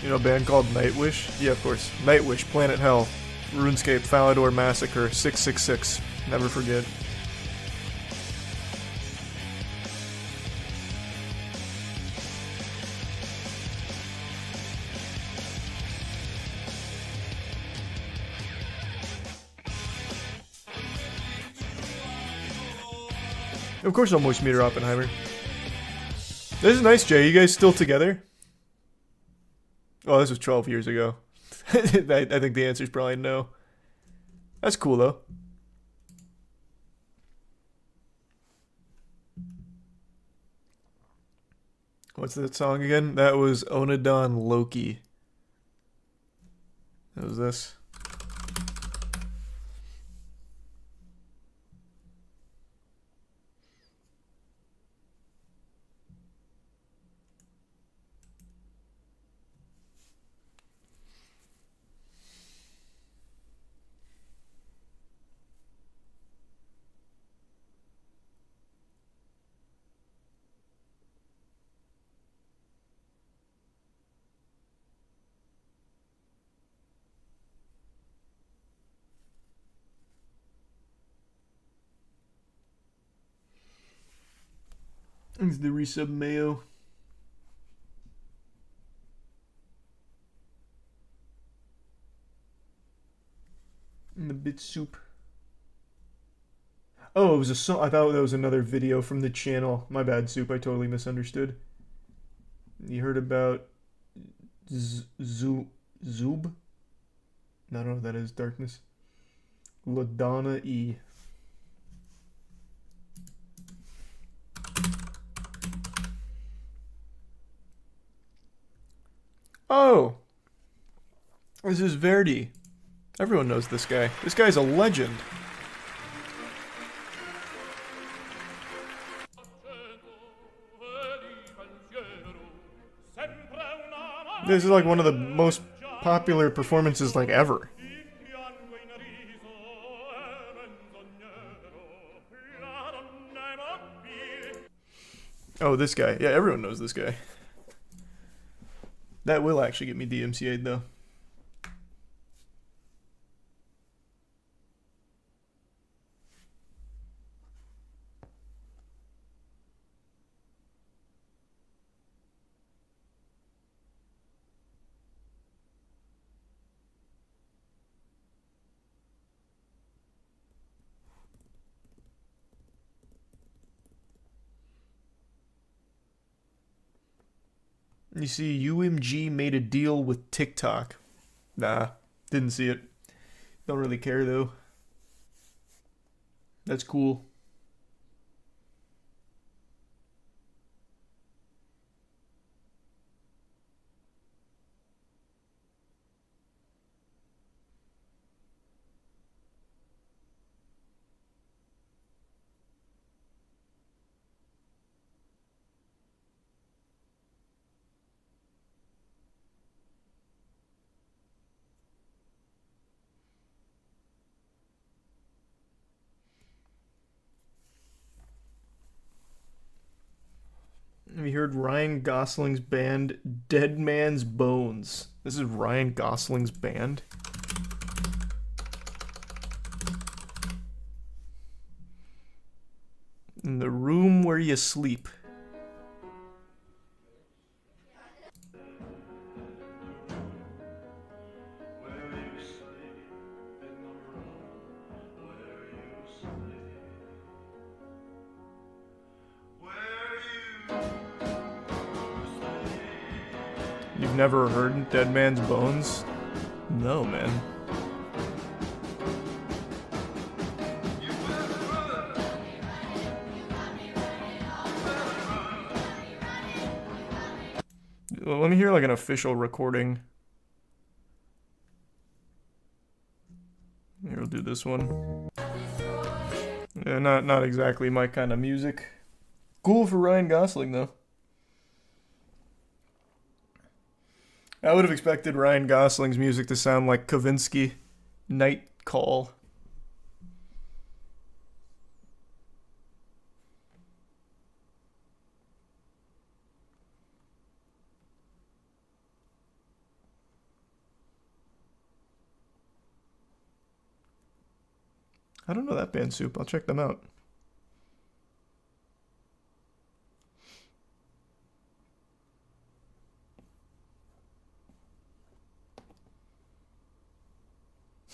You know a band called Nightwish? Yeah, of course. Nightwish, Planet Hell, RuneScape, Falador Massacre, 666. Never forget. Of course, almost Meter Oppenheimer. This is nice, Jay. You guys still together? Oh, this was 12 years ago. I think the answer is probably no. That's cool, though. What's that song again? That was Onodon Loki. That was this. It's the resub mayo. And the bit soup. Oh, it was a song. I thought that was another video from the channel. My bad, soup. I totally misunderstood. You heard about Zoob? I don't know what that is. Darkness. LaDonna E. Oh! This is Verdi. Everyone knows this guy. This guy's a legend. This is like one of the most popular performances like ever. Oh, this guy. Yeah, everyone knows this guy. That will actually get me DMCA'd though. You see, UMG made a deal with TikTok. Nah, didn't see it. Don't really care though. That's cool. Have you heard Ryan Gosling's band Dead Man's Bones? This is Ryan Gosling's band. In the room where you sleep. You've never heard Dead Man's Bones? No, man. Well, let me hear like an official recording. Here, we'll do this one. Yeah, not exactly my kind of music. Cool for Ryan Gosling though. I would have expected Ryan Gosling's music to sound like Kavinsky, Night Call. I don't know that band, Soup. I'll check them out.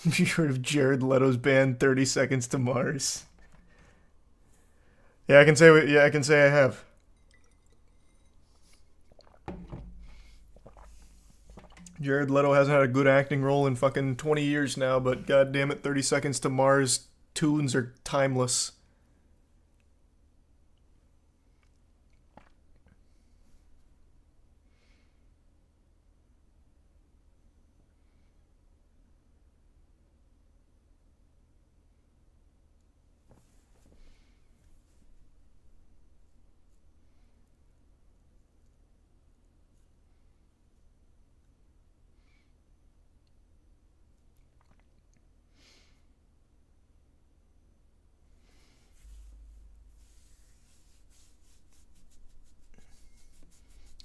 Have you heard of Jared Leto's band 30 Seconds to Mars? Yeah, I can say I have. Jared Leto hasn't had a good acting role in fucking 20 years now, but goddamn it, 30 Seconds to Mars tunes are timeless.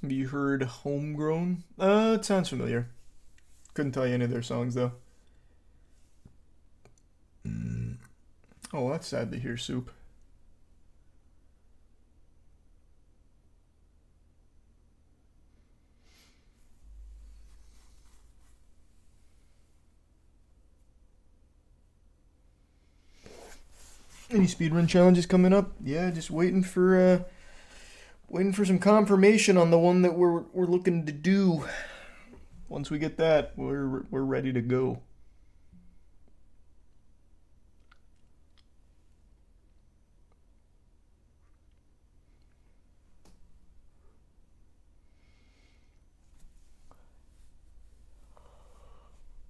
Have you heard Homegrown? It sounds familiar. Couldn't tell you any of their songs, though. Oh, that's sad to hear, Soup. Any speedrun challenges coming up? Yeah, just waiting for some confirmation on the one that we're looking to do. Once we get that, we're ready to go.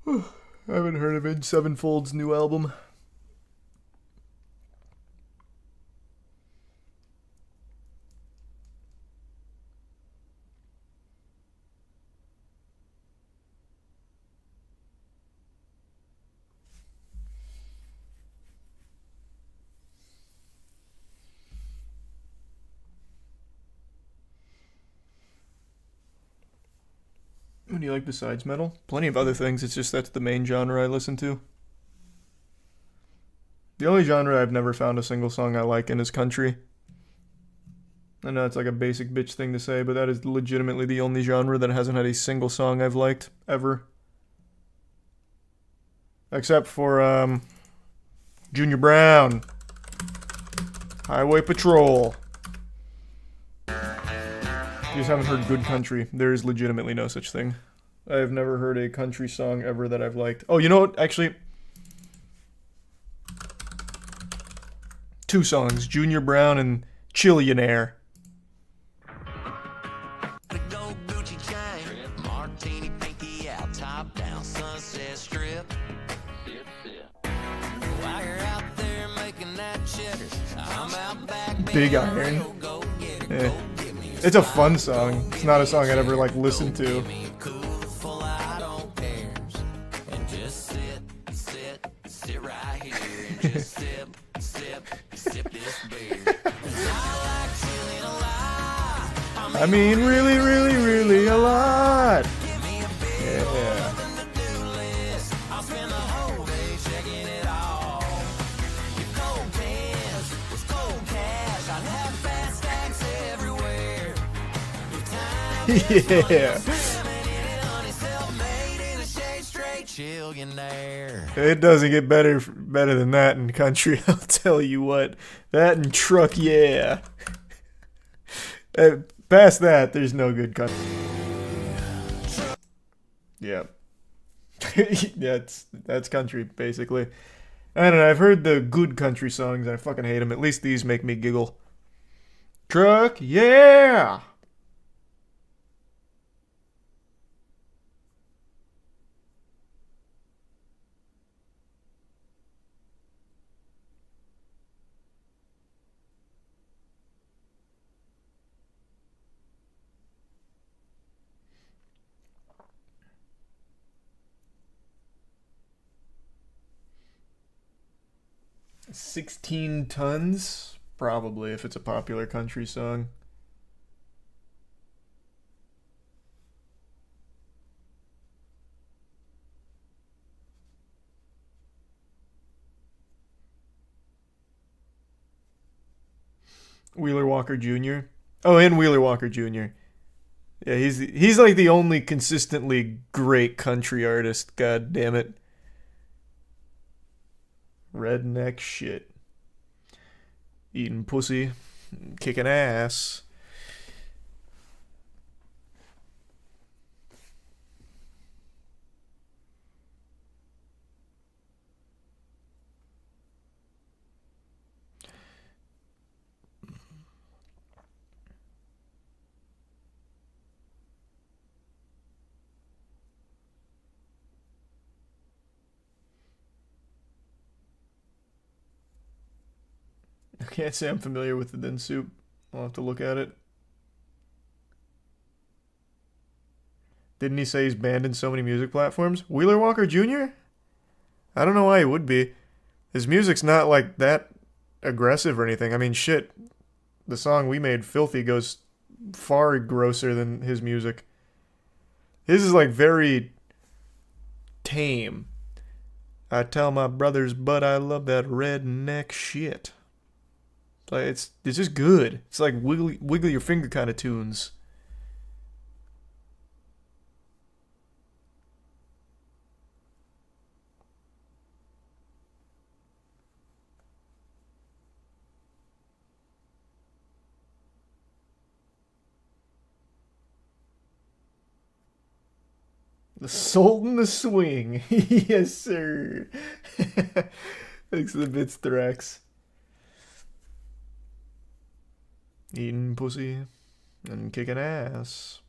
I haven't heard of Ed Sevenfold's new album. What do you like besides metal? Plenty of other things, it's just that's the main genre I listen to. The only genre I've never found a single song I like in is country. I know it's like a basic bitch thing to say, but that is legitimately the only genre that hasn't had a single song I've liked, ever. Except for, Junior Brown. Highway Patrol. You just haven't heard good country. There is legitimately no such thing. I have never heard a country song ever that I've liked. Oh, you know what? Actually, 2 songs. Junior Brown and Chillionaire. Big Iron. Yeah. It's a fun song. It's not a song I'd ever like listen to. I mean, really, really, really a lot. Yeah. Yeah. It doesn't get better than that in country, I'll tell you what. That and truck, yeah. Past that, there's no good country. Yeah. That's country, basically. I don't know, I've heard the good country songs, and I fucking hate them. At least these make me giggle. Truck, yeah! $16 tons? Probably, if it's a popular country song. Wheeler Walker Jr. Oh, and Wheeler Walker Jr. Yeah, he's like the only consistently great country artist, god damn it. Redneck shit. Eating pussy, kicking ass. I can't say I'm familiar with the Din Soup. I'll have to look at it. Didn't he say he's banned in so many music platforms? Wheeler Walker Jr.? I don't know why he would be. His music's not like that aggressive or anything. I mean, shit. The song we made, Filthy, goes far grosser than his music. His is like very tame. I tell my brothers, but I love that redneck shit. Like it's just good. It's like wiggle your finger kind of tunes. The Sultan the Swing. Yes, sir. Thanks for the bits, Thrax. Eating pussy and kicking ass.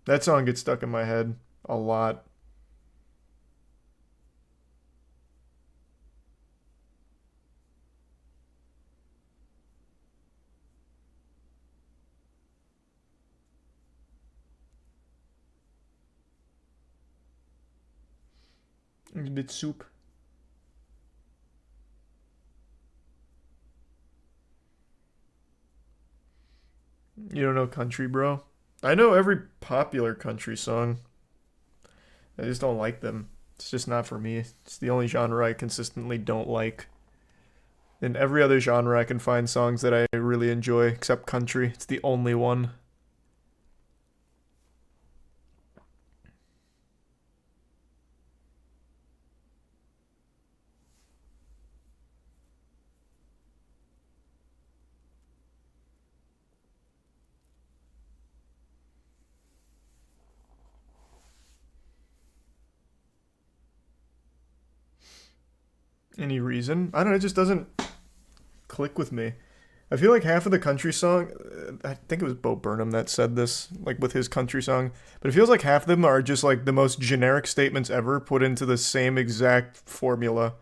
That song gets stuck in my head a lot. A bit soup. You don't know country, bro? I know every popular country song. I just don't like them. It's just not for me. It's the only genre I consistently don't like. In every other genre, I can find songs that I really enjoy, except country. It's the only one. any reason. I don't know, it just doesn't click with me. I feel like half of the country song, I think it was Bo Burnham that said this, like with his country song, but it feels like half of them are just like the most generic statements ever put into the same exact formula.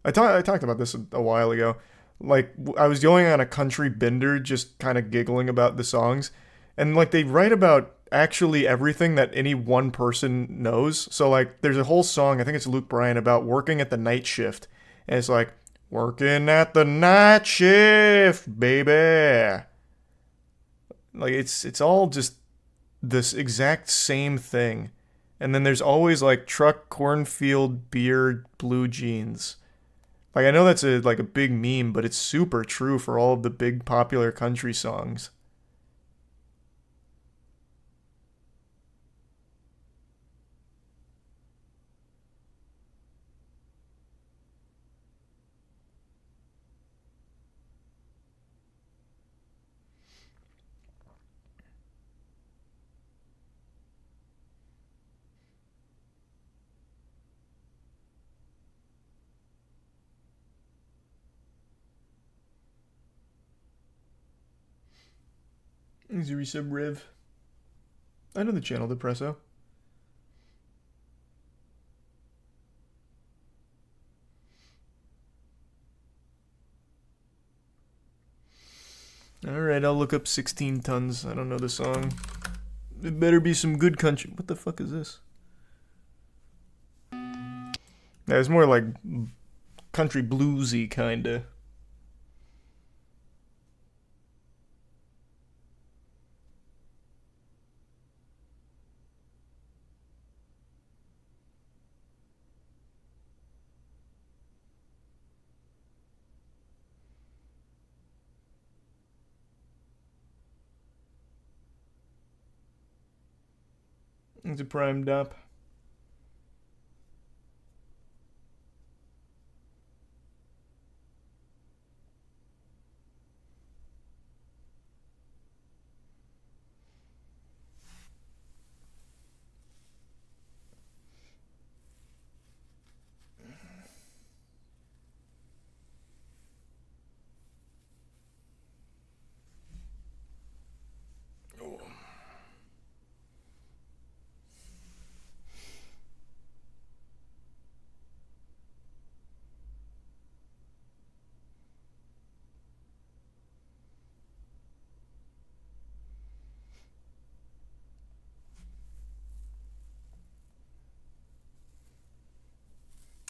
I talked about this a while ago. Like, I was going on a country bender, just kind of giggling about the songs, and like they write about actually everything that any one person knows. So like, there's a whole song, I think it's Luke Bryan, about working at the night shift, and it's like, working at the night shift, baby. Like, it's all just this exact same thing. And then there's always like truck, cornfield, beer, blue jeans. Like, I know that's a big meme, but it's super true for all of the big popular country songs. Easy resub Riv. I know the channel, Depresso. Alright, I'll look up 16 Tons. I don't know the song. It better be some good country. What the fuck is this? Yeah, it's more like country bluesy, kinda. It's a primed up.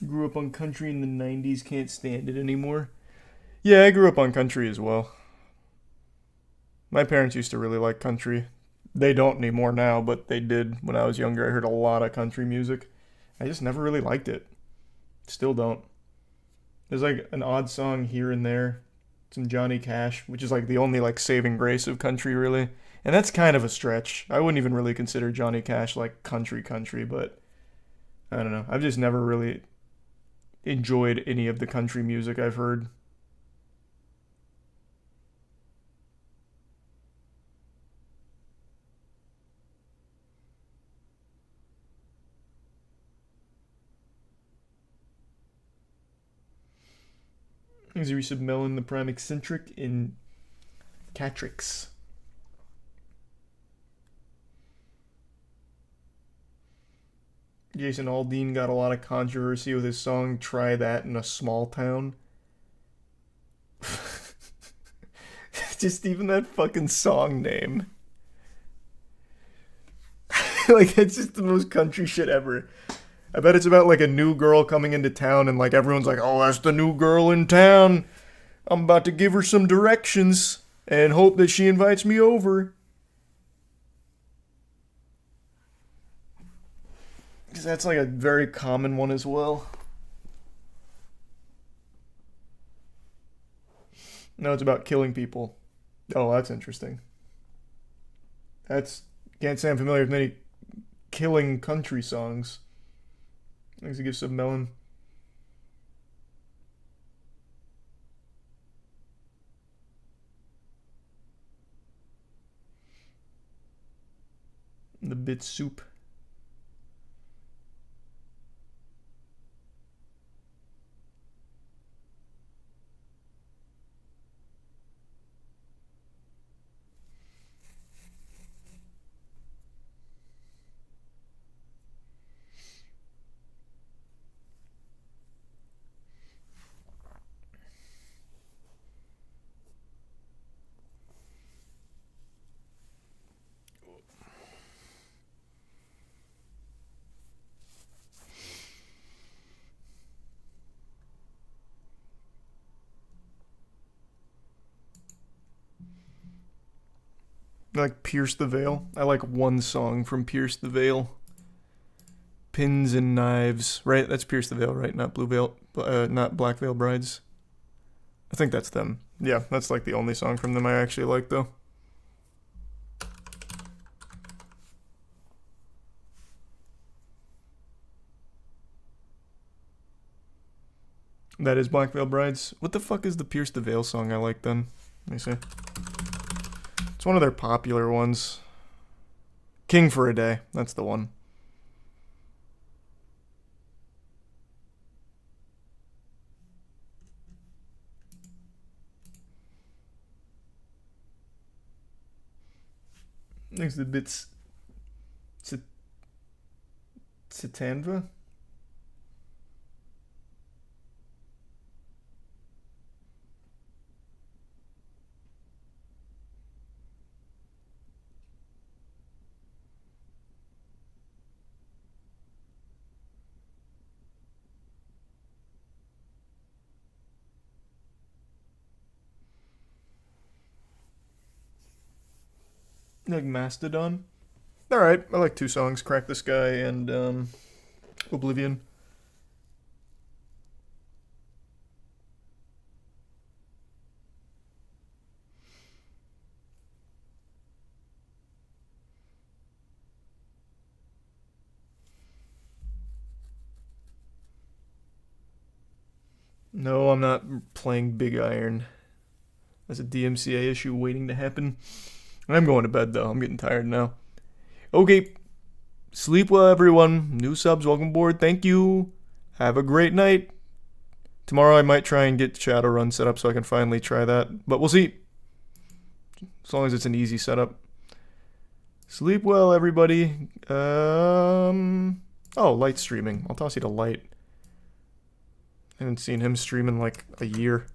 Grew up on country in the 90s, can't stand it anymore. Yeah, I grew up on country as well. My parents used to really like country. They don't anymore now, but they did when I was younger. I heard a lot of country music. I just never really liked it. Still don't. There's like an odd song here and there. Some Johnny Cash, which is like the only like saving grace of country, really. And that's kind of a stretch. I wouldn't even really consider Johnny Cash like country, but I don't know. I've just never really enjoyed any of the country music I've heard. Easy resub Melon, the Prime Eccentric in Catrix. Jason Aldean got a lot of controversy with his song Try That in a Small Town. Just even that fucking song name. Like, it's just the most country shit ever. I bet it's about like a new girl coming into town and like everyone's like, oh, that's the new girl in town. I'm about to give her some directions and hope that she invites me over. Because that's like a very common one as well. No, it's about killing people. Oh, that's interesting. Can't say I'm familiar with many killing country songs. Thanks to give some melon. The bit soup. Like Pierce the Veil. I like one song from Pierce the Veil. Pins and Knives. Right? That's Pierce the Veil, right? Not Blue Veil, not Black Veil Brides. I think that's them. Yeah, that's like the only song from them I actually like, though. That is Black Veil Brides. What the fuck is the Pierce the Veil song I like then? Let me see. It's one of their popular ones. King for a Day. That's the one. Next the bits. Satanva? Like Mastodon. Alright, I like two songs, Crack the Sky and Oblivion. No, I'm not playing Big Iron. That's a DMCA issue waiting to happen. I'm going to bed, though. I'm getting tired now. Okay. Sleep well, everyone. New subs, welcome aboard. Thank you. Have a great night. Tomorrow I might try and get Shadowrun set up so I can finally try that. But we'll see. As long as it's an easy setup. Sleep well, everybody. Oh, Light streaming. I'll toss you to Light. I haven't seen him stream in like a year.